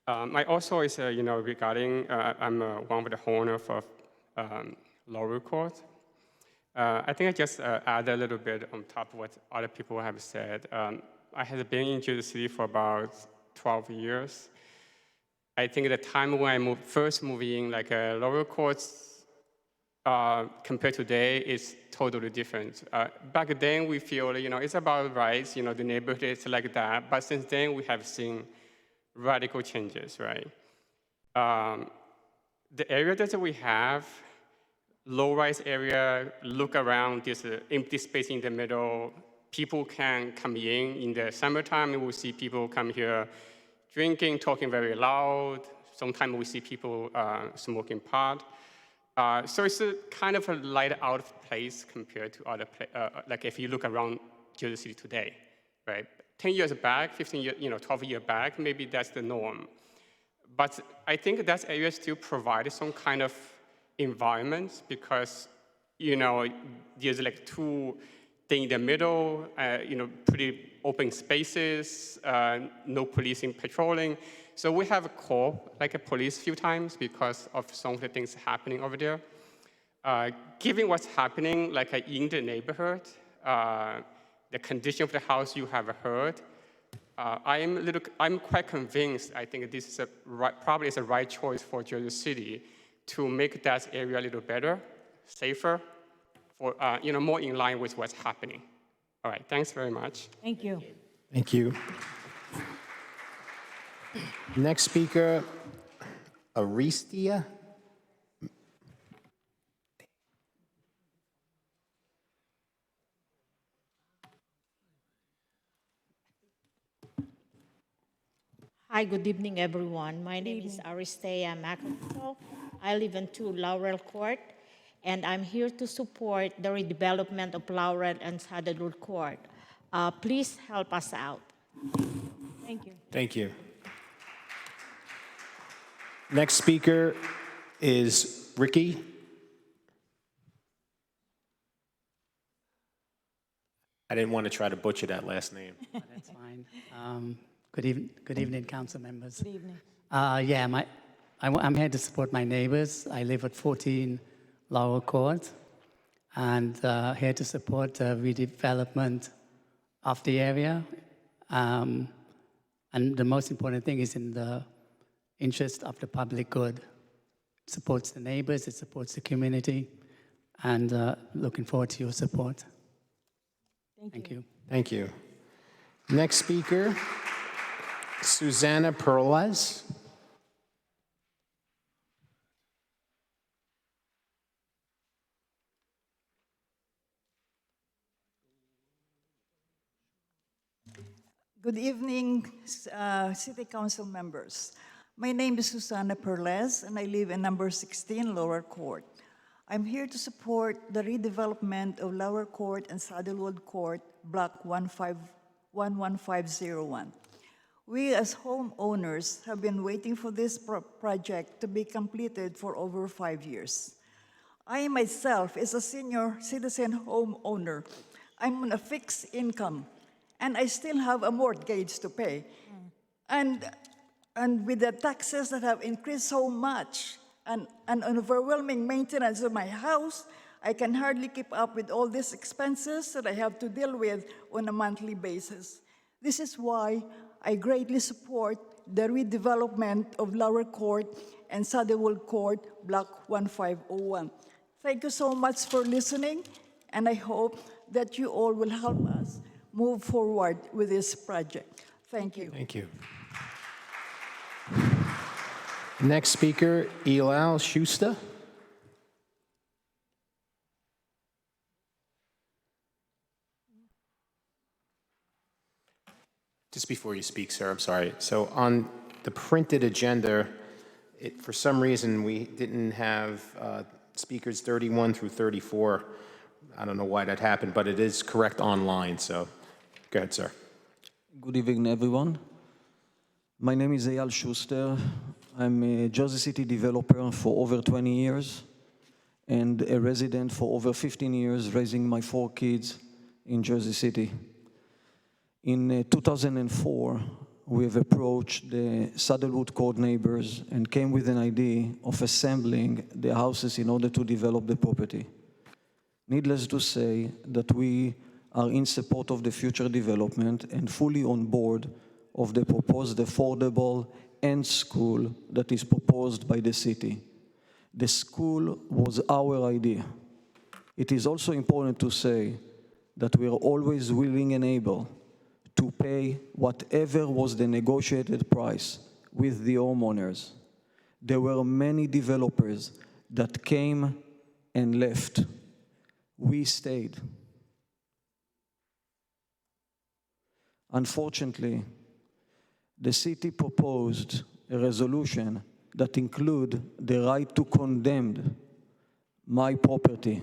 My also is, regarding, I'm one of the owners of Laurel Court. I think I just add a little bit on top of what other people have said. I have been in Jersey City for about 12 years. I think the time when I first moved in, like Laurel Courts, compared to today is totally different. Back then we feel, it's about rights, the neighborhood is like that. But since then we have seen radical changes, right? The area that we have, low-rise area, look around this empty space in the middle. People can come in the summertime, we will see people come here drinking, talking very loud. Sometimes we see people smoking pot. So it's a kind of a light out place compared to other like if you look around Jersey City today, right? 10 years back, 15 years, 12 years back, maybe that's the norm. But I think that area still provides some kind of environment because, there's like two things in the middle, pretty open spaces, no policing patrolling. So we have called like a police a few times because of some of the things happening over there. Given what's happening like in the neighborhood, the condition of the house you have heard, I'm quite convinced. I think this is probably is the right choice for Jersey City to make that area a little better, safer, for more in line with what's happening. All right, thanks very much. Thank you. Thank you. Next speaker, Aristia. Hi, good evening, everyone. My name is Aristea McIntyre. I live in 2 Laurel Court, and I'm here to support the redevelopment of Laurel and Saddlewood Court. Please help us out. Thank you. Thank you. Next speaker is Ricky. I didn't want to try to butcher that last name. That's fine. Good evening, council members. Good evening. I'm here to support my neighbors. I live at 14 Laurel Court, and here to support the redevelopment of the area. And the most important thing is in the interest of the public good. It supports the neighbors, it supports the community, and looking forward to your support. Thank you. Thank you. Next speaker, Susanna Perlez. Good evening, City Council members. My name is Susanna Perlez, and I live in number 16 Lower Court. I'm here to support the redevelopment of Lower Court and Saddlewood Court, Block 11501. We as homeowners have been waiting for this project to be completed for over 5 years. I myself is a senior citizen homeowner. I'm on a fixed income, and I still have a mortgage to pay. And with the taxes that have increased so much and an overwhelming maintenance of my house, I can hardly keep up with all these expenses that I have to deal with on a monthly basis. This is why I greatly support the redevelopment of Lower Court and Saddlewood Court, Block 1501. Thank you so much for listening, and I hope that you all will help us move forward with this project. Thank you. Thank you. Next speaker, Elal Schuster. Just before you speak, sir, I'm sorry. So on the printed agenda, for some reason, we didn't have speakers 31 through 34. I don't know why that happened, but it is correct online, so go ahead, sir. Good evening, everyone. My name is Eyal Schuster. I'm a Jersey City developer for over 20 years and a resident for over 15 years, raising my 4 kids in Jersey City. In 2004, we have approached the Saddlewood Court neighbors and came with an idea of assembling the houses in order to develop the property. Needless to say that we are in support of the future development and fully on board of the proposed affordable end school that is proposed by the city. The school was our idea. It is also important to say that we are always willing and able to pay whatever was the negotiated price with the homeowners. There were many developers that came and left. We stayed. Unfortunately, the city proposed a resolution that include the right to condemn my property.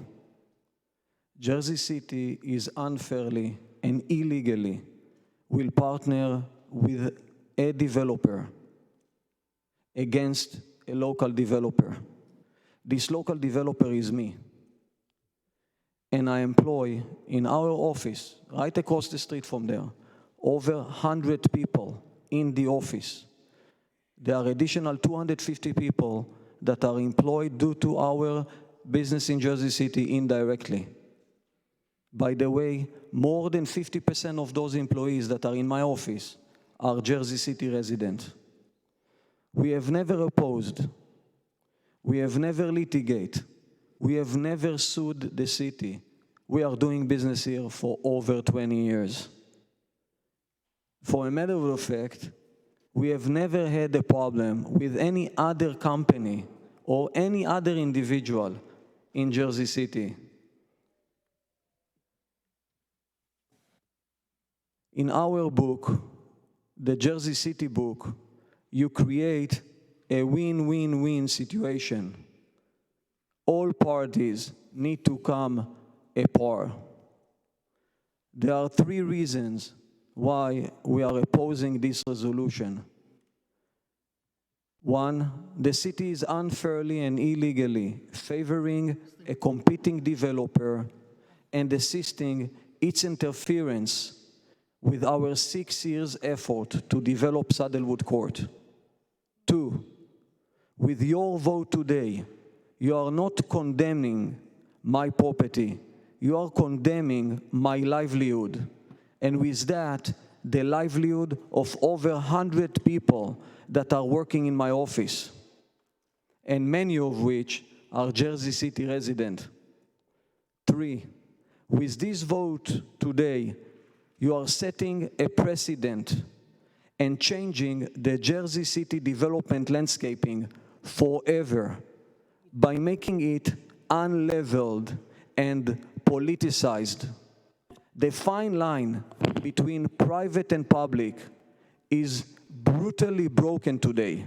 Jersey City is unfairly and illegally will partner with a developer against a local developer. This local developer is me. And I employ in our office, right across the street from there, over 100 people in the office. There are additional 250 people that are employed due to our business in Jersey City indirectly. By the way, more than 50% of those employees that are in my office are Jersey City residents. We have never opposed. We have never litigated. We have never sued the city. We are doing business here for over 20 years. For a matter of fact, we have never had a problem with any other company or any other individual in Jersey City. In our book, the Jersey City book, you create a win-win-win situation. All parties need to come a par. There are 3 reasons why we are opposing this resolution. 1, the city is unfairly and illegally favoring a competing developer and assisting its interference with our 6 years effort to develop Saddlewood Court. 2, with your vote today, you are not condemning my property, you are condemning my livelihood. And with that, the livelihood of over 100 people that are working in my office, and many of which are Jersey City residents. 3, with this vote today, you are setting a precedent and changing the Jersey City development landscaping forever by making it unleveled and politicized. The fine line between private and public is brutally broken today,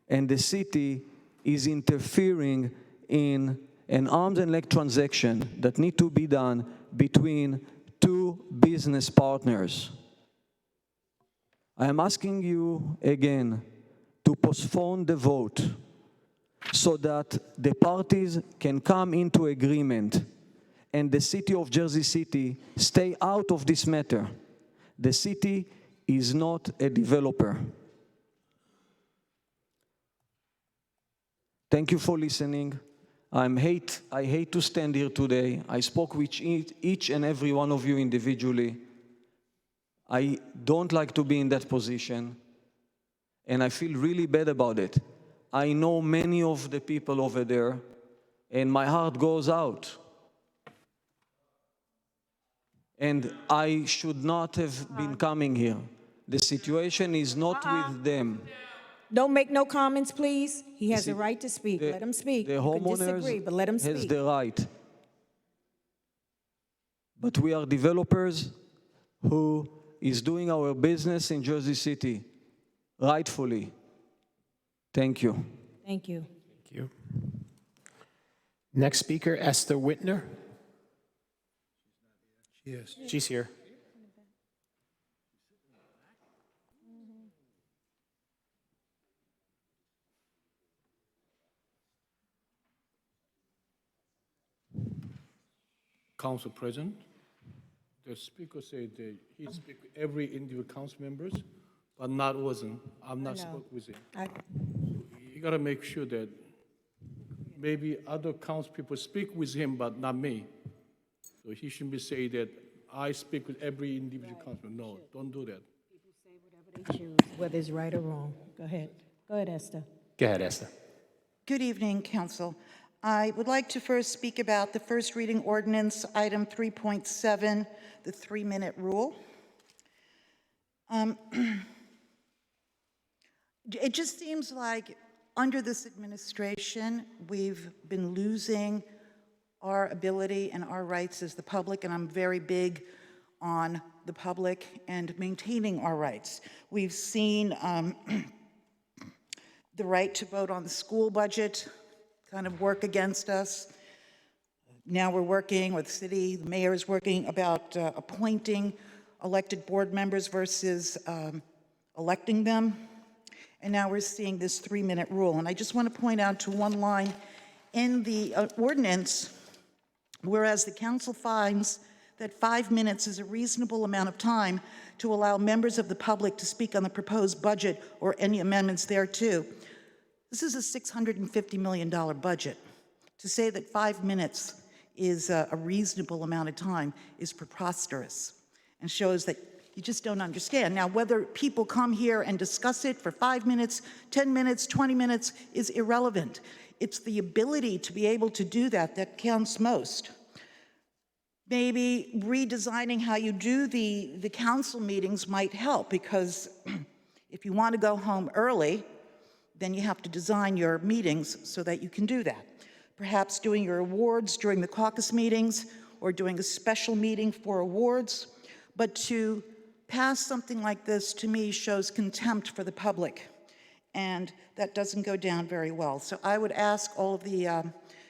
and the city is interfering in an arms and leg transaction that need to be done between 2 business partners. I am asking you again to postpone the vote so that the parties can come into agreement and the city of Jersey City stay out of this matter. The city is not a developer. Thank you for listening. I hate to stand here today. I spoke with each and every one of you individually. I don't like to be in that position, and I feel really bad about it. I know many of the people over there, and my heart goes out. And I should not have been coming here. The situation is not with them. Don't make no comments, please. He has the right to speak. Let him speak. The You can disagree, but let him homeowners has speak. the right. But we are developers who is doing our business in Jersey City, rightfully. Thank you. Thank you. Thank you. Next speaker, Esther Whitner. Yes. She's here. Council President, the speaker said that he speak with every individual council members, but not wasn't. I'm not spoke with him. You gotta make sure that maybe other council people speak with him, but not me. So he shouldn't be saying that I speak with every individual councilman. No, don't do that. People say whatever they choose, whether it's right or wrong. Go ahead. Go ahead, Esther. Go ahead, Esther. Good evening, Council. I would like to first speak about the first reading ordinance, item 3.7, the 3-minute rule. It just seems like under this administration, we've been losing our ability and our rights as the public, and I'm very big on the public and maintaining our rights. We've seen the right to vote on the school budget kind of work against us. Now we're working with the city, the mayor is working about appointing elected board members versus electing them. And now we're seeing this 3-minute rule. And I just want to point out to one line in the ordinance, whereas the council finds that 5 minutes is a reasonable amount of time to allow members of the public to speak on the proposed budget or any amendments thereto. This is a $650 million budget. To say that 5 minutes is a reasonable amount of time is preposterous and shows that you just don't understand. Now, whether people come here and discuss it for 5 minutes, 10 minutes, 20 minutes is irrelevant. It's the ability to be able to do that that counts most. Maybe redesigning how you do the council meetings might help, because if you want to go home early, then you have to design your meetings so that you can do that. Perhaps doing your awards during the caucus meetings or doing a special meeting for awards. But to pass something like this, to me, shows contempt for the public, and that doesn't go down very well. So I would ask all of the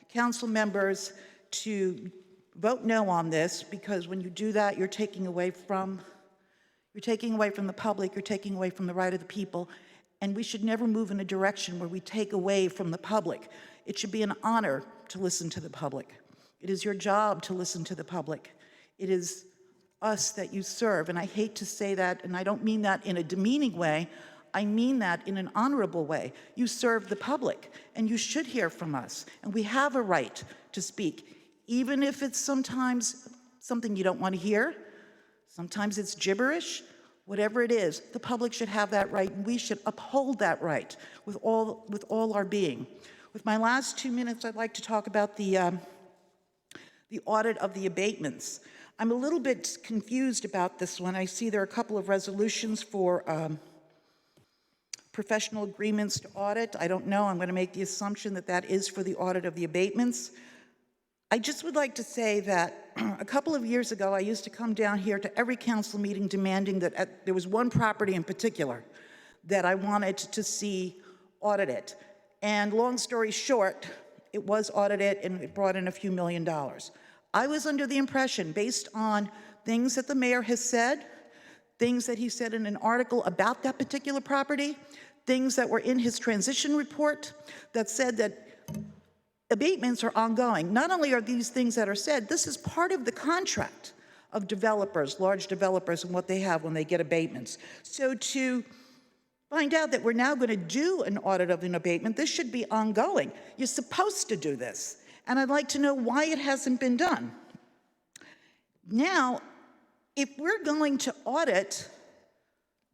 council members to vote no on this, because when you do that, you're taking away from the public, you're taking away from the right of the people, and we should never move in a direction where we take away from the public. It should be an honor to listen to the public. It is your job to listen to the public. It is us that you serve, and I hate to say that, and I don't mean that in a demeaning way, I mean that in an honorable way. You serve the public, and you should hear from us, and we have a right to speak, even if it's sometimes something you don't want to hear, sometimes it's gibberish, whatever it is, the public should have that right, and we should uphold that right with all our being. With my last 2 minutes, I'd like to talk about the audit of the abatements. I'm a little bit confused about this one. I see there are a couple of resolutions for professional agreements to audit. I don't know. I'm going to make the assumption that that is for the audit of the abatements. I just would like to say that a couple of years ago, I used to come down here to every council meeting demanding that there was one property in particular that I wanted to see audited. And long story short, it was audited and it brought in a few $1 million. I was under the impression, based on things that the mayor has said, things that he said in an article about that particular property, things that were in his transition report that said that abatements are ongoing. Not only are these things that are said, this is part of the contract of developers, large developers, and what they have when they get abatements. So to find out that we're now going to do an audit of an abatement, this should be ongoing. You're supposed to do this. And I'd like to know why it hasn't been done. Now, if we're going to audit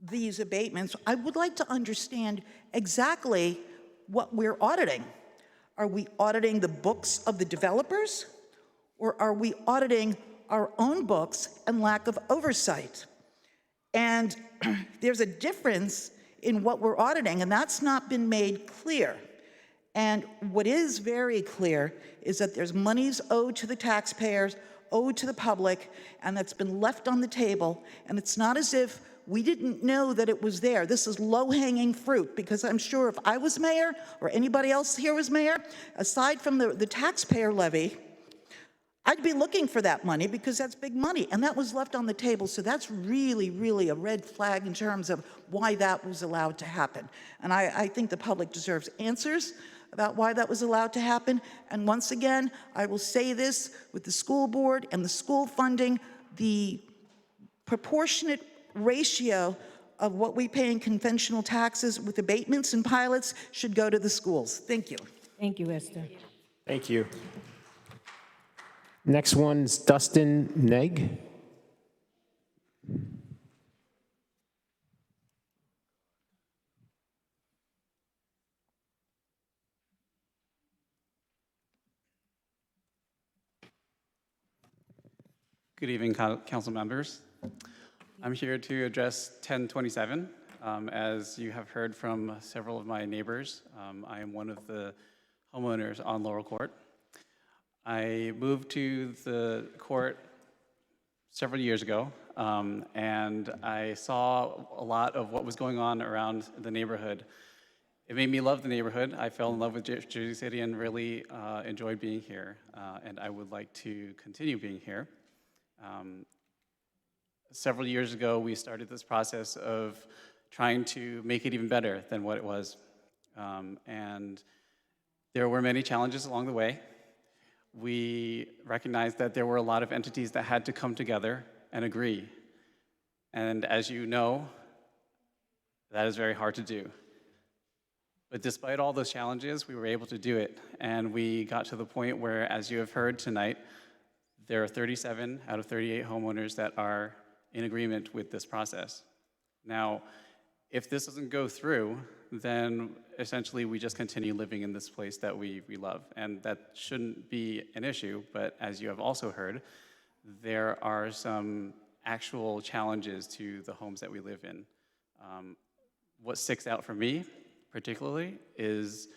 these abatements, I would like to understand exactly what we're auditing. Are we auditing the books of the developers, or are we auditing our own books and lack of oversight? And there's a difference in what we're auditing, and that's not been made clear. And what is very clear is that there's monies owed to the taxpayers owed to the public and that's been left on the table. And it's not as if we didn't know that it was there. This is low-hanging fruit, because I'm sure if I was mayor or anybody else here was mayor, aside from the taxpayer levy, I'd be looking for that money because that's big money, and that was left on the table. So that's really, really a red flag in terms of why that was allowed to happen. And I think the public deserves answers about why that was allowed to happen. And once again, I will say this, with the school board and the school funding, the proportionate ratio of what we pay in conventional taxes with abatements and pilots should go to the schools. Thank you. Thank you, Esther. Thank you. Next one's Dustin Neg. Good evening, council members. I'm here to address 1027. As you have heard from several of my neighbors, I am one of the homeowners on Laurel Court. I moved to the court several years ago, and I saw a lot of what was going on around the neighborhood. It made me love the neighborhood. I fell in love with Jersey City and really enjoyed being here, and I would like to continue being here. Several years ago, we started this process of trying to make it even better than what it was. And there were many challenges along the way. We recognized that there were a lot of entities that had to come together and agree. And as you know, that is very hard to do. But despite all those challenges, we were able to do it. And we got to the point where, as you have heard tonight, there are 37 out of 38 homeowners that are in agreement with this process. Now, if this doesn't go through, then essentially we just continue living in this place that we love. And that shouldn't be an issue, but as you have also heard, there are some actual challenges to the homes that we live in. What sticks out for me, particularly, is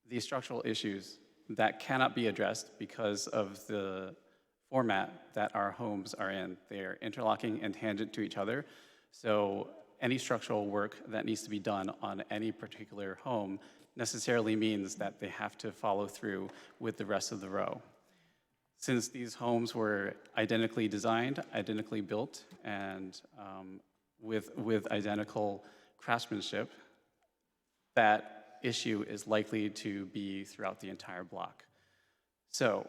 these structural issues that cannot be addressed because of the format that our homes are in. They are interlocking and tangent to each other. So any structural work that needs to be done on any particular home necessarily means that they have to follow through with the rest of the row. Since these homes were identically designed, identically built, and with identical craftsmanship, that issue is likely to be throughout the entire block. So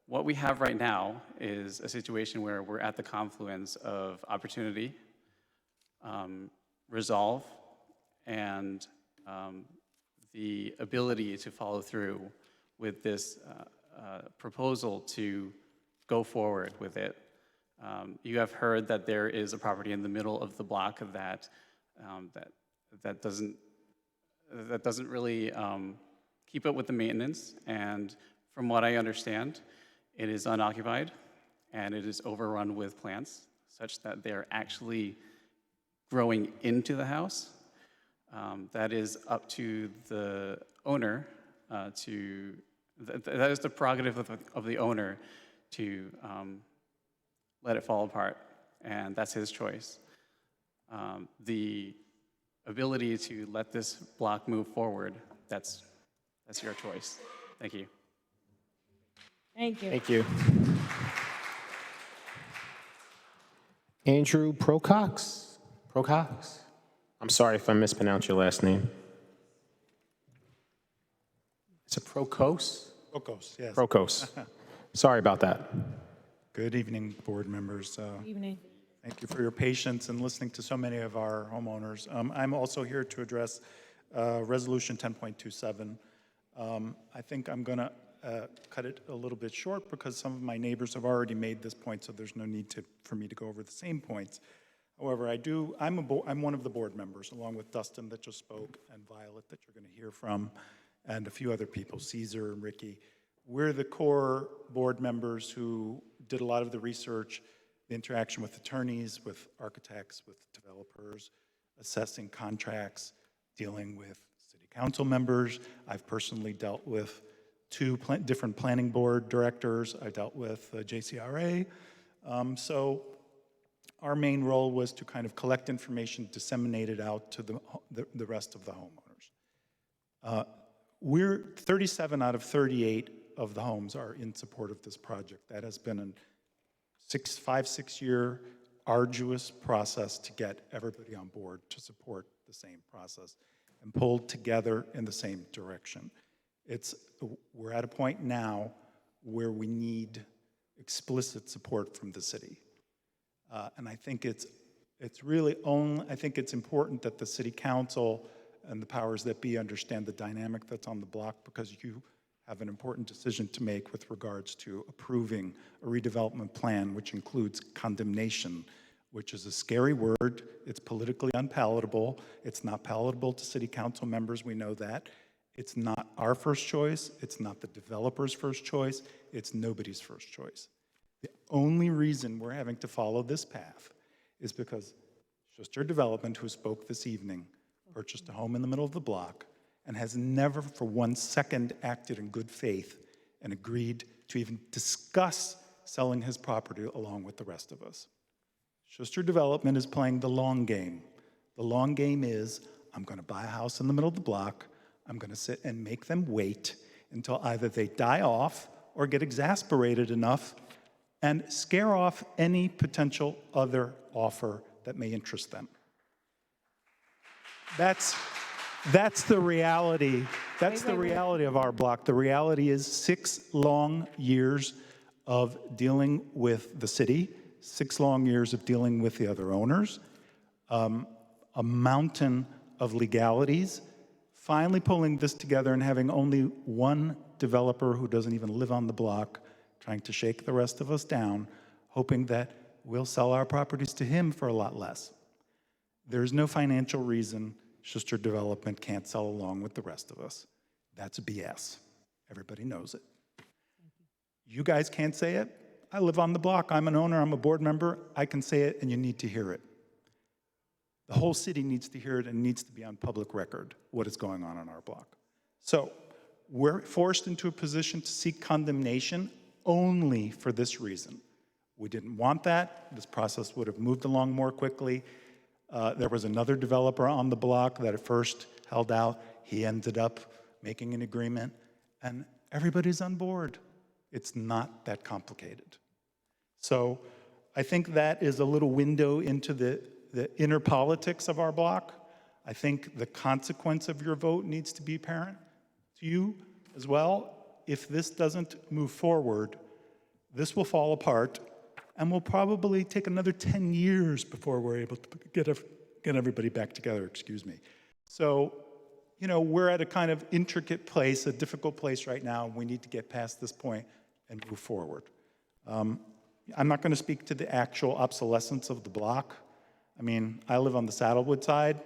what we have right now is a situation where we're at the confluence of opportunity, resolve, and the ability to follow through with this proposal to go forward with it. You have heard that there is a property in the middle of the block that doesn't really keep up with the maintenance, and from what I understand, it is unoccupied and it is overrun with plants such that they're actually growing into the house. That is up to the owner that is the prerogative of the owner to let it fall apart, and that's his choice. The ability to let this block move forward, that's your choice. Thank you. Thank you. Thank you. Andrew Procox. I'm sorry if I mispronounced your last name. Is it Procos? Procos, yes. Procos. Sorry about that. Good evening, board members. Good evening. Thank you for your patience and listening to so many of our homeowners. I'm also here to address Resolution 10.27. I think I'm going to cut it a little bit short because some of my neighbors have already made this point, so there's no need for me to go over the same points. However, I'm one of the board members, along with Dustin that just spoke, and Violet that you're going to hear from, and a few other people, Caesar and Ricky. We're the core board members who did a lot of the research, the interaction with attorneys, with architects, with developers, assessing contracts, dealing with city council members. I've personally dealt with two different planning board directors. I dealt with JCRA. So our main role was to kind of collect information, disseminate it out to the rest of the homeowners. We're 37 out of 38 of the homes are in support of this project. That has been a 5-6 year arduous process to get everybody on board to support the same process and pulled together in the same direction. We're at a point now where we need explicit support from the city. And I think it's important that the city council and the powers that be understand the dynamic that's on the block, because you have an important decision to make with regards to approving a redevelopment plan, which includes condemnation, which is a scary word. It's politically unpalatable. It's not palatable to city council members, we know that. It's not our first choice. It's not the developer's first choice. It's nobody's first choice. The only reason we're having to follow this path is because Schuster Development, who spoke this evening, purchased a home in the middle of the block and has never for 1 second acted in good faith and agreed to even discuss selling his property along with the rest of us. Schuster Development is playing the long game. The long game is, I'm going to buy a house in the middle of the block, I'm going to sit and make them wait until either they die off or get exasperated enough and scare off any potential other offer that may interest them. That's the reality. That's the reality of our block. The reality is 6 long years of dealing with the city, 6 long years of dealing with the other owners, a mountain of legalities, finally pulling this together and having only one developer who doesn't even live on the block trying to shake the rest of us down, hoping that we'll sell our properties to him for a lot less. There's no financial reason Schuster Development can't sell along with the rest of us. That's BS. Everybody knows it. You guys can't say it. I live on the block. I'm an owner. I'm a board member. I can say it, and you need to hear it. The whole city needs to hear it and needs to be on public record what is going on our block. So we're forced into a position to seek condemnation only for this reason. We didn't want that. This process would have moved along more quickly. There was another developer on the block that at first held out. He ended up making an agreement, and everybody's on board. It's not that complicated. So I think that is a little window into the inner politics of our block. I think the consequence of your vote needs to be apparent to you as well. If this doesn't move forward, this will fall apart, and we'll probably take another 10 years before we're able to get everybody back together, excuse me. So, you know, we're at a kind of intricate place, a difficult place right now, and we need to get past this point and move forward. I'm not going to speak to the actual obsolescence of the block. I mean, I live on the Saddlewood side.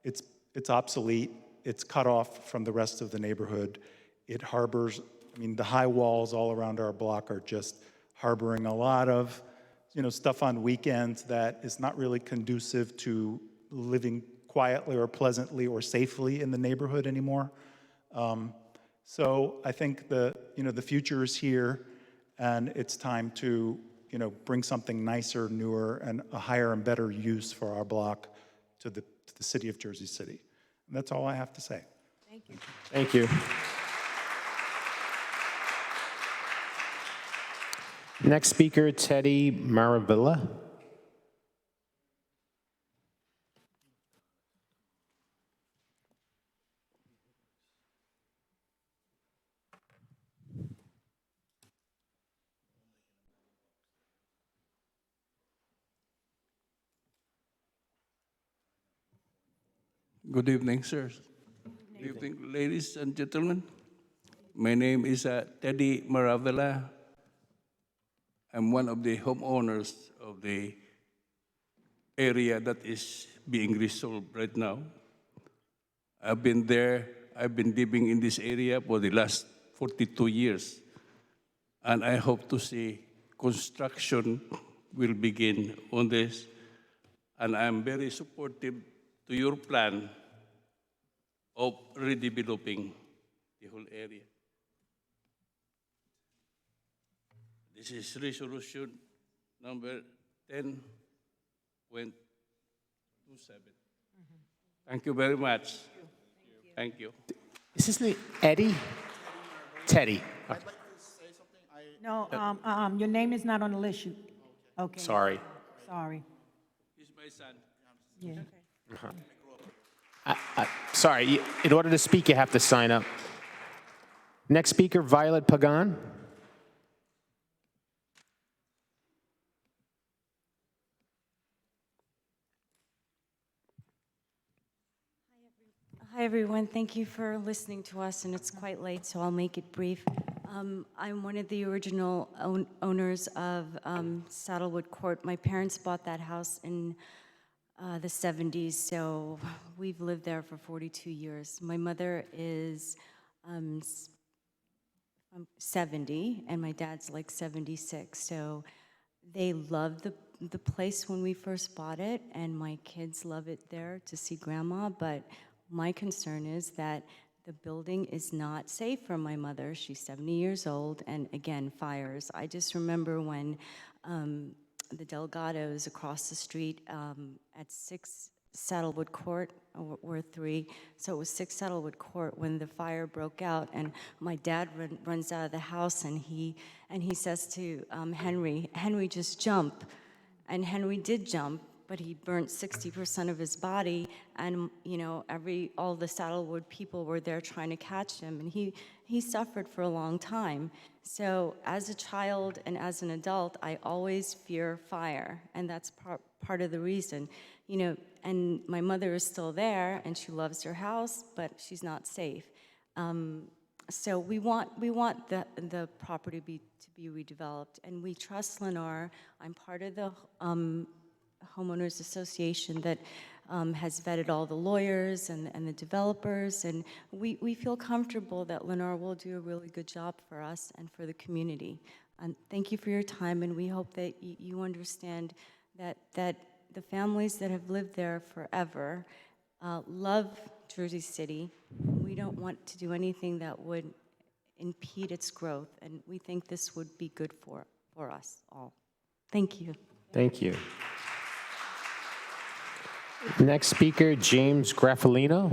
It's obsolete. It's cut off from the rest of the neighborhood. It harbors, I mean, the high walls all around our block are just harboring a lot of, you know, stuff on weekends that is not really conducive to living quietly or pleasantly or safely in the neighborhood anymore. So I think the future is here, and it's time to, you know, bring something nicer, newer, and a higher and better use for our block to the city of Jersey City. And that's all I have to say. Thank you. Thank you. Next speaker, Teddy Maravilla. Good evening, sirs. Good evening, ladies and gentlemen. My name is Teddy Maravilla. I'm one of the homeowners of the area that is being resolved right now. I've been living in this area for the last 42 years, and I hope to see construction will begin on this, and I'm very supportive to your plan of redeveloping the whole area. This is resolution number 10.27. Thank you very much. Thank you. Is his name Eddie? Teddy. No, your name is not on the list. Okay. Sorry. Sorry. He's my son. Yeah. Sorry, in order to speak, you have to sign up. Next speaker, Violet Pagan. Hi, everyone. Thank you for listening to us, and it's quite late, so I'll make it brief. I'm one of the original owners of Saddlewood Court. My parents bought that house in the 70s, so we've lived there for 42 years. My mother is 70, and my dad's like 76, so they loved the place when we first bought it, and my kids love it there to see Grandma, but my concern is that the building is not safe for my mother. She's 70 years old, and again, fires. I just remember when the Delgados across the street at 6 Saddlewood Court, or 3, so it was 6 Saddlewood Court when the fire broke out, and my dad runs out of the house, and he says to Henry, just jump. And Henry did jump, but he burnt 60% of his body, and all the Saddlewood people were there trying to catch him, and he suffered for a long time. So as a child and as an adult, I always fear fire, and that's part of the reason. And my mother is still there, and she loves her house, but she's not safe. So we want the property to be redeveloped, and we trust Lennar. I'm part of the homeowners association that has vetted all the lawyers and the developers, and we feel comfortable that Lennar will do a really good job for us and for the community. And thank you for your time, and we hope that you understand that the families that have lived there forever love Jersey City. We don't want to do anything that would impede its growth, and we think this would be good for us all. Thank you. Thank you. Next speaker, James Graffalino.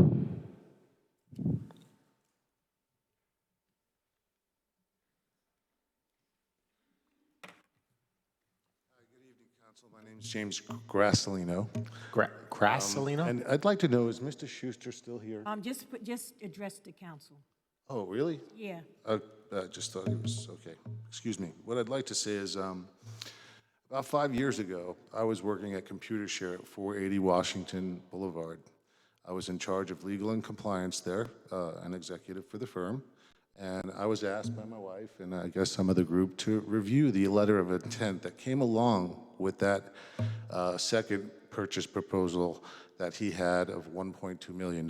My name is James Grassalino. Grassalino? And I'd like to know, is Mr. Schuster still here? Just address the council. Oh, really? Yeah. Just thought it was, okay. Excuse me. What I'd like to say is, about 5 years ago, I was working at ComputerShare at 480 Washington Boulevard. I was in charge of legal and compliance there, an executive for the firm. And I was asked by my wife and I guess some of the group to review the letter of intent that came along with that second purchase proposal that he had of $1.2 million.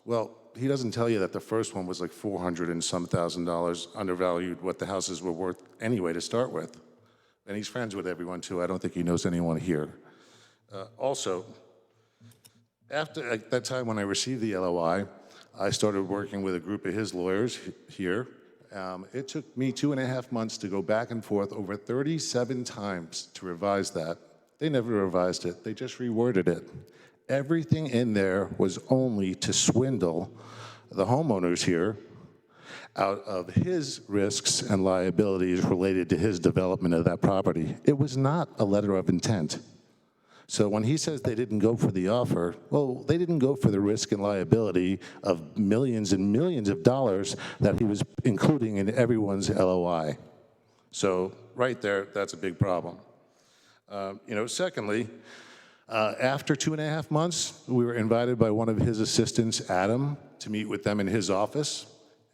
Well, he doesn't tell you that the first one was like $400 and some thousand, undervalued what the houses were worth anyway to start with. And he's friends with everyone too. I don't think he knows anyone here. Also, after at that time when I received the LOI, I started working with a group of his lawyers here. It took me 2.5 months to go back and forth over 37 times to revise that. They never revised it, they just reworded it. Everything in there was only to swindle the homeowners here out of his risks and liabilities related to his development of that property. It was not a letter of intent. So when he says they didn't go for the offer, well, they didn't go for the risk and liability of millions and millions of dollars that he was including in everyone's LOI. So right there, that's a big problem. Secondly, after 2.5 months, we were invited by one of his assistants, Adam, to meet with them in his office.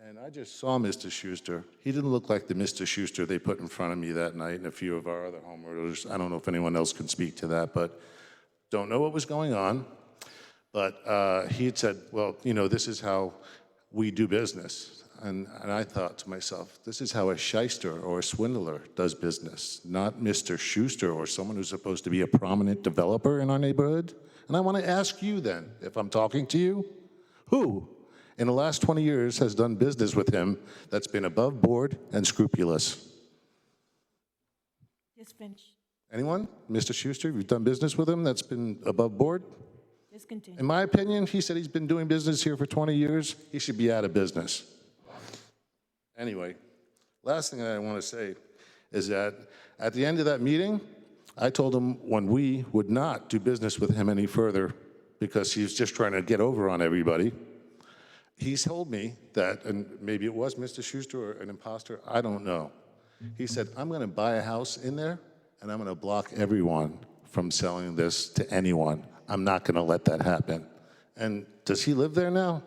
And I just saw Mr. Schuster. He didn't look like the Mr. Schuster they put in front of me that night and a few of our other homeowners. I don't know if anyone else can speak to that, but don't know what was going on. But he had said, well, this is how we do business. And I thought to myself, this is how a shyster or a swindler does business, not Mr. Schuster or someone who's supposed to be a prominent developer in our neighborhood. And I want to ask you then, if I'm talking to you, who in the last 20 years has done business with him that's been above board and scrupulous? Just finish. Anyone? Mr. Schuster, you've done business with him that's been above board? Just continue. In my opinion, he said he's been doing business here for 20 years. He should be out of business. Anyway, last thing that I want to say is that at the end of that meeting, I told him when we would not do business with him any further because he was just trying to get over on everybody. He's told me that, and maybe it was Mr. Schuster or an imposter, I don't know. He said, I'm going to buy a house in there and I'm going to block everyone from selling this to anyone. I'm not going to let that happen. And does he live there now?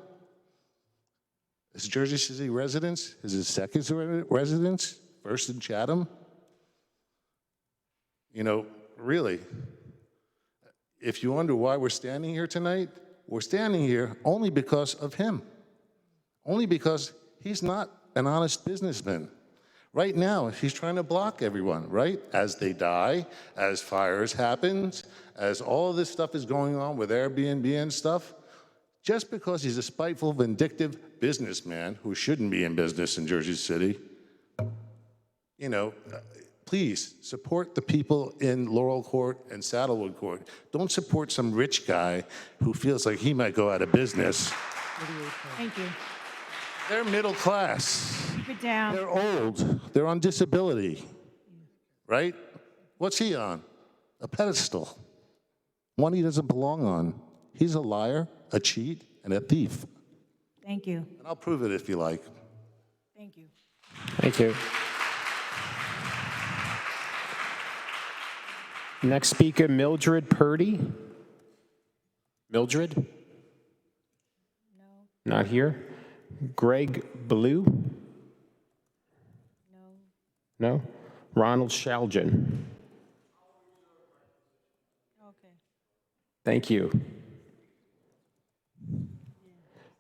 Is Jersey City residence? Is his second residence? First in Chatham? You know, really, if you wonder why we're standing here tonight, we're standing here only because of him. Only because he's not an honest businessman. Right now, he's trying to block everyone, right? As they die, as fires happen, as all this stuff is going on with Airbnb and stuff, just because he's a spiteful, vindictive businessman who shouldn't be in business in Jersey City, you know, please support the people in Laurel Court and Saddlewood Court. Don't support some rich guy who feels like he might go out of business. Thank you. They're middle class. Keep it down. They're old. They're on disability, right? What's he on? A pedestal. One he doesn't belong on. He's a liar, a cheat, and a thief. Thank you. And I'll prove it if you like. Thank you. Thank you. Next speaker, Mildred Purdy. Mildred? No. Not here. Greg Blue? No. No? Ronald Shaljan? Okay. Thank you.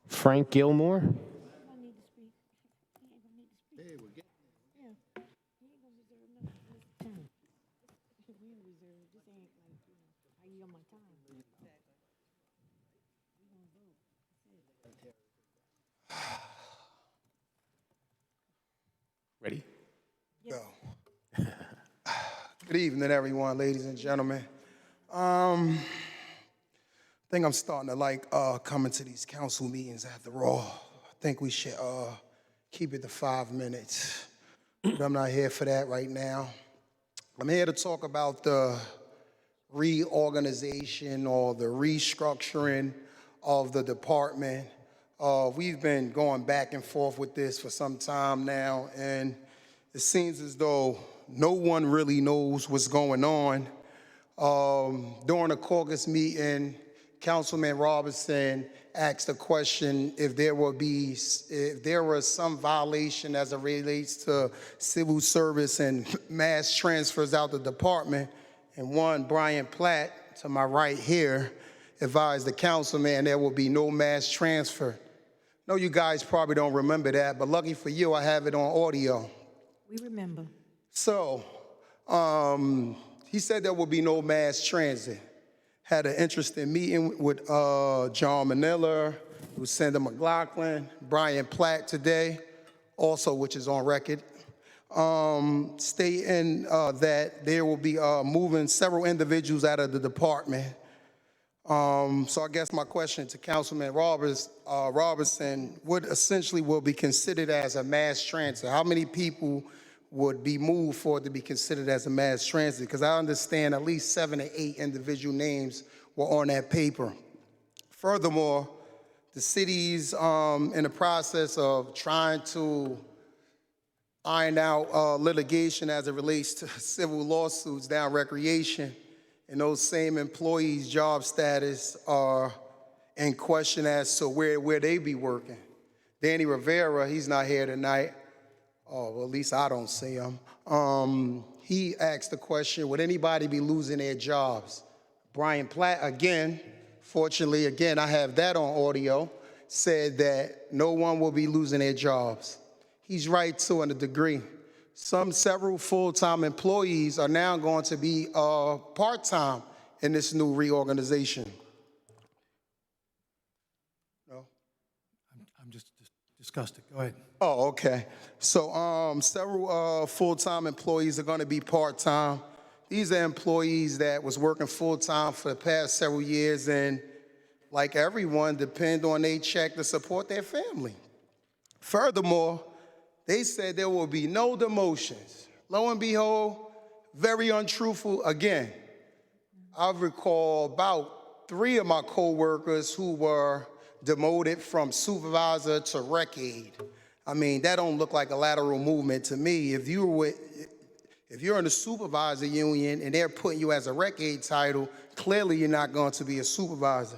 Frank Gilmore? Ready? Go. Good evening, everyone, ladies and gentlemen. I think I'm starting to like coming to these council meetings after all. I think we should keep it to 5 minutes. But I'm not here for that right now. I'm here to talk about the reorganization or the restructuring of the department. We've been going back and forth with this for some time now, and it seems as though no one really knows what's going on. During a caucus meeting, Councilman Robinson asked a question if there was some violation as it relates to civil service and mass transfers out the department. And one, Brian Platt, to my right here, advised the councilman there will be no mass transfer. No, you guys probably don't remember that, but lucky for you, I have it on audio. We remember. So, he said there will be no mass transit. Had an interesting meeting with John Manila, Lucinda McLaughlin, Brian Platt today, also which is on record, stating that there will be moving several individuals out of the department. So I guess my question to Councilman Robertson, what essentially will be considered as a mass transit? How many people would be moved for it to be considered as a mass transit? Because I understand at least 7 or 8 individual names were on that paper. Furthermore, the city's in the process of trying to iron out litigation as it relates to civil lawsuits down recreation. And those same employees' job status are in question as to where they be working. Danny Rivera, he's not here tonight. Oh, well, at least I don't see him. He asked the question, would anybody be losing their jobs? Brian Platt, again, fortunately, again, I have that on audio, said that no one will be losing their jobs. He's right, too, in a degree. Several full-time employees are now going to be part-time in this new reorganization. No? I'm just disgusted. Go ahead. Oh, okay. So several full-time employees are going to be part-time. These are employees that was working full-time for the past several years and, like everyone, depend on their check to support their family. Furthermore, they said there will be no demotions. Lo and behold, very untruthful again. I recall about 3 of my coworkers who were demoted from supervisor to rec aide. I mean, that don't look like a lateral movement to me. If you're in the supervisor union and they're putting you as a rec aide title, clearly you're not going to be a supervisor.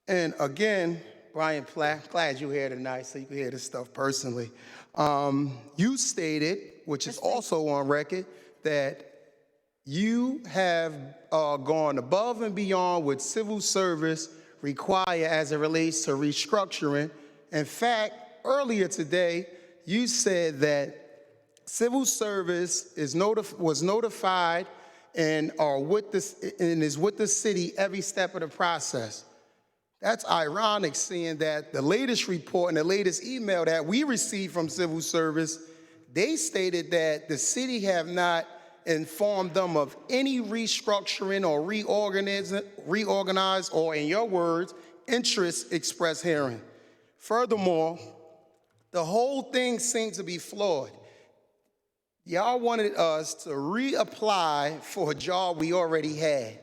And again, Brian Platt, glad you're here tonight so you can hear this stuff personally. You stated, which is also on record, that you have gone above and beyond what civil service require as it relates to restructuring. In fact, earlier today, you said that civil service was notified and is with the city every step of the process. That's ironic, seeing that the latest report and the latest email that we received from civil service, they stated that the city have not informed them of any restructuring or reorganize, or in your words, interest expressed herein. Furthermore, the whole thing seemed to be flawed. Y'all wanted us to reapply for a job we already had.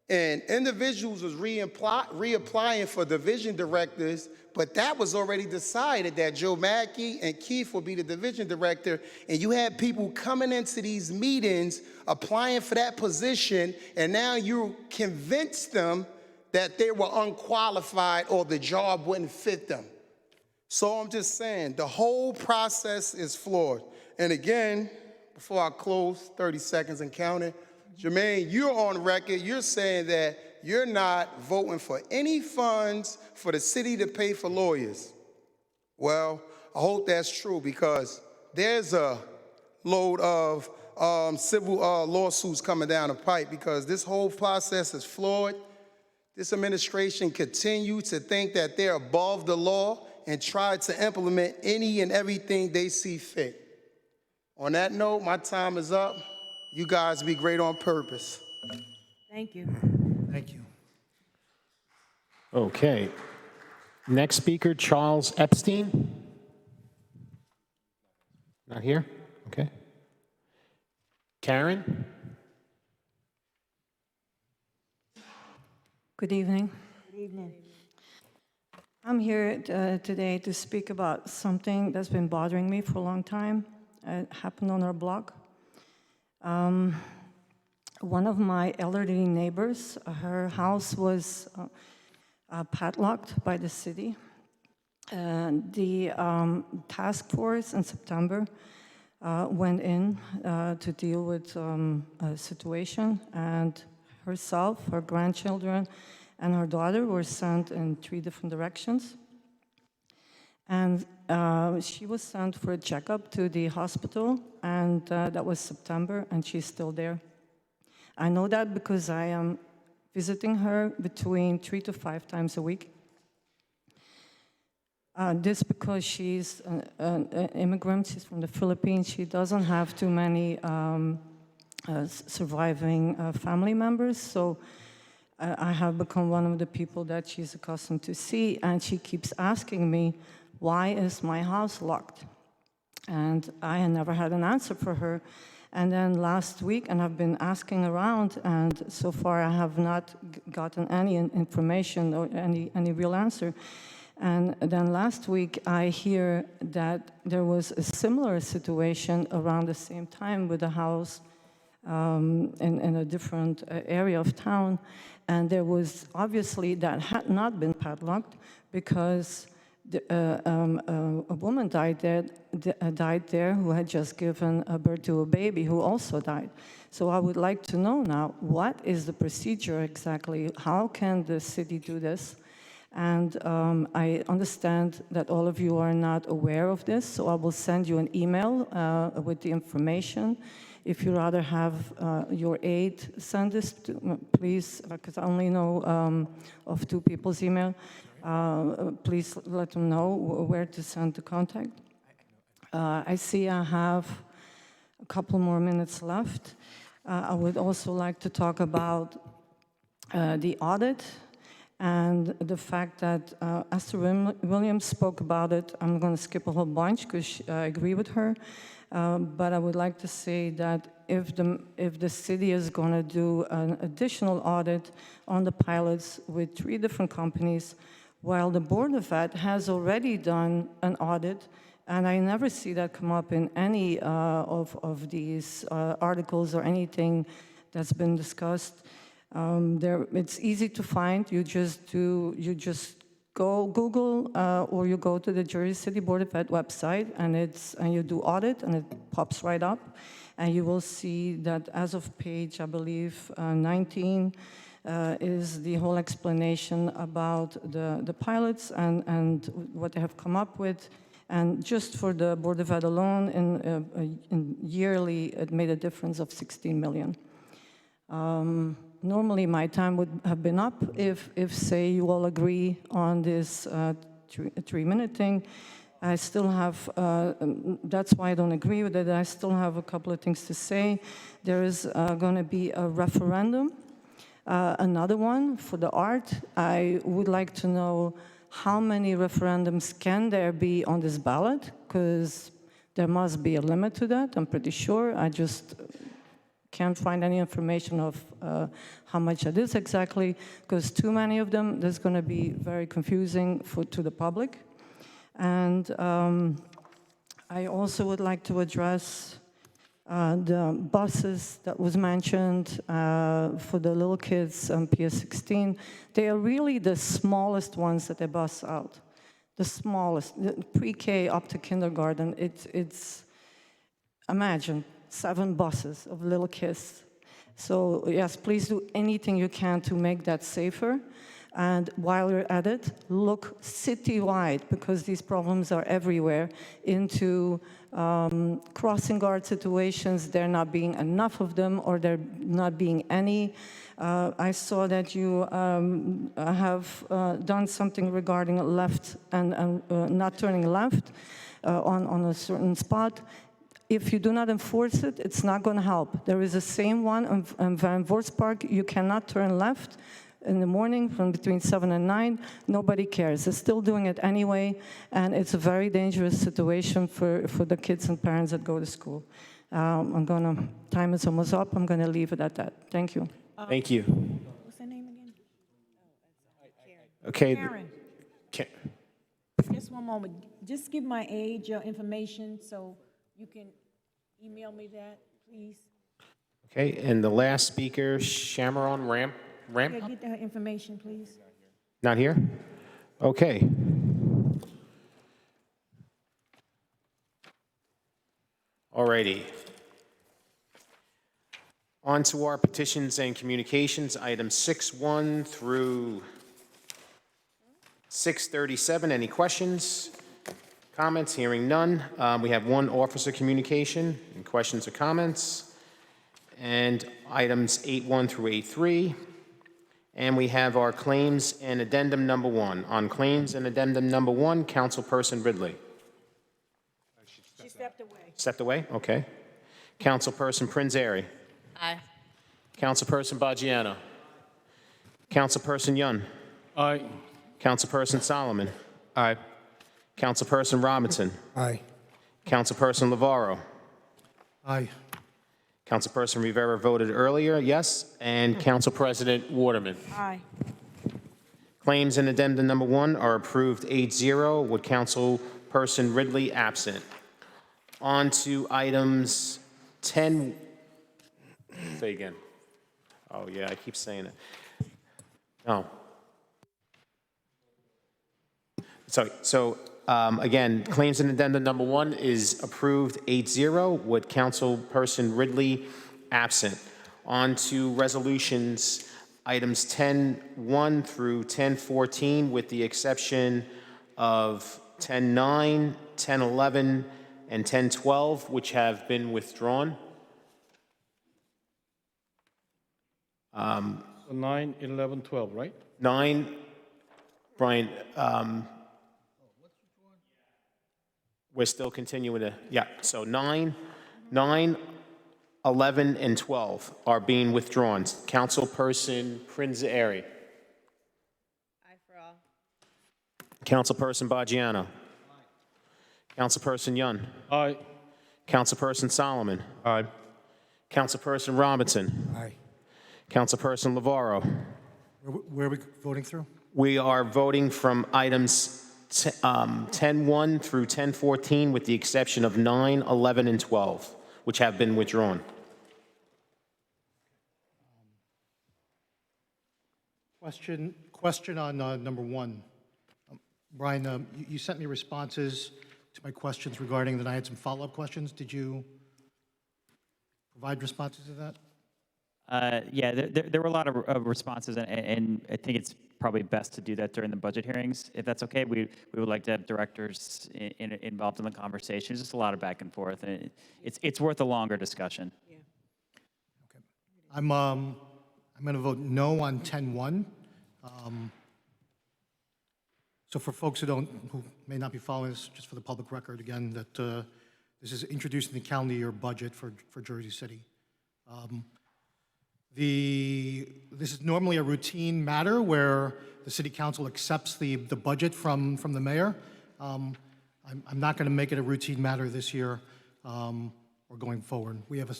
And individuals was reapplying for division directors, but that was already decided that Joe Mackey and Keith would be the division director, and you had people coming into these meetings applying for that position, and now you convinced them that they were unqualified or the job wouldn't fit them. So I'm just saying, the whole process is flawed. And again, before I close, 30 seconds and counting, Jermaine, you're on record, you're saying that you're not voting for any funds for the city to pay for lawyers. Well, I hope that's true, because there's a load of civil lawsuits coming down the pipe, because this whole process is flawed. This administration continues to think that they're above the law and try to implement any and everything they see fit. On that note, my time is up. You guys be great on purpose. Thank you. Thank you. Okay. Next speaker, Charles Epstein. Not here? Okay. Karen? Good evening. Good evening. I'm here today to speak about something that's been bothering me for a long time. It happened on our block. One of my elderly neighbors, her house was padlocked by the city. And the task force in September went in to deal with a situation, and herself, her grandchildren, and her daughter were sent in 3 different directions. And she was sent for a checkup to the hospital, and that was September, and she's still there. I know that because I am visiting her between 3 to 5 times a week. This because she's an immigrant, she's from the Philippines. She doesn't have too many surviving family members, so I have become one of the people that she's accustomed to see, and she keeps asking me, why is my house locked? And I had never had an answer for her. And then last week, and I've been asking around, and so far I have not gotten any information or any real answer. And then last week, I hear that there was a similar situation around the same time with a house in a different area of town. And there was obviously that had not been padlocked because a woman died there who had just given birth to a baby who also died. So I would like to know now, what is the procedure exactly? How can the city do this? And I understand that all of you are not aware of this, so I will send you an email with the information. If you rather have your aide send this to, please, because I only know of 2 people's email. Please let them know where to send the contact. I see I have a couple more minutes left. I would also like to talk about the audit and the fact that Esther Williams spoke about it. I'm going to skip a whole bunch because I agree with her. But I would like to say that if the city is going to do an additional audit on the pilots with 3 different companies, while the Board of Ed has already done an audit, and I never see that come up in any of these articles or anything that's been discussed. It's easy to find. You just go Google or you go to the Jersey City Board of Ed website, and you do audit, and it pops right up, and you will see that as of page, I believe, 19 is the whole explanation about the pilots and what they have come up with. And just for the Board of Ed alone, in yearly, it made a difference of 16 million. Normally, my time would have been up if say, you all agree on this 3-minute thing. I still have, that's why I don't agree with it. I still have a couple of things to say. There is going to be a referendum, another one for the art. I would like to know how many referendums can there be on this ballot, because there must be a limit to that, I'm pretty sure. I just can't find any information of how much it is exactly, because too many of them, that's going to be very confusing to the public. And I also would like to address the buses that was mentioned for the little kids on PS16. They are really the smallest ones that they bus out. The smallest, pre-K up to kindergarten. It's imagine 7 buses of little kids. So yes, please do anything you can to make that safer. And while you're at it, look citywide, because these problems are everywhere, into crossing guard situations, there not being enough of them, or there not being any. I saw that you have done something regarding left and not turning left on a certain spot. If you do not enforce it, it's not going to help. There is the same one on Van Voorst Park. You cannot turn left in the morning from between 7 and 9. Nobody cares. They're still doing it anyway, and it's a very dangerous situation for the kids and parents that go to school. Time is almost up. I'm going to leave it at that. Thank you. Thank you. What's her name again? Okay. Karen. Just one moment. Just give my age, your information, so you can email me that, please. Okay, and the last speaker, Shamaron Ramp? Yeah, get her information, please. Not here? Okay. All righty. On to our petitions and communications, items 6-1 through 637. Any questions, comments? Hearing none. We have one officer communication. Any questions or comments? And items 8-1 through 8-3. And we have our claims and addendum number 1. On claims and addendum number 1, Councilperson Ridley. She stepped away. Stepped away? Okay. Councilperson Prinzary. Aye. Councilperson Baggiano. Councilperson Yun. Aye. Councilperson Solomon. Aye. Councilperson Robinson. Aye. Councilperson Lavarro. Aye. Councilperson Rivera voted earlier, yes. And Council President Waterman. Aye. Claims in addendum number 1 are approved 8-0 with Councilperson Ridley absent. On to items 10. Say again. Oh, yeah, I keep saying it. No. So again, claims in addendum number 1 is approved 8-0 with Councilperson Ridley absent. On to resolutions, items 10-1 through 10-14, with the exception of 10-9, 10-11, and 10-12, which have been withdrawn. 9, 11, 12, right? 9, Brian, We're still continuing to, yeah, so 9, 11, and 12 are being withdrawn. Councilperson Prinzari. Aye for all. Councilperson Baggiano. Councilperson Yun. Aye. Councilperson Solomon. Aye. Councilperson Robinson. Aye. Councilperson Lavaro. Where are we voting through? We are voting from items 10-1 through 10-14 with the exception of 9, 11, and 12, which have been withdrawn. Question on number 1. Brian, you sent me responses to my questions regarding, then I had some follow-up questions. Did you provide responses to that? Yeah, there were a lot of responses, and I think it's probably best to do that during the budget hearings, if that's okay. We would like to have directors involved in the conversation. It's just a lot of back and forth, and it's worth a longer discussion. Okay. I'm going to vote no on 10-1. So for folks who may not be following this, just for the public record, again, that this is introducing the calendar year budget for Jersey City. This is normally a routine matter where the city council accepts the budget from the mayor. I'm not going to make it a routine matter this year or going forward. We have a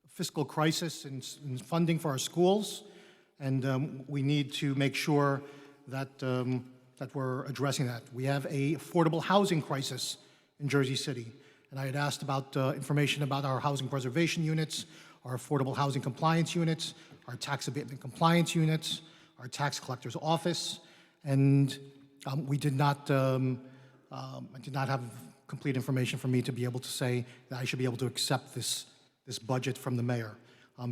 fiscal crisis in funding for our schools, and we need to make sure that that we're addressing that. We have a affordable housing crisis in Jersey City, and I had asked about information about our housing preservation units, our affordable housing compliance units, our tax abatement compliance units, our tax collector's office, and we did not, I did not have complete information for me to be able to say that I should be able to accept this budget from the mayor,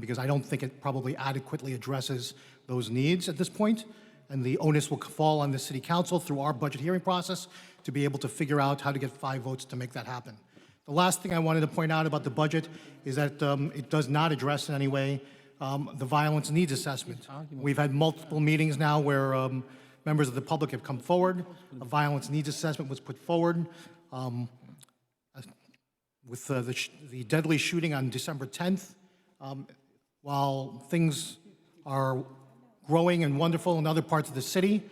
because I don't think it probably adequately addresses those needs at this point, and the onus will fall on the city council through our budget hearing process to be able to figure out how to get 5 votes to make that happen. The last thing I wanted to point out about the budget is that it does not address in any way the violence needs assessment. We've had multiple meetings now where members of the public have come forward. A violence needs assessment was put forward. With the deadly shooting on December 10th, while things are growing and wonderful in other parts of the city,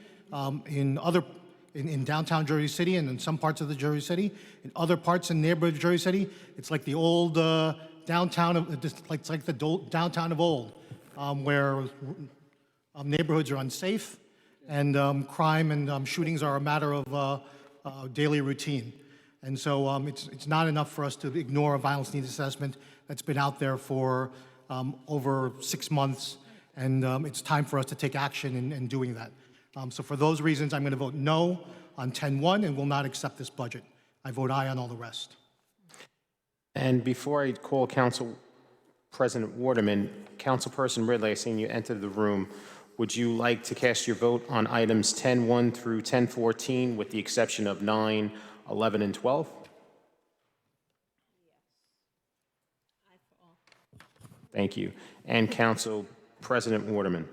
in downtown Jersey City and in some parts of the Jersey City, in other parts in neighborhood of Jersey City, it's like the old downtown of downtown of old, where neighborhoods are unsafe and crime and shootings are a matter of daily routine. And so it's not enough for us to ignore a violence needs assessment that's been out there for over 6 months, and it's time for us to take action in doing that. So for those reasons, I'm going to vote no on 10-1 and will not accept this budget. I vote aye on all the rest. And before I call Council President Waterman, Councilperson Ridley, I seen you enter the room. Would you like to cast your vote on items 10-1 through 10-14 with the exception of 9, 11, and 12? Thank you. And Council President Waterman.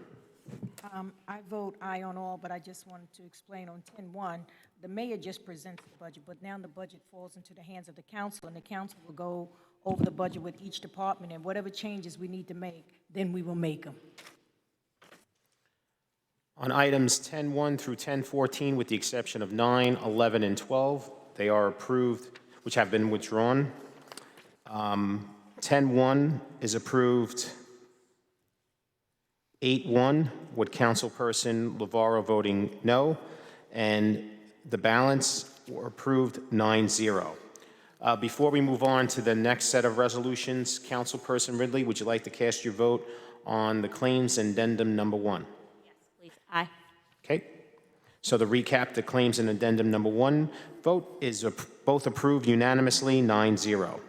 I vote aye on all, but I just wanted to explain on 10-1, the mayor just presents the budget, but now the budget falls into the hands of the council, and the council will go over the budget with each department, and whatever changes we need to make, then we will make them. On items 10-1 through 10-14, with the exception of 9, 11, and 12, they are approved, which have been withdrawn. 10-1 is approved 8-1, with Councilperson Lavaro voting no, and the balance were approved 9-0. Before we move on to the next set of resolutions, Councilperson Ridley, would you like to cast your vote on the claims addendum number 1? Please, aye. Okay. So to recap, the claims and addendum number 1 vote is both approved unanimously, 9-0.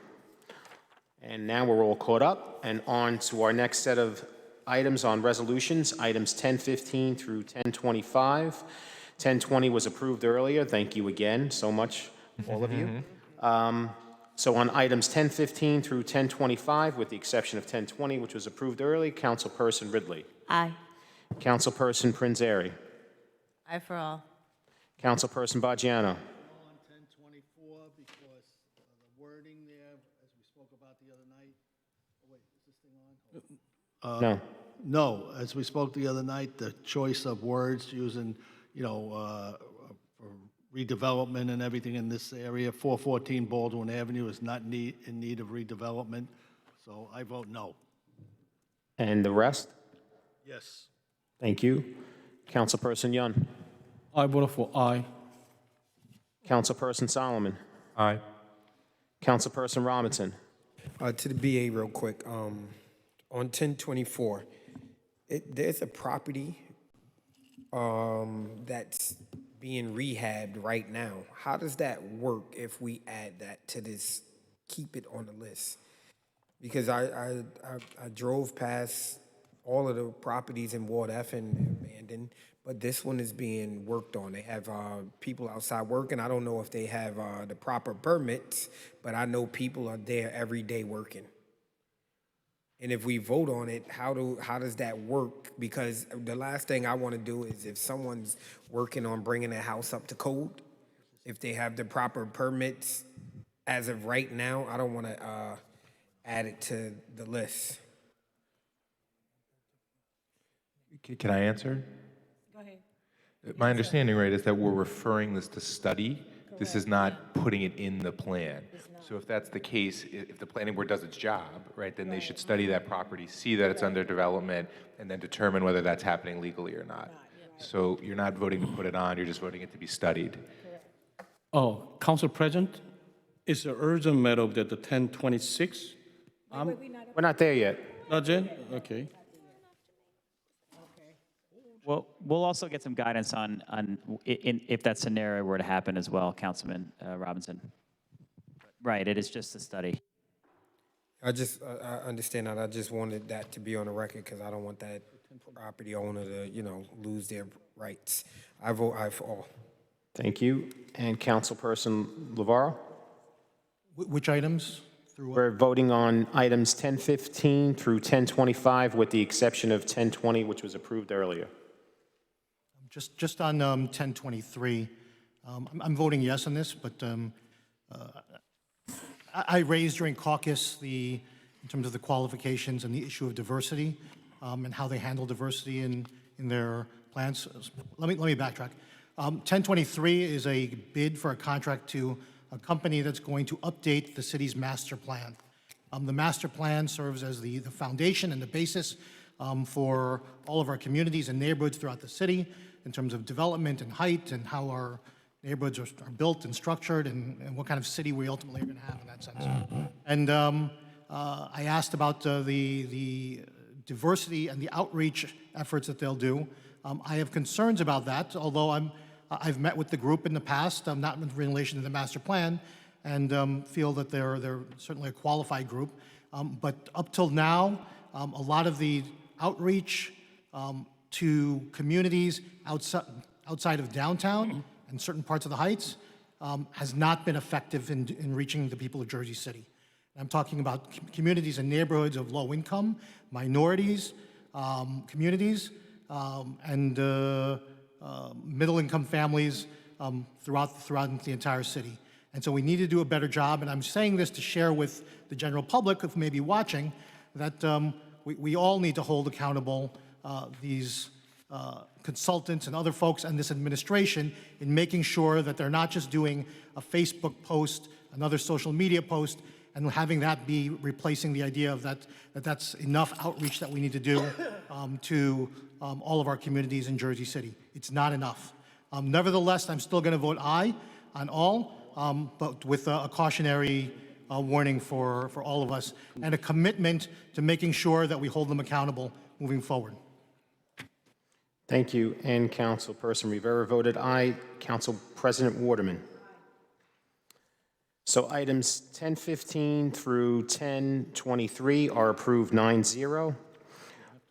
And now we're all caught up and on to our next set of items on resolutions, items 10-15 through 10-25. 10-20 was approved earlier. Thank you again so much, all of you. So on items 10-15 through 10-25, with the exception of 10-20, which was approved early, Councilperson Ridley. Aye. Councilperson Prinzari. Aye for all. Councilperson Baggiano. On 1024 because wording there, as we spoke about the other night? Oh, wait, is this thing on? No. No, as we spoke the other night, the choice of words using, for redevelopment and everything in this area, 414 Baldwin Avenue is not in need of redevelopment, so I vote no. And the rest? Yes. Thank you. Councilperson Yun. I vote for aye. Councilperson Solomon. Aye. Councilperson Robinson. To the BA real quick, on 1024, there's a property that's being rehabbed right now. How does that work if we add that to this, keep it on the list? Because I drove past all of the properties in Ward F and abandoned, but this one is being worked on. They have people outside working. I don't know if they have the proper permits, but I know people are there every day working. And if we vote on it, how does that work? Because the last thing I want to do is if someone's working on bringing a house up to code, if they have the proper permits, as of right now, I don't want to add it to the list. Can I answer? Go ahead. My understanding, right, is that we're referring this to study. This is not putting it in the plan. So if that's the case, if the planning board does its job, right, then they should study that property, see that it's under development, and then determine whether that's happening legally or not. So you're not voting to put it on, you're just voting it to be studied. Oh, Council President, it's an urgent matter that the 1026. We're not there yet. Not yet? Okay. Well, we'll also get some guidance on if that scenario were to happen as well, Councilman Robinson. Right, it is just a study. I understand that. I just wanted that to be on the record because I don't want that property owner to, lose their rights. I vote aye for all. Thank you. And Councilperson Lavarro? Which items? We're voting on items 1015 through 1025 with the exception of 1020, which was approved earlier. Just on 1023, I'm voting yes on this, but I raised during caucus in terms of the qualifications and the issue of diversity and how they handle diversity in their plans. Let me backtrack. 1023 is a bid for a contract to a company that's going to update the city's master plan. The master plan serves as the foundation and the basis for all of our communities and neighborhoods throughout the city in terms of development and height and how our neighborhoods are built and structured and what kind of city we ultimately are going to have in that sense. And I asked about the diversity and the outreach efforts that they'll do. I have concerns about that, although I've met with the group in the past, not in relation to the master plan, and feel that they're certainly a qualified group. But up till now, a lot of the outreach to communities outside of downtown and certain parts of the Heights has not been effective in reaching the people of Jersey City. I'm talking about communities and neighborhoods of low income, minorities, communities, and middle income families throughout the entire city. And so we need to do a better job, and I'm saying this to share with the general public who may be watching that we all need to hold accountable these consultants and other folks and this administration in making sure that they're not just doing a Facebook post, another social media post, and having that be replacing the idea of that's enough outreach that we need to do to all of our communities in Jersey City. It's not enough. Nevertheless, I'm still going to vote aye on all, but with a cautionary warning for all of us and a commitment to making sure that we hold them accountable moving forward. Thank you. And Councilperson Rivera voted aye. Council President Waterman. So items 1015 through 1023 are approved 9-0.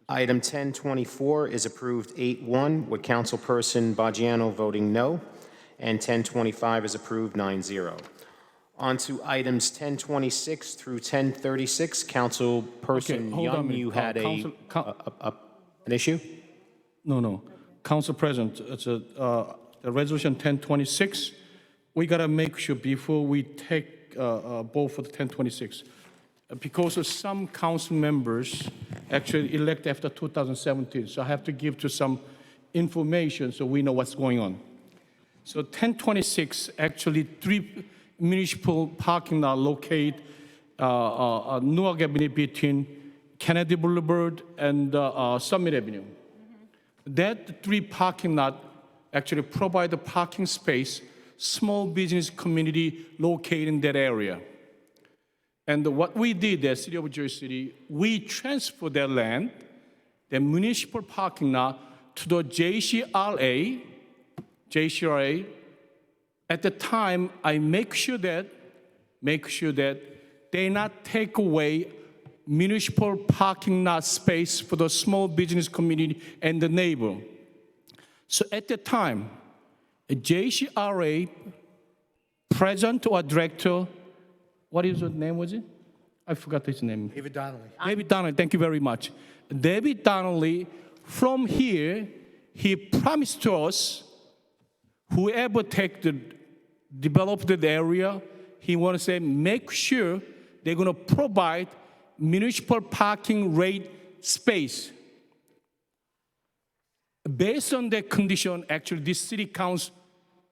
Item 1024 is approved 8-1 with Councilperson Baggiano voting no, and 1025 is approved 9-0. On to items 1026 through 1036. Councilperson Young, you had an issue? No. Council President, it's the resolution 1026. We got to make sure before we take vote for the 1026. Because of some council members actually elected after 2017, so I have to give to some information so we know what's going on. So 1026, actually 3 municipal parking lot located Newark Avenue between Kennedy Boulevard and Summit Avenue. That 3 parking lot actually provide the parking space, small business community located in that area. And what we did at City of Jersey City, we transferred that land, the municipal parking lot, to the JCRA. At the time, I make sure that they not take away municipal parking lot space for the small business community and the neighbor. So at the time, a JCRA president or director, what is his name, was it? I forgot his name. David Donnelly. David Donnelly, thank you very much. David Donnelly, from here, he promised to us, whoever develop the area, he want to say, make sure they're going to provide municipal parking rate space. Based on that condition, actually, this city council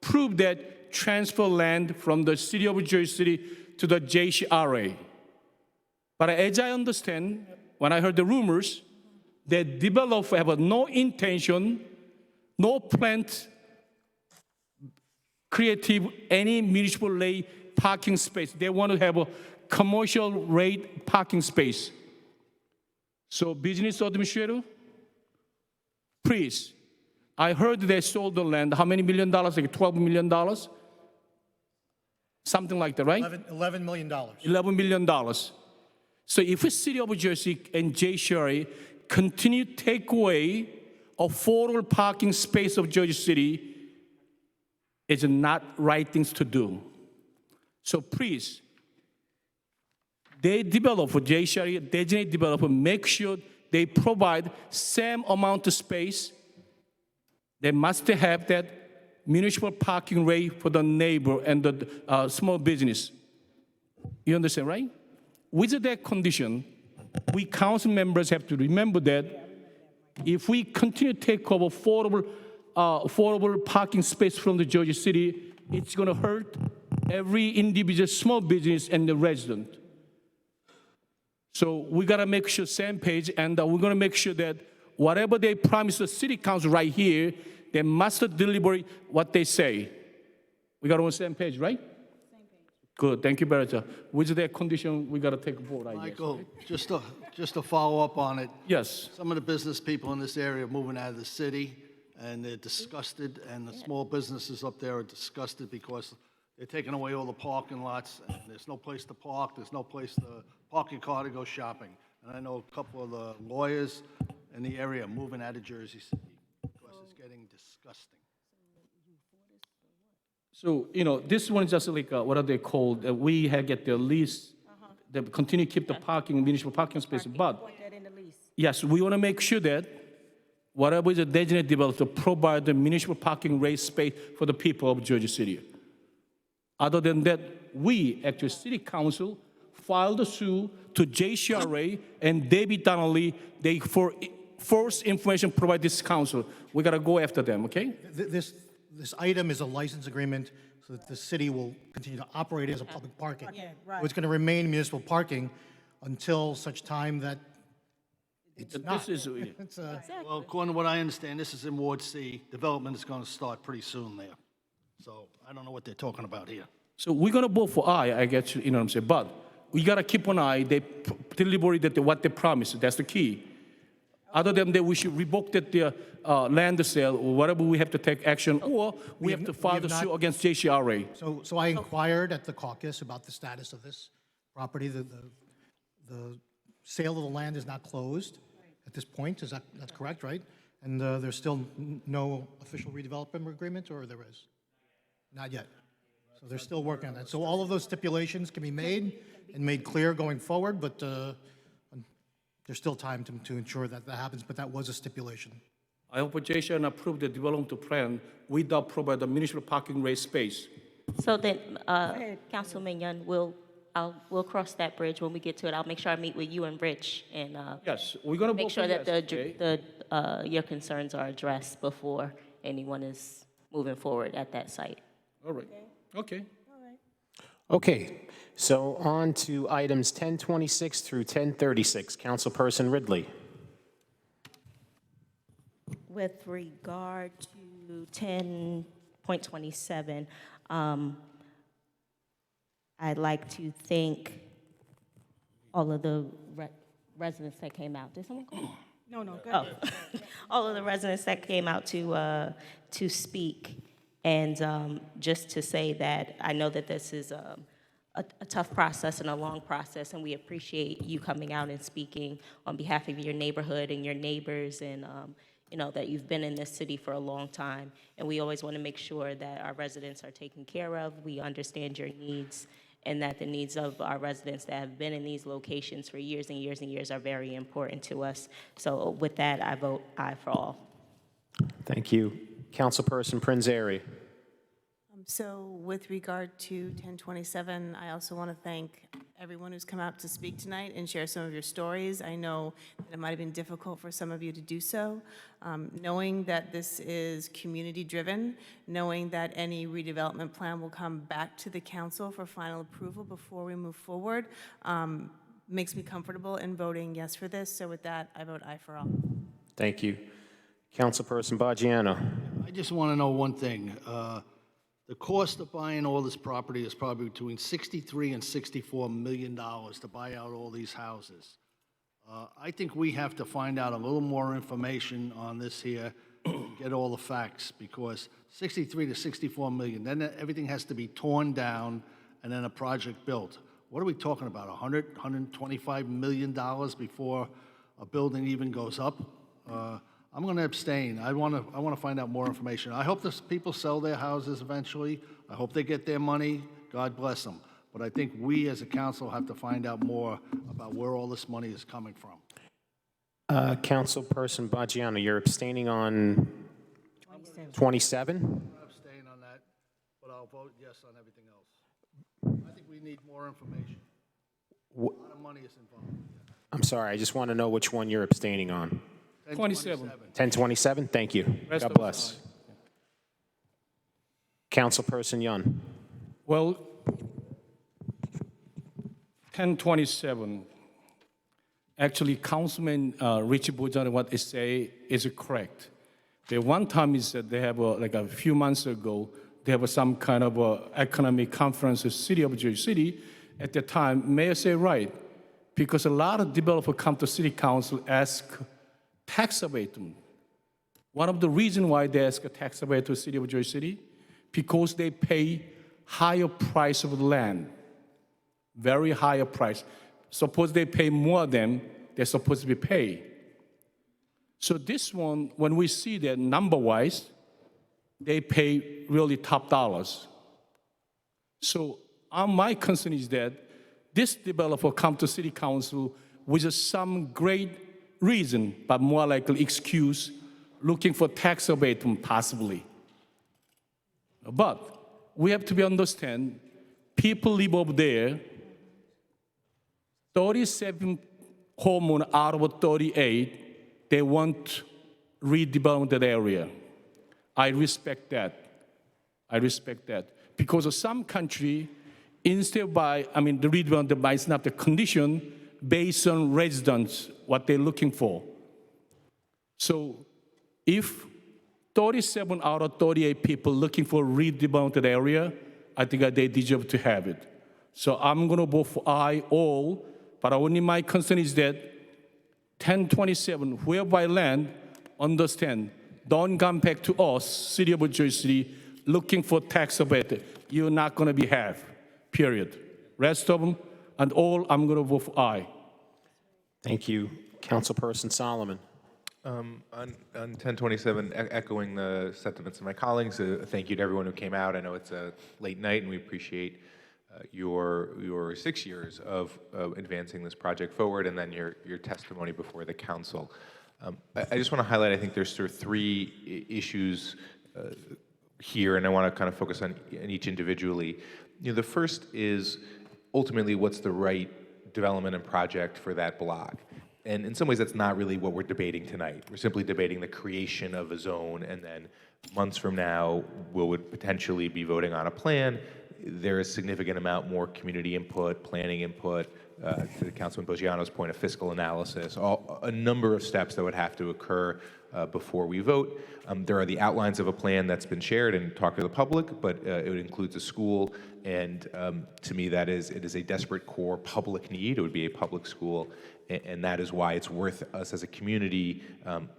proved that transfer land from the City of Jersey City to the JCRA. But as I understand, when I heard the rumors, the developer have no intention, no plan, creative any municipal rate parking space. They want to have a commercial rate parking space. So business administrator, please, I heard they sold the land. How many $1 million? Like $12 million? Something like that, right? $11 million. $11 million. So if the City of Jersey and JCRA continue to take away affordable parking space of Jersey City, it's not right things to do. So please, they develop for JCRA, designated developer, make sure they provide same amount of space. They must have that municipal parking rate for the neighbor and the small business. You understand, right? With that condition, we council members have to remember that if we continue to take over affordable parking space from the Jersey City, it's going to hurt every individual small business and the resident. So we got to make sure same page, and we're going to make sure that whatever they promise the city council right here, they must deliver what they say. We got on the same page, right? Good, thank you, Berta. With that condition, we got to take a vote, I guess. Michael, just to follow up on it. Yes. Some of the business people in this area are moving out of the city, and they're disgusted, and the small businesses up there are disgusted because they're taking away all the parking lots, and there's no place to park, there's no place to park your car to go shopping. And I know a couple of the lawyers in the area are moving out of Jersey City because it's getting disgusting. So, this one is just like, what are they called? We have get the lease, they continue to keep the parking, municipal parking space, but yes, we want to make sure that whatever is a designated developer to provide the municipal parking rate space for the people of Jersey City. Other than that, we, actually, City Council, filed a suit to JCRA and David Donnelly, they for first information provide this council. We got to go after them, okay? This item is a license agreement so that the city will continue to operate as a public parking. Yeah, right. So it's going to remain municipal parking until such time that it's not. Well, according to what I understand, this is in Ward C. Development is going to start pretty soon there. So I don't know what they're talking about here. So we're going to vote for I guess, you know what I'm saying? But we got to keep an eye, they deliver what they promised. That's the key. Other than that, we should revoke the land sale or whatever we have to take action, or we have to file the suit against JCRA. So I inquired at the caucus about the status of this property. The sale of the land is not closed at this point. That's correct, right? And there's still no official redevelopment agreement, or there is? Not yet. So they're still working on that. So all of those stipulations can be made and made clear going forward, but there's still time to ensure that that happens, but that was a stipulation. I hope JCRA approve the development plan without provide the municipal parking rate space. So then, Councilman Young, we'll cross that bridge when we get to it. I'll make sure I meet with you and Rich and Yes, we're gonna make vote sure for that yes, okay? your concerns are addressed before anyone is moving forward at that site. All right, okay. Okay, so on to items 1026 through 1036. Councilperson Ridley. With regard to 10.27, I'd like to thank all of the residents that came out. Did someone call? No, go ahead. All of the residents that came out to speak, and just to say that I know that this is a tough process and a long process, and we appreciate you coming out and speaking on behalf of your neighborhood and your neighbors, and you know that you've been in this city for a long time, and we always want to make sure that our residents are taken care of. We understand your needs, and that the needs of our residents that have been in these locations for years and years and years are very important to us. So with that, I vote aye for all. Thank you. Councilperson Prinzary. So with regard to 1027, I also want to thank everyone who's come out to speak tonight and share some of your stories. I know that it might have been difficult for some of you to do so. Knowing that this is community-driven, knowing that any redevelopment plan will come back to the council for final approval before we move forward, makes me comfortable in voting yes for this. So with that, I vote aye for all. Thank you. Councilperson Baggiano. I just want to know one thing. The cost of buying all this property is probably between $63 and $64 million to buy out all these houses. I think we have to find out a little more information on this here, and get all the facts, because 63 to 64 million, then everything has to be torn down and then a project built. What are we talking about, 100, $125 million before a building even goes up? I'm going to abstain. I want to find out more information. I hope the people sell their houses eventually. I hope they get their money. God bless them. But I think we as a council have to find out more about where all this money is coming from. Councilperson Baggiano, you're abstaining on 27? I'm going to abstain on that, but I'll vote yes on everything else. I think we need more information. A lot of money is involved. I'm sorry, I just want to know which one you're abstaining on. 27. 1027, thank you. Rest God of bless. us Councilperson Young. Well, 1027, actually, Councilman Richie Bojan, what they say is correct. The one time is that they have, like a few months ago, they have some kind of economic conference in the city of Jersey City. At the time, Mayor said right, because a lot of developers come to city council, ask tax abatement. One of the reasons why they ask a tax abatement to the city of Jersey City, because they pay higher price of land, very higher price. Suppose they pay more than they're supposed to be paid. So this one, when we see that number-wise, they pay really top dollars. So my concern is that this developer come to city council with some great reason, but more likely excuse, looking for tax abatement possibly. But we have to understand, people live over there, 37 homeowners out of 38, they want redevelopment that area. I respect that. I respect that. Because of some country, instead of the redevelopment might not the condition based on residents, what they're looking for. So if 37 out of 38 people looking for redevelopment area, I think that they deserve to have it. So I'm going to vote for aye all, but only my concern is that 1027, whereby land, understand, don't come back to us, city of Jersey City, looking for tax abatement. You're not going to be have, period. Rest of them, and all, I'm going to vote for aye. Thank you. Councilperson Solomon. On 1027, echoing the sentiments of my colleagues, thank you to everyone who came out. I know it's a late night, and we appreciate your 6 years of advancing this project forward, and then your testimony before the council. I just want to highlight, I think there's sort of three issues here, and I want to kind of focus on each individually. The first is ultimately what's the right development and project for that block. And in some ways, that's not really what we're debating tonight. We're simply debating the creation of a zone, and then months from now, we would potentially be voting on a plan. There is significant amount more community input, planning input, to Councilman Boggiano's point of fiscal analysis, a number of steps that would have to occur before we vote. There are the outlines of a plan that's been shared and talked to the public, but it includes a school, and to me, it is a desperate core public need. It would be a public school, and that is why it's worth us as a community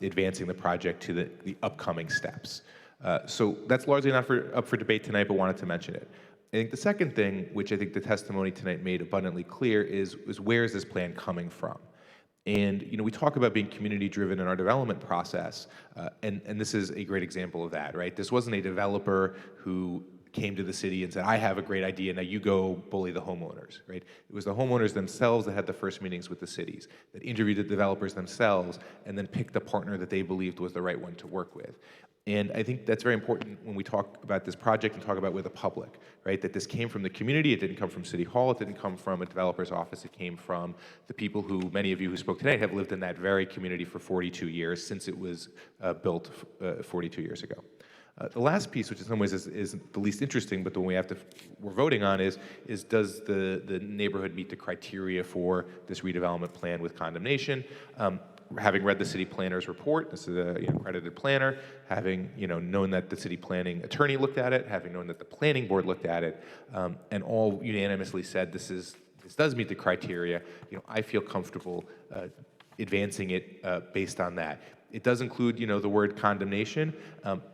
advancing the project to the upcoming steps. So that's largely not up for debate tonight, but wanted to mention it. I think the second thing, which I think the testimony tonight made abundantly clear, is where is this plan coming from? And we talk about being community-driven in our development process, and this is a great example of that, right? This wasn't a developer who came to the city and said, I have a great idea, now you go bully the homeowners, right? It was the homeowners themselves that had the first meetings with the cities, that interviewed the developers themselves, and then picked a partner that they believed was the right one to work with. And I think that's very important when we talk about this project and talk about with the public, right? That this came from the community, it didn't come from City Hall, it didn't come from a developer's office, it came from the people who, many of you who spoke today, have lived in that very community for 42 years, since it was built 42 years ago. The last piece, which in some ways is the least interesting, but the one we're voting on is does the neighborhood meet the criteria for this redevelopment plan with condemnation? Having read the city planner's report, this is a accredited planner, having known that the city planning attorney looked at it, having known that the planning board looked at it, and all unanimously said this does meet the criteria. I feel comfortable advancing it based on that. It does include the word condemnation,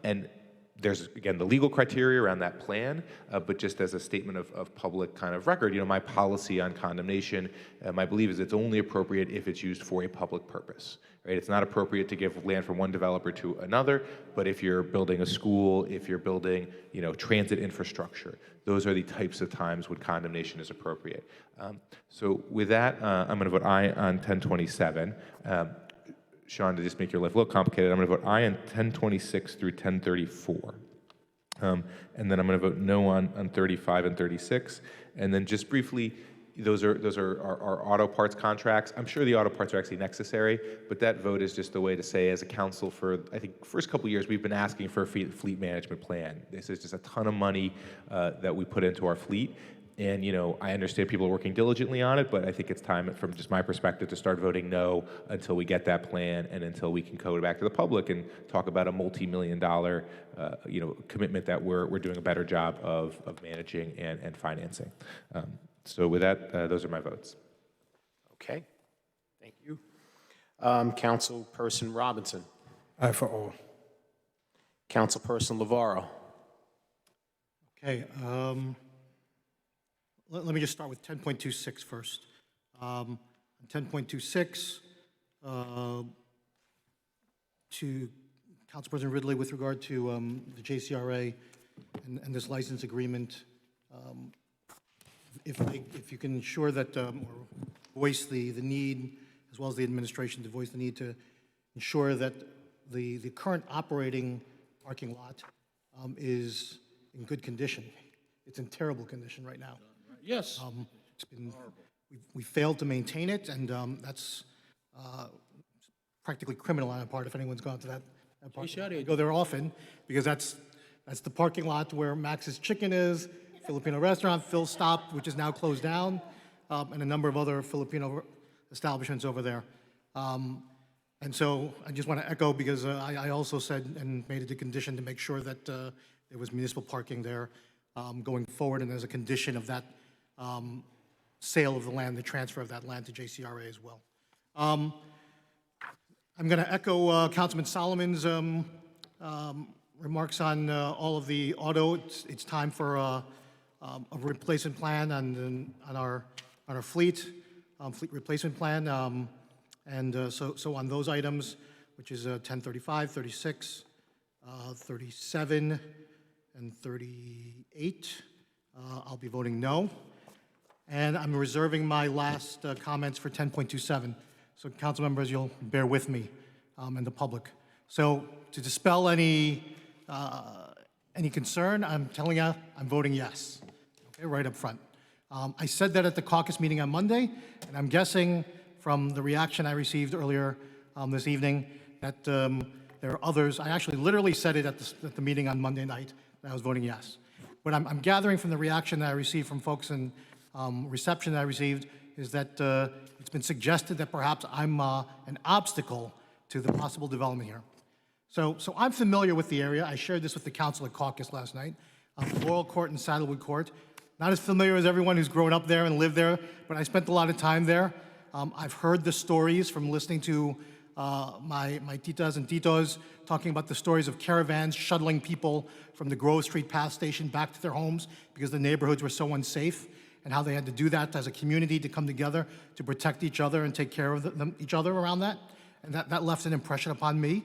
and there's, again, the legal criteria around that plan, but just as a statement of public kind of record, my policy on condemnation, my belief is it's only appropriate if it's used for a public purpose, right? It's not appropriate to give land from one developer to another, but if you're building a school, if you're building, transit infrastructure, those are the types of times when condemnation is appropriate. So with that, I'm going to vote aye on 1027. Sean, to just make your life a little complicated, I'm going to vote aye on 1026 through 1034. And then I'm going to vote no on 35 and 36. And then just briefly, those are our auto parts contracts. I'm sure the auto parts are actually necessary, but that vote is just a way to say, as a council, for I think first couple of years, we've been asking for a fleet management plan. This is just a ton of money that we put into our fleet. And, I understand people are working diligently on it, but I think it's time, from just my perspective, to start voting no until we get that plan and until we can code it back to the public and talk about a multi-million-dollar, commitment that we're doing a better job of managing and financing. So with that, those are my votes. Okay, thank you. Councilperson Robinson. Aye for all. Councilperson Lavarro. Okay, let me just start with 10.26 first. 10.26, to Council President Ridley, with regard to the JCRA and this license agreement, if you can ensure that, or voice the need, as well as the administration to voice the need to ensure that the current operating parking lot is in good condition. It's in terrible condition right now. Yes. It's been, we failed to maintain it, and that's practically criminal on our part if anyone's gone to that parking lot. I go there often, because that's the parking lot where Max's Chicken is, Filipino restaurant, Phil's Stop, which is now closed down, and a number of other Filipino establishments over there. And so I just want to echo, because I also said and made it a condition to make sure that there was municipal parking there going forward, and as a condition of that sale of the land, the transfer of that land to JCRA as well. I'm going to echo Councilman Solomon's remarks on all of the auto. It's time for a replacement plan on our fleet replacement plan, and so on those items, which is 1035, 36, 37, and 38. I'll be voting no. And I'm reserving my last comments for 10.27. So council members, you'll bear with me and the public. So to dispel any any concern, I'm telling you, I'm voting yes, okay, right up front. I said that at the caucus meeting on Monday, and I'm guessing from the reaction I received earlier this evening that there are others. I actually literally said it at the meeting on Monday night, that I was voting yes. What I'm gathering from the reaction that I received from folks and reception that I received is that it's been suggested that perhaps I'm an obstacle to the possible development here. So I'm familiar with the area. I shared this with the council at caucus last night. Laurel Court and Saddlewood Court. Not as familiar as everyone who's grown up there and lived there, but I spent a lot of time there. I've heard the stories from listening to my titas and titos talking about the stories of caravans shuttling people from the Grove Street Path Station back to their homes because the neighborhoods were so unsafe, and how they had to do that as a community to come together to protect each other and take care of each other around that. And that left an impression upon me.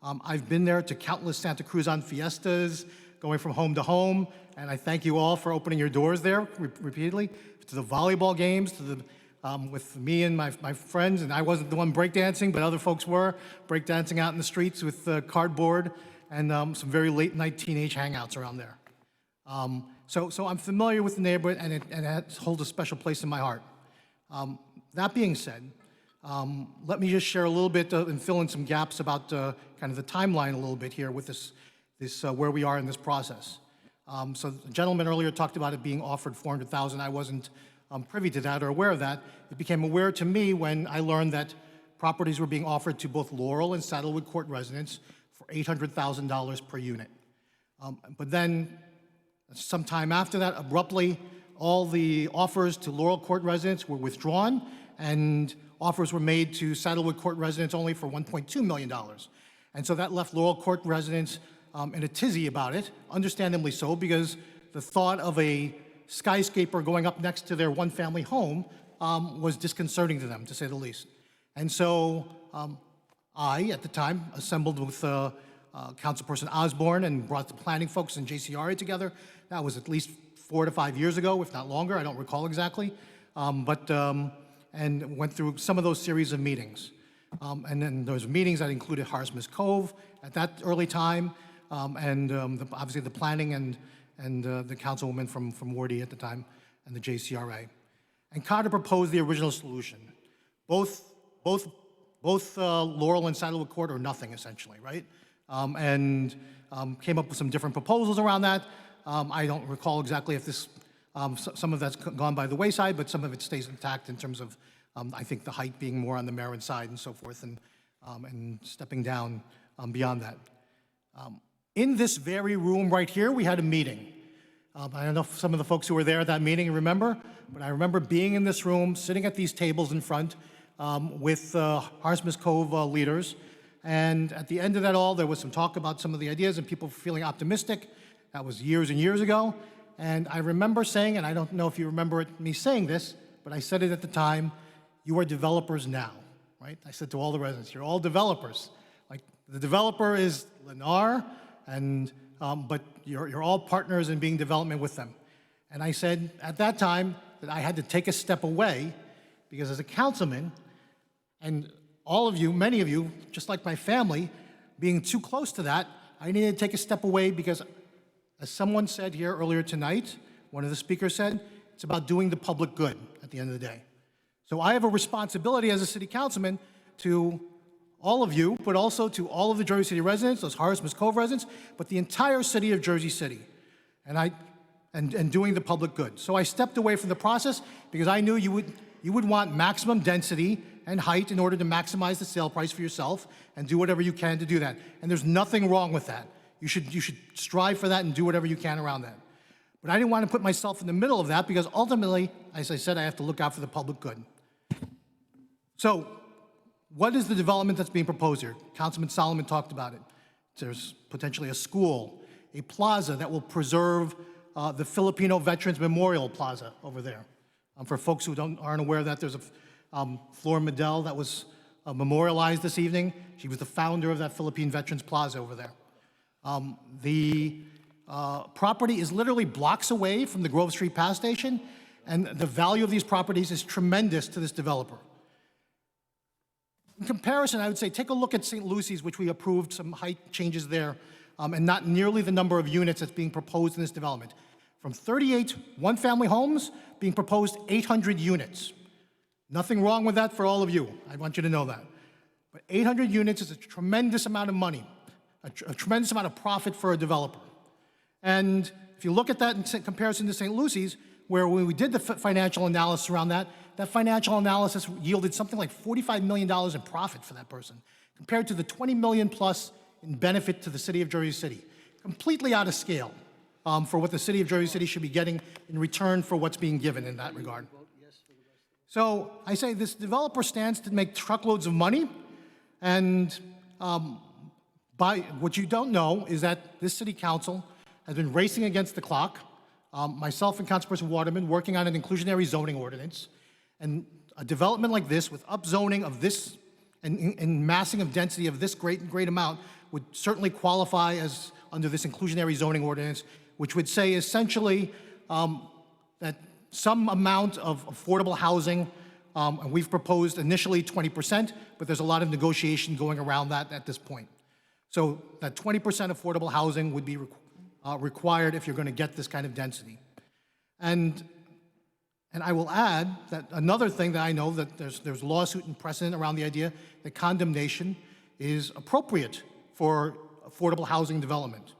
I've been there to countless Santa Cruzan fiestas, going from home to home, and I thank you all for opening your doors there repeatedly, to the volleyball games, to the with me and my friends, and I wasn't the one breakdancing, but other folks were breakdancing out in the streets with cardboard and some very late night teenage hangouts around there. So I'm familiar with the neighborhood, and it holds a special place in my heart. That being said, let me just share a little bit and fill in some gaps about kind of the timeline a little bit here with this where we are in this process. So the gentleman earlier talked about it being offered $400,000. I wasn't privy to that or aware of that. It became aware to me when I learned that properties were being offered to both Laurel and Saddlewood Court residents for $800,000 per unit. But then sometime after that, abruptly, all the offers to Laurel Court residents were withdrawn, and offers were made to Saddlewood Court residents only for $1.2 million. And so that left Laurel Court residents in a tizzy about it, understandably so, because the thought of a skyscraper going up next to their one-family home was disconcerting to them, to say the least. And so I, at the time, assembled with Councilperson Osborne and brought the planning folks and JCRA together. That was at least 4 to 5 years ago, if not longer. I don't recall exactly. And went through some of those series of meetings. And then there was meetings that included Hardship Cove at that early time, obviously the planning and the councilwoman from Wardy at the time, and the JCRA. And Carter proposed the original solution. Both Laurel and Saddlewood Court or nothing, essentially, right? Came up with some different proposals around that. I don't recall exactly if this, some of that's gone by the wayside, but some of it stays intact in terms of, I think, the height being more on the Marin side and so forth, and stepping down beyond that. In this very room right here, we had a meeting. I don't know if some of the folks who were there at that meeting remember, but I remember being in this room, sitting at these tables in front with Hardship Cove leaders. And at the end of that all, there was some talk about some of the ideas and people feeling optimistic. That was years and years ago. And I remember saying, and I don't know if you remember me saying this, but I said it at the time, you are developers now, right? I said to all the residents, you're all developers. Like, the developer is Lennar, but you're all partners in being development with them. And I said at that time that I had to take a step away because as a councilman, and all of you, many of you, just like my family, being too close to that, I needed to take a step away because, as someone said here earlier tonight, one of the speakers said, it's about doing the public good at the end of the day. So I have a responsibility as a city councilman to all of you, but also to all of the Jersey City residents, those Hardship Cove residents, but the entire city of Jersey City, and doing the public good. So I stepped away from the process because I knew you would want maximum density and height in order to maximize the sale price for yourself and do whatever you can to do that. And there's nothing wrong with that. You should strive for that and do whatever you can around that. But I didn't want to put myself in the middle of that because ultimately, as I said, I have to look out for the public good. So, what is the development that's being proposed here? Councilman Solomon talked about it. There's potentially a school, a plaza that will preserve the Filipino Veterans Memorial Plaza over there. For folks who aren't aware of that, there's a Flora Medell that was memorialized this evening. She was the founder of that Philippine Veterans Plaza over there. The property is literally blocks away from the Grove Street Path Station, and the value of these properties is tremendous to this developer. In comparison, I would say take a look at St. Lucy's, which we approved some height changes there and not nearly the number of units that's being proposed in this development. From 38 one-family homes being proposed 800 units. Nothing wrong with that for all of you. I want you to know that. But 800 units is a tremendous amount of money, a tremendous amount of profit for a developer. And if you look at that in comparison to St. Lucy's, where when we did the financial analysis around that, that financial analysis yielded something like $45 million in profit for that person, compared to the $20 million plus in benefit to the city of Jersey City. Completely out of scale for what the city of Jersey City should be getting in return for what's being given in that regard. So I say this developer stands to make truckloads of money, and by what you don't know is that this city council has been racing against the clock. Myself and Councilperson Waterman working on an inclusionary zoning ordinance, and a development like this with upzoning of this and massing of density of this great amount would certainly qualify as under this inclusionary zoning ordinance, which would say essentially that some amount of affordable housing, and we've proposed initially 20%, but there's a lot of negotiation going around that at this point. So that 20% affordable housing would be required if you're going to get this kind of density. And I will add that another thing that I know that there's lawsuit and precedent around the idea that condemnation is appropriate for affordable housing development.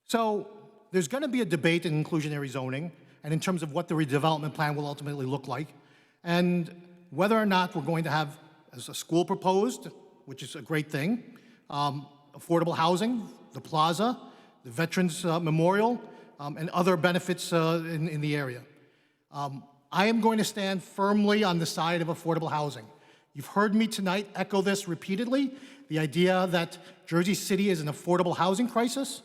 So there's going to be a debate in inclusionary zoning and in terms of what the redevelopment plan will ultimately look like, and whether or not we're going to have, as a school proposed, which is a great thing, affordable housing, the plaza, the Veterans Memorial, and other benefits in the area. I am going to stand firmly on the side of affordable housing. You've heard me tonight echo this repeatedly, the idea that Jersey City is an affordable housing crisis,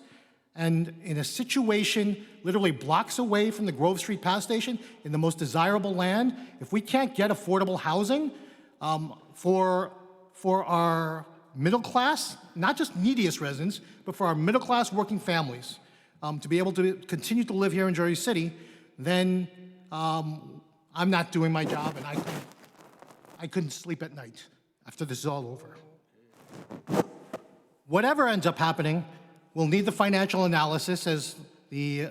and in a situation literally blocks away from the Grove Street Pass Station in the most desirable land, if we can't get affordable housing for our middle class, not just neediest residents, but for our middle class working families to be able to continue to live here in Jersey City, then I'm not doing my job, and I couldn't sleep at night after this is all over. Whatever ends up happening, we'll need the financial analysis, as the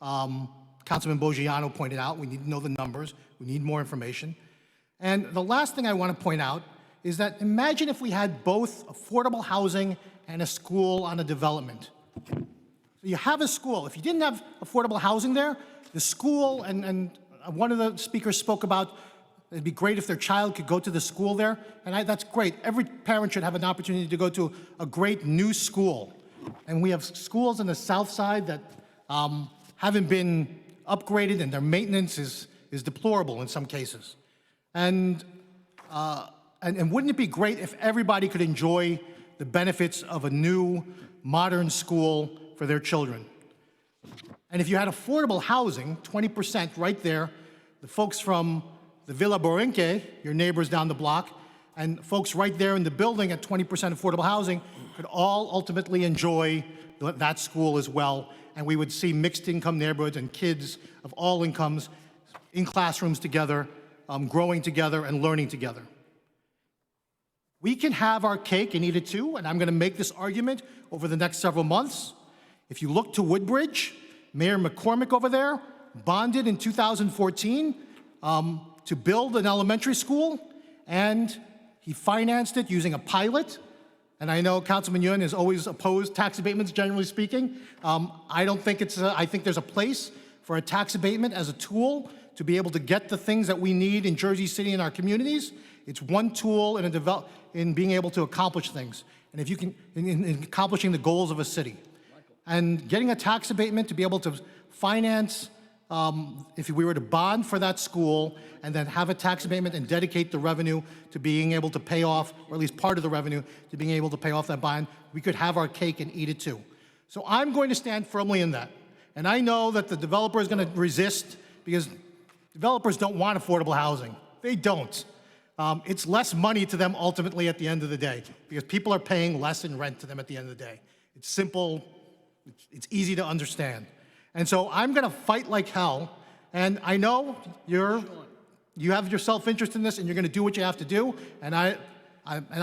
Councilman Boggiano pointed out. We need to know the numbers. We need more information. And the last thing I want to point out is that imagine if we had both affordable housing and a school on a development. So you have a school. If you didn't have affordable housing there, the school, and one of the speakers spoke about it'd be great if their child could go to the school there, and that's great. Every parent should have an opportunity to go to a great new school. And we have schools on the south side that haven't been upgraded, and their maintenance is deplorable in some cases. And wouldn't it be great if everybody could enjoy the benefits of a new, modern school for their children? And if you had affordable housing, 20% right there, the folks from the Villa Borinque, your neighbors down the block, and folks right there in the building at 20% affordable housing could all ultimately enjoy that school as well. And we would see mixed income neighborhoods and kids of all incomes in classrooms together, growing together and learning together. We can have our cake and eat it too, and I'm going to make this argument over the next several months. If you look to Woodbridge, Mayor McCormick over there bonded in 2014 to build an elementary school, and he financed it using a pilot. And I know Councilman Yun has always opposed tax abatements, generally speaking. I don't think I think there's a place for a tax abatement as a tool to be able to get the things that we need in Jersey City and our communities. It's one tool in being able to accomplish things, and if you can, in accomplishing the goals of a city. And getting a tax abatement to be able to finance, if we were to bond for that school and then have a tax abatement and dedicate the revenue to being able to pay off, or at least part of the revenue to being able to pay off that bond, we could have our cake and eat it too. So I'm going to stand firmly in that. And I know that the developer is going to resist, because developers don't want affordable housing. They don't. It's less money to them ultimately at the end of the day, because people are paying less in rent to them at the end of the day. It's simple. It's easy to understand. And so I'm going to fight like hell. And I know you have your self-interest in this, and you're going to do what you have to do. And I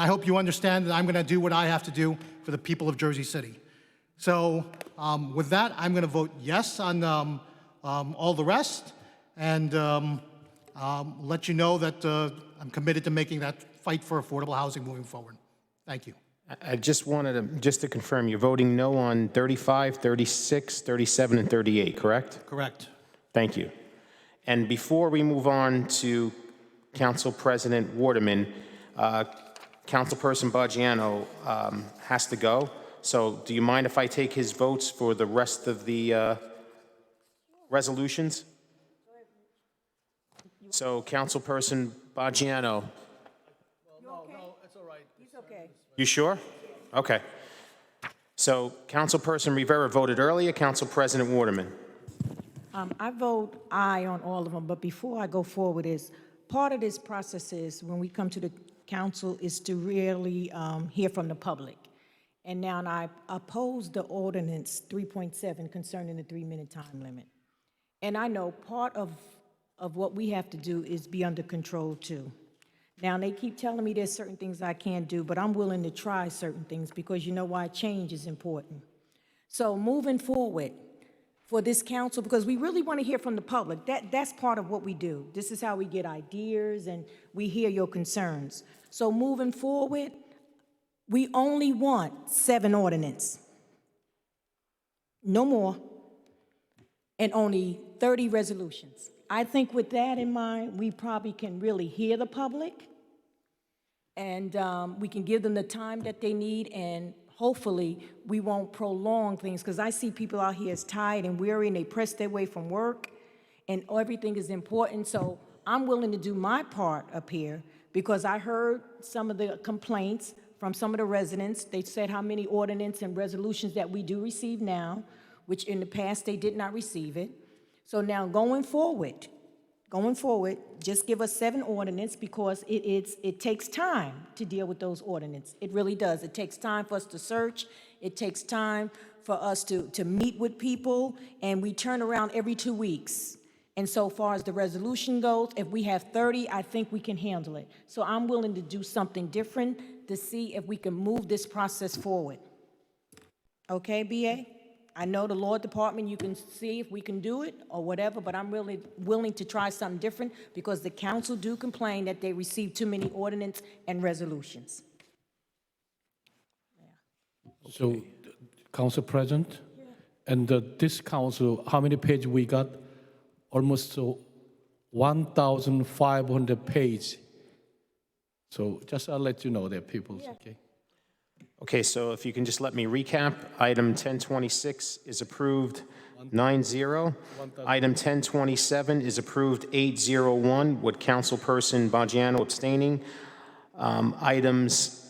hope you understand that I'm going to do what I have to do for the people of Jersey City. So with that, I'm going to vote yes on all the rest, and let you know that I'm committed to making that fight for affordable housing moving forward. Thank you. I just wanted to confirm, you're voting no on 35, 36, 37, and 38, correct? Correct. Thank you. And before we move on to Council President Waterman, Councilperson Baggiano has to go. So do you mind if I take his votes for the rest of the resolutions? So Councilperson Baggiano. You sure? Okay. So Councilperson Rivera voted earlier. Council President Waterman. I vote aye on all of them, but before I go forward is, part of this process is, when we come to the council, is to really hear from the public. And now I oppose the ordinance 3.7 concerning the 3-minute time limit. And I know part of what we have to do is be under control too. Now, they keep telling me there's certain things I can't do, but I'm willing to try certain things because you know why? Change is important. So moving forward for this council, because we really want to hear from the public. That's part of what we do. This is how we get ideas and we hear your concerns. So moving forward, we only want 7 ordinances. No more. And only 30 resolutions. I think with that in mind, we probably can really hear the public, and we can give them the time that they need, and hopefully we won't prolong things, because I see people out here is tired and weary, and they press their way from work, and everything is important. So I'm willing to do my part up here, because I heard some of the complaints from some of the residents. They said how many ordinances and resolutions that we do receive now, which in the past they did not receive it. So now going forward, just give us 7 ordinances, because it takes time to deal with those ordinances. It really does. It takes time for us to search. It takes time for us to meet with people, and we turn around every 2 weeks. And so far as the resolution goes, if we have 30, I think we can handle it. So I'm willing to do something different to see if we can move this process forward. Okay, BA? I know the law department, you can see if we can do it or whatever, but I'm really willing to try something different, because the council do complain that they receive too many ordinances and resolutions. So, Council President, and this council, how many pages we got? Almost 1,500 pages. So just I'll let you know that, people, okay? Okay, so if you can just let me recap. Item 1026 is approved 9-0. Item 1027 is approved 8-0-1, with Councilperson Baggiano abstaining. Items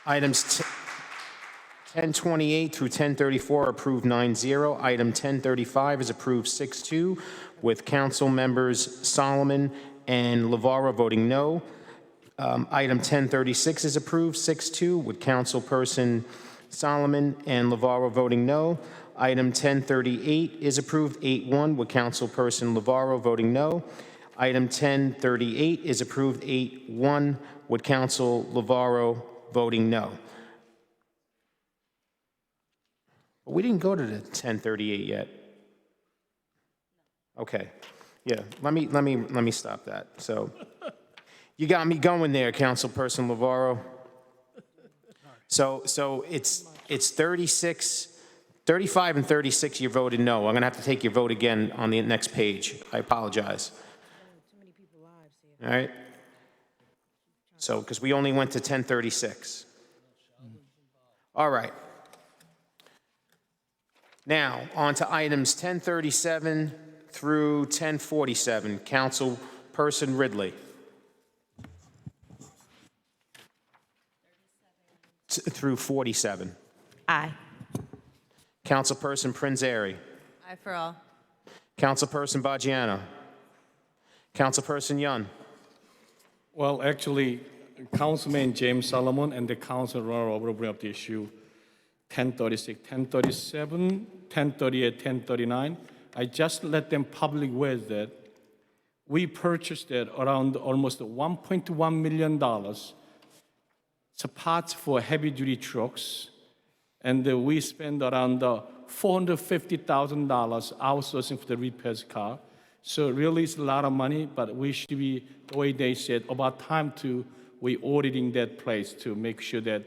1028 through 1034 are approved 9-0. Item 1035 is approved 6-2, with Council members Solomon and Lavara voting no. Item 1036 is approved 6-2, with Councilperson Solomon and Lavara voting no. Item 1038 is approved 8-1, with Councilperson Lavara voting no. Item 1038 is approved 8-1, with Council Lavara voting no. But we didn't go to the 1038 yet. Okay, yeah. Let me stop that. So. You got me going there, Councilperson Lavaro. So it's 35 and 36 you voted no. I'm gonna have to take your vote again on the next page. I apologize. All right? So, because we only went to 1036. All right. Now, on to items 1037 through 1047. Councilperson Ridley. Through 47. Aye. Councilperson Prinzeri. Aye for all. Councilperson Baggiano. Councilperson Yun. Well, actually, Councilman James Solomon and the Council runner-over bring up the issue 1036, 1037, 1038, 1039. I just let them public with that we purchased it around almost $1.1 million. Parts for heavy-duty trucks And we spend around $450,000 outsourcing for the repairs car. So really it's a lot of money, but we should be, the way they said, about time to, we auditing that place to make sure that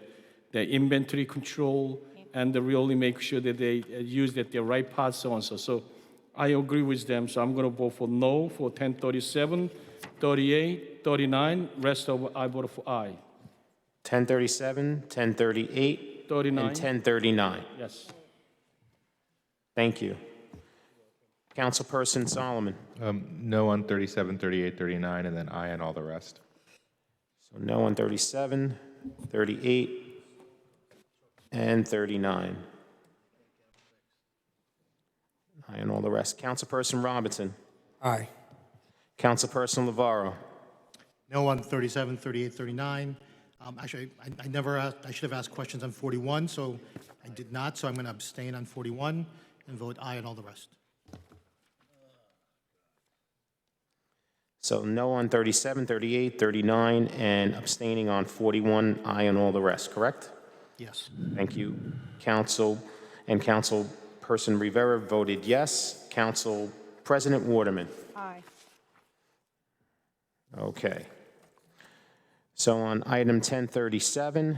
the inventory control and really make sure that they use that the right parts, so on and so. So I agree with them, so I'm gonna vote for no for 1037, 38, 39, rest of I vote for aye. 1037, 1038, 39. and 1039. Yes. Thank you. Councilperson Solomon. No on 37, 38, 39, and then aye on all the rest. So no on 37, 38, and 39. Aye on all the rest. Councilperson Robinson. Aye. Councilperson Lavarro. No on 37, 38, 39. Actually, I never asked, I should have asked questions on 41, so I did not, so I'm going to abstain on 41 and vote aye on all the rest. So no on 37, 38, 39, and abstaining on 41, aye on all the rest, correct? Yes. Thank you. Council and Councilperson Rivera voted yes. Council President Waterman. Aye. Okay. So on item 1037,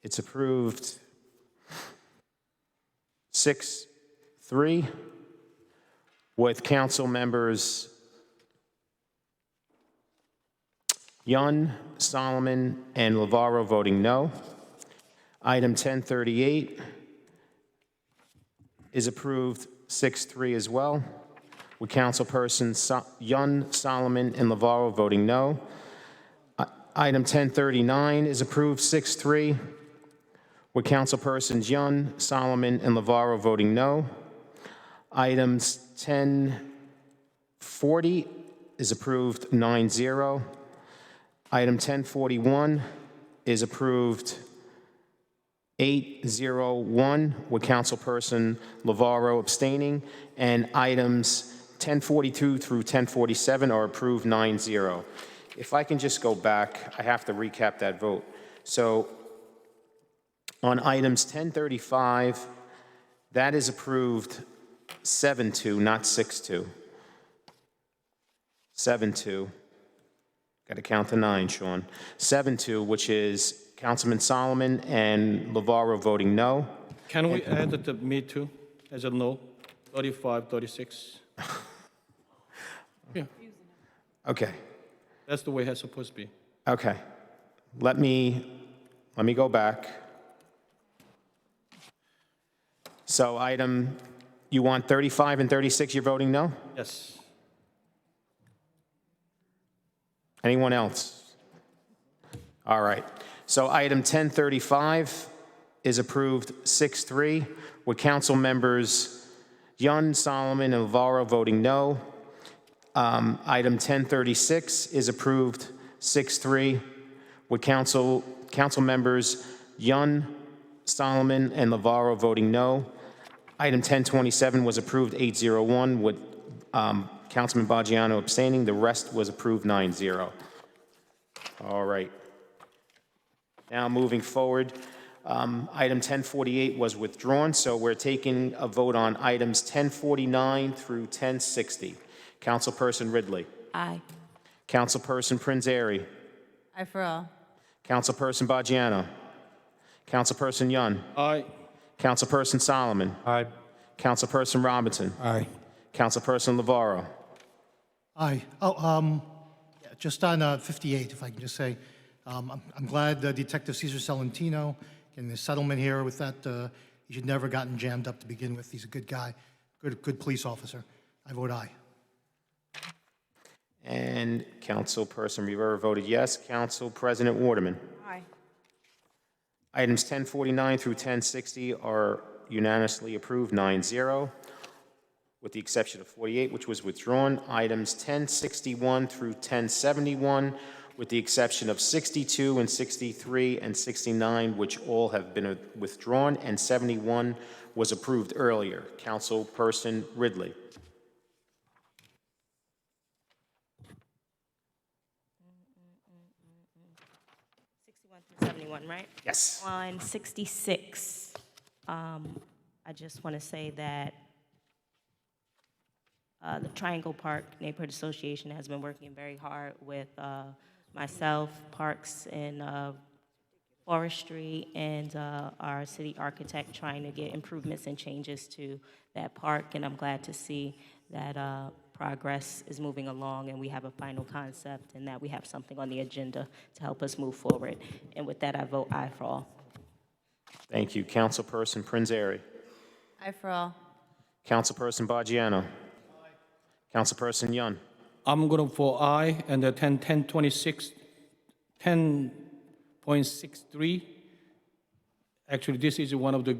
it's approved 6-3 with council members Yun, Solomon, and Lavarro voting no. Item 1038 is approved 6-3 as well, with councilpersons Yun, Solomon, and Lavarro voting no. Item 1039 is approved 6-3, with councilpersons Yun, Solomon, and Lavarro voting no. Items 1040 is approved 9-0. Item 1041 is approved 8-0-1, with councilperson Lavarro abstaining, and items 1042 through 1047 are approved 9-0. If I can just go back, I have to recap that vote. So on items 1035, that is approved 7-2, not 6-2. 7-2. Got to count to 9, Sean. 7-2, which is Councilman Solomon and Lavarro voting no. Can we add the me too as a no? 35, 36. Yeah, Okay, that's the way it's supposed to be. okay. Let me go back. So you want 35 and 36, you're voting no? Yes. Anyone else? All right. So item 1035 is approved 6-3, with council members Yun, Solomon, and Lavarro voting no. Item 1036 is approved 6-3, with council members Yun, Solomon, and Lavarro voting no. Item 1027 was approved 8-0-1, with Councilman Baggiano abstaining. The rest was approved 9-0. All right. Now moving forward, item 1048 was withdrawn, so we're taking a vote on items 1049 through 1060. Councilperson Ridley. Aye. Councilperson Prinzary. Aye for all. Councilperson Baggiano. Councilperson Yun. Aye. Councilperson Solomon. Aye. Councilperson Robinson. Aye. Councilperson Lavarro. Aye. Oh, yeah, just on 58, if I can just say, I'm glad Detective Cesar Celentino in the settlement here with that, he should never have gotten jammed up to begin with. He's a good guy, good police officer. I vote aye. And Councilperson Rivera voted yes. Council President Waterman. Aye. Items 1049 through 1060 are unanimously approved 9-0, with the exception of 48, which was withdrawn. Items 1061 through 1071, with the exception of 62 and 63 and 69, which all have been withdrawn, and 71 was approved earlier. Councilperson Ridley. through 71, right? Yes. On 66, I just want to say that the Triangle Park Neighborhood Association has been working very hard with myself, Parks and Forestry, and our city architect trying to get improvements and changes to that park. And I'm glad to see that progress is moving along and we have a final concept and that we have something on the agenda to help us move forward. And with that, I vote aye for all. Thank you. Councilperson Prinzary. Aye for all. Councilperson Baggiano. Councilperson Yun. I'm going to vote aye, and the 10.63. Actually, this is one of the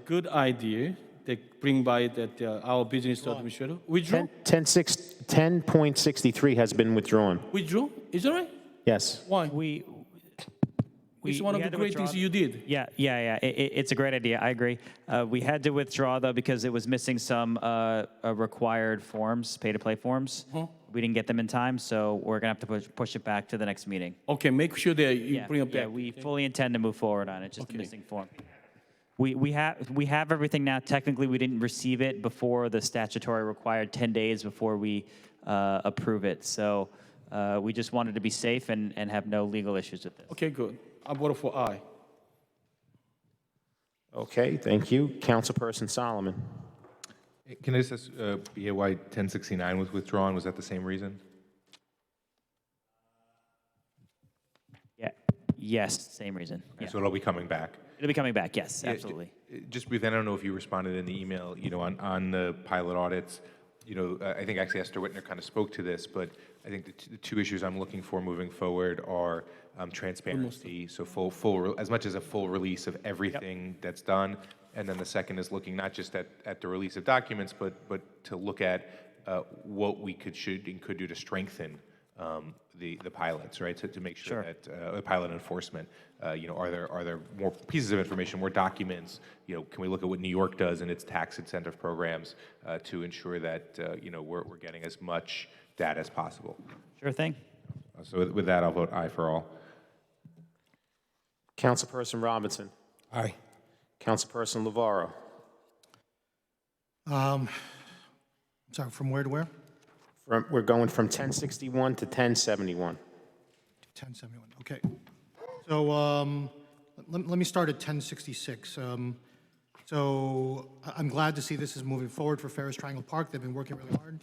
good idea that bring by that our business administrator. Withdraw? 10.63 has been withdrawn. Withdraw? Is that right? Yes. Why? It's one of the had to great withdraw things you did. Yeah. It's a great idea. I agree. We had to withdraw, though, because it was missing some required forms, pay-to-play forms. We didn't get them in time, so we're going to have to push it back to the next meeting. Okay, make sure that you bring it back. Yeah, we fully intend to move forward on it, just the missing form. We have everything now. Technically, we didn't receive it before the statutory required 10 days before we approve it. So we just wanted to be safe and have no legal issues with this. Okay, good. I voted for aye. Okay, thank you. Councilperson Solomon. Can I just ask why 1069 was withdrawn? Was that the same reason? Yeah. Yes, same reason. Okay, Yeah. so it'll be coming back. It'll be coming back. Yes, Yeah, absolutely. Just briefly, I don't know if you responded in the email, on the pilot audits. I think actually Esther Whitner kind of spoke to this, but I think the two issues I'm looking for moving forward are transparency, so as much as a full release of everything that's done, and then the second is looking not just at the release of documents, but to look at what we should and could do to strengthen the pilots, right? To make sure that pilot enforcement, are there more pieces of information, more documents? Can we look at what New York does in its tax incentive programs to ensure that we're getting as much data as possible? Sure thing. So with that, I'll vote aye for all. Councilperson Robinson. Aye. Councilperson Lavarro. Sorry, from where to where? We're going from 1061 to 1071. 1071, okay. So let me start at 1066. So I'm glad to see this is moving forward for Ferris Triangle Park. They've been working really hard.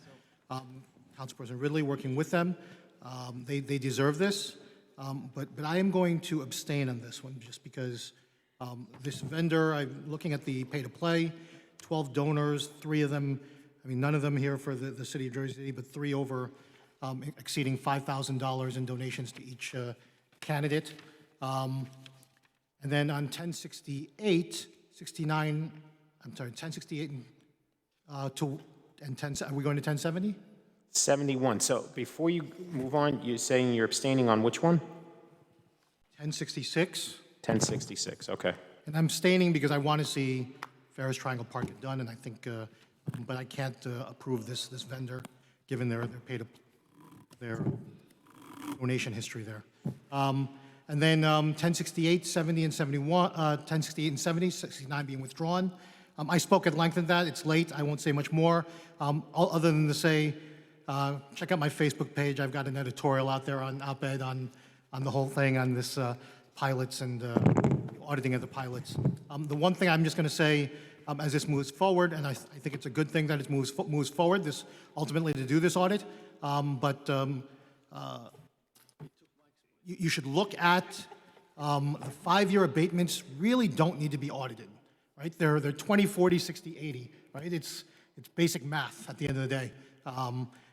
Councilperson Ridley working with them. They deserve this. But I am going to abstain on this one just because this vendor, I'm looking at the pay-to-play, 12 donors, 3 of them, none of them here for the city of Jersey City, but 3 over exceeding $5,000 in donations to each candidate. And then on 1068, 69, I'm sorry, 1068 and 10, are we going to 1070? 71. So before you move on, you're saying you're abstaining on which one? 1066. 1066, okay. And I'm abstaining because I want to see Ferris Triangle Park get done, and I think, but I can't approve this vendor, given their donation history there. And then 1068, 70, and 71, 1068 and 70, 69 being withdrawn. I spoke at length of that. It's late. I won't say much more, other than to say, check out my Facebook page. I've got an editorial out there on op-ed on the whole thing, on this pilots and auditing of the pilots. The one thing I'm just going to say, as this moves forward, and I think it's a good thing that it moves forward, this ultimately to do this audit, but you should look at the 5-year abatements really don't need to be audited, right? They're 20, 40, 60, 80, right? It's basic math at the end of the day.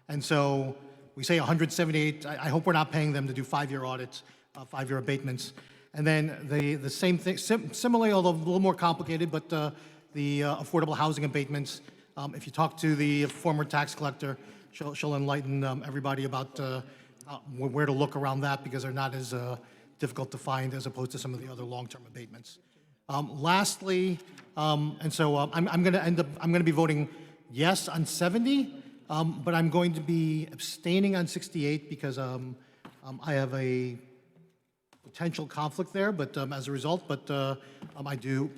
And so we say 178, I hope we're not paying them to do 5-year audits, 5-year abatements. And then the same thing, similarly, although a little more complicated, but the affordable housing abatements, if you talk to the former tax collector, she'll enlighten everybody about where to look around that because they're not as difficult to find as opposed to some of the other long-term abatements. Lastly, and so I'm going to be voting yes on 70, but I'm going to be abstaining on 68 because I have a potential conflict there, but as a result, but I do,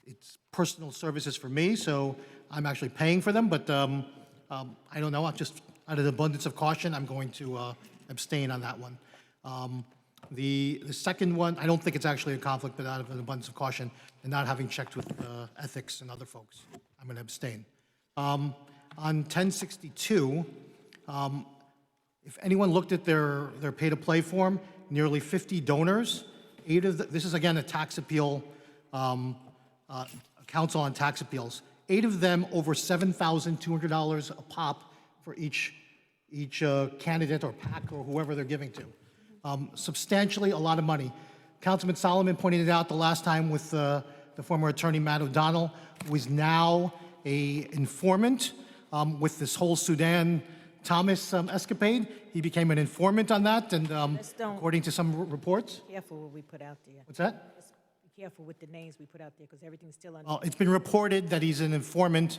it's personal services for me, so I'm actually paying for them, but I don't know, I'm just, out of the abundance of caution, I'm going to abstain on that one. The second one, I don't think it's actually a conflict, but out of an abundance of caution, and not having checked with ethics and other folks, I'm going to abstain. On 1062, if anyone looked at their pay-to-play form, nearly 50 donors, this is again a tax appeal, council on tax appeals. 8 of them over $7,200 a pop for each candidate or PAC or whoever they're giving to. Substantially a lot of money. Councilman Solomon pointed it out the last time with the former attorney Matt O'Donnell, who is now a informant with this whole Sudan Thomas escapade. He became an informant on that, and according to some reports. Careful what we put out there. What's that? Just be careful with the names we put out there, because everything's still under. Well, it's been reported that he's an informant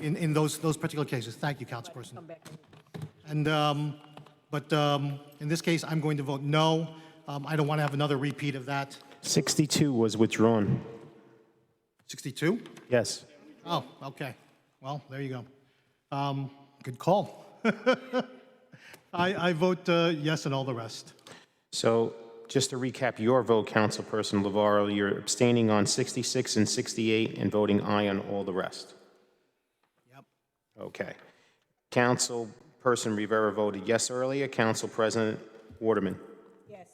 in those particular cases. Thank you, Councilperson. Come back. And but in this case, I'm going to vote no. I don't want to have another repeat of that. 62 was withdrawn. 62? Yes. Oh, okay. Well, there you go. Good call. I vote yes on all the rest. So just to recap your vote, Councilperson Navarro, you're abstaining on 66 and 68 and voting aye on all the rest. Yep. Okay. Councilperson Rivera voted yes earlier. Council President Waterman. Yes.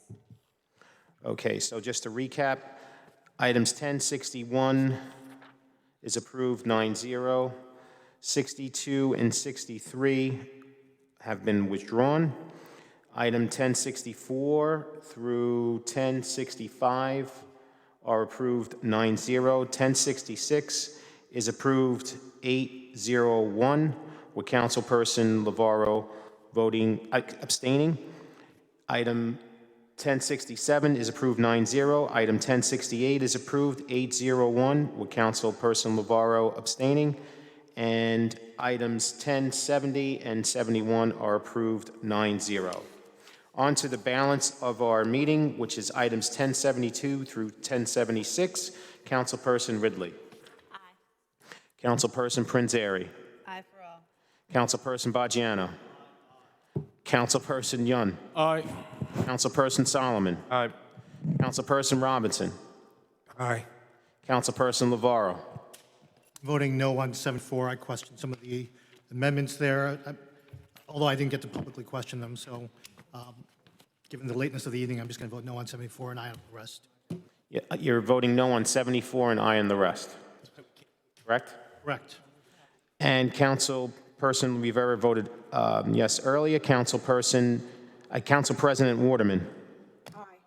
Okay, so just to recap, items 1061 is approved 9-0. 62 and 63 have been withdrawn. Item 1064 through 1065 are approved 9-0. 1066 is approved 8-0-1, with Councilperson Navarro abstaining. Item 1067 is approved 9-0. Item 1068 is approved 8-0-1, with Councilperson Navarro abstaining. And items 1070 and 71 are approved 9-0. On to the balance of our meeting, which is items 1072 through 1076. Councilperson Ridley. Aye. Councilperson Prinzary. Aye for all. Councilperson Baggiano. Councilperson Yun. Aye. Councilperson Solomon. Aye. Councilperson Robinson. Aye. Councilperson Navarro. Voting no on 74. I questioned some of the amendments there, although I didn't get to publicly question them. So given the lateness of the evening, I'm just going to vote no on 74 and aye on the rest. Yeah, you're voting no on 74 and aye on the rest. Correct? Correct. And Councilperson Rivera voted yes earlier. Council President Waterman. Aye.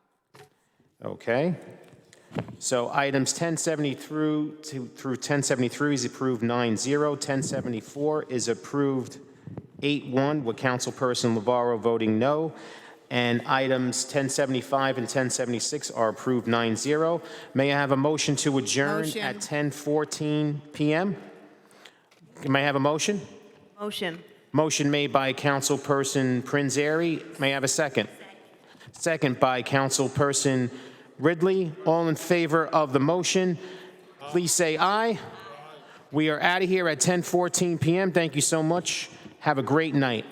Okay. So items 1070 through 1073 is approved 9-0. 1074 is approved 8-1, with Councilperson Navarro voting no. And items 1075 and 1076 are approved 9-0. May I have a motion to adjourn Motion. at 10:14 p.m.? May I have a motion? Motion. Motion made by Councilperson Prinzary. May I have a second? Second by Councilperson Ridley. All in favor of the motion, please say aye. We are out of here at 10:14 p.m. Thank you so much. Have a great night.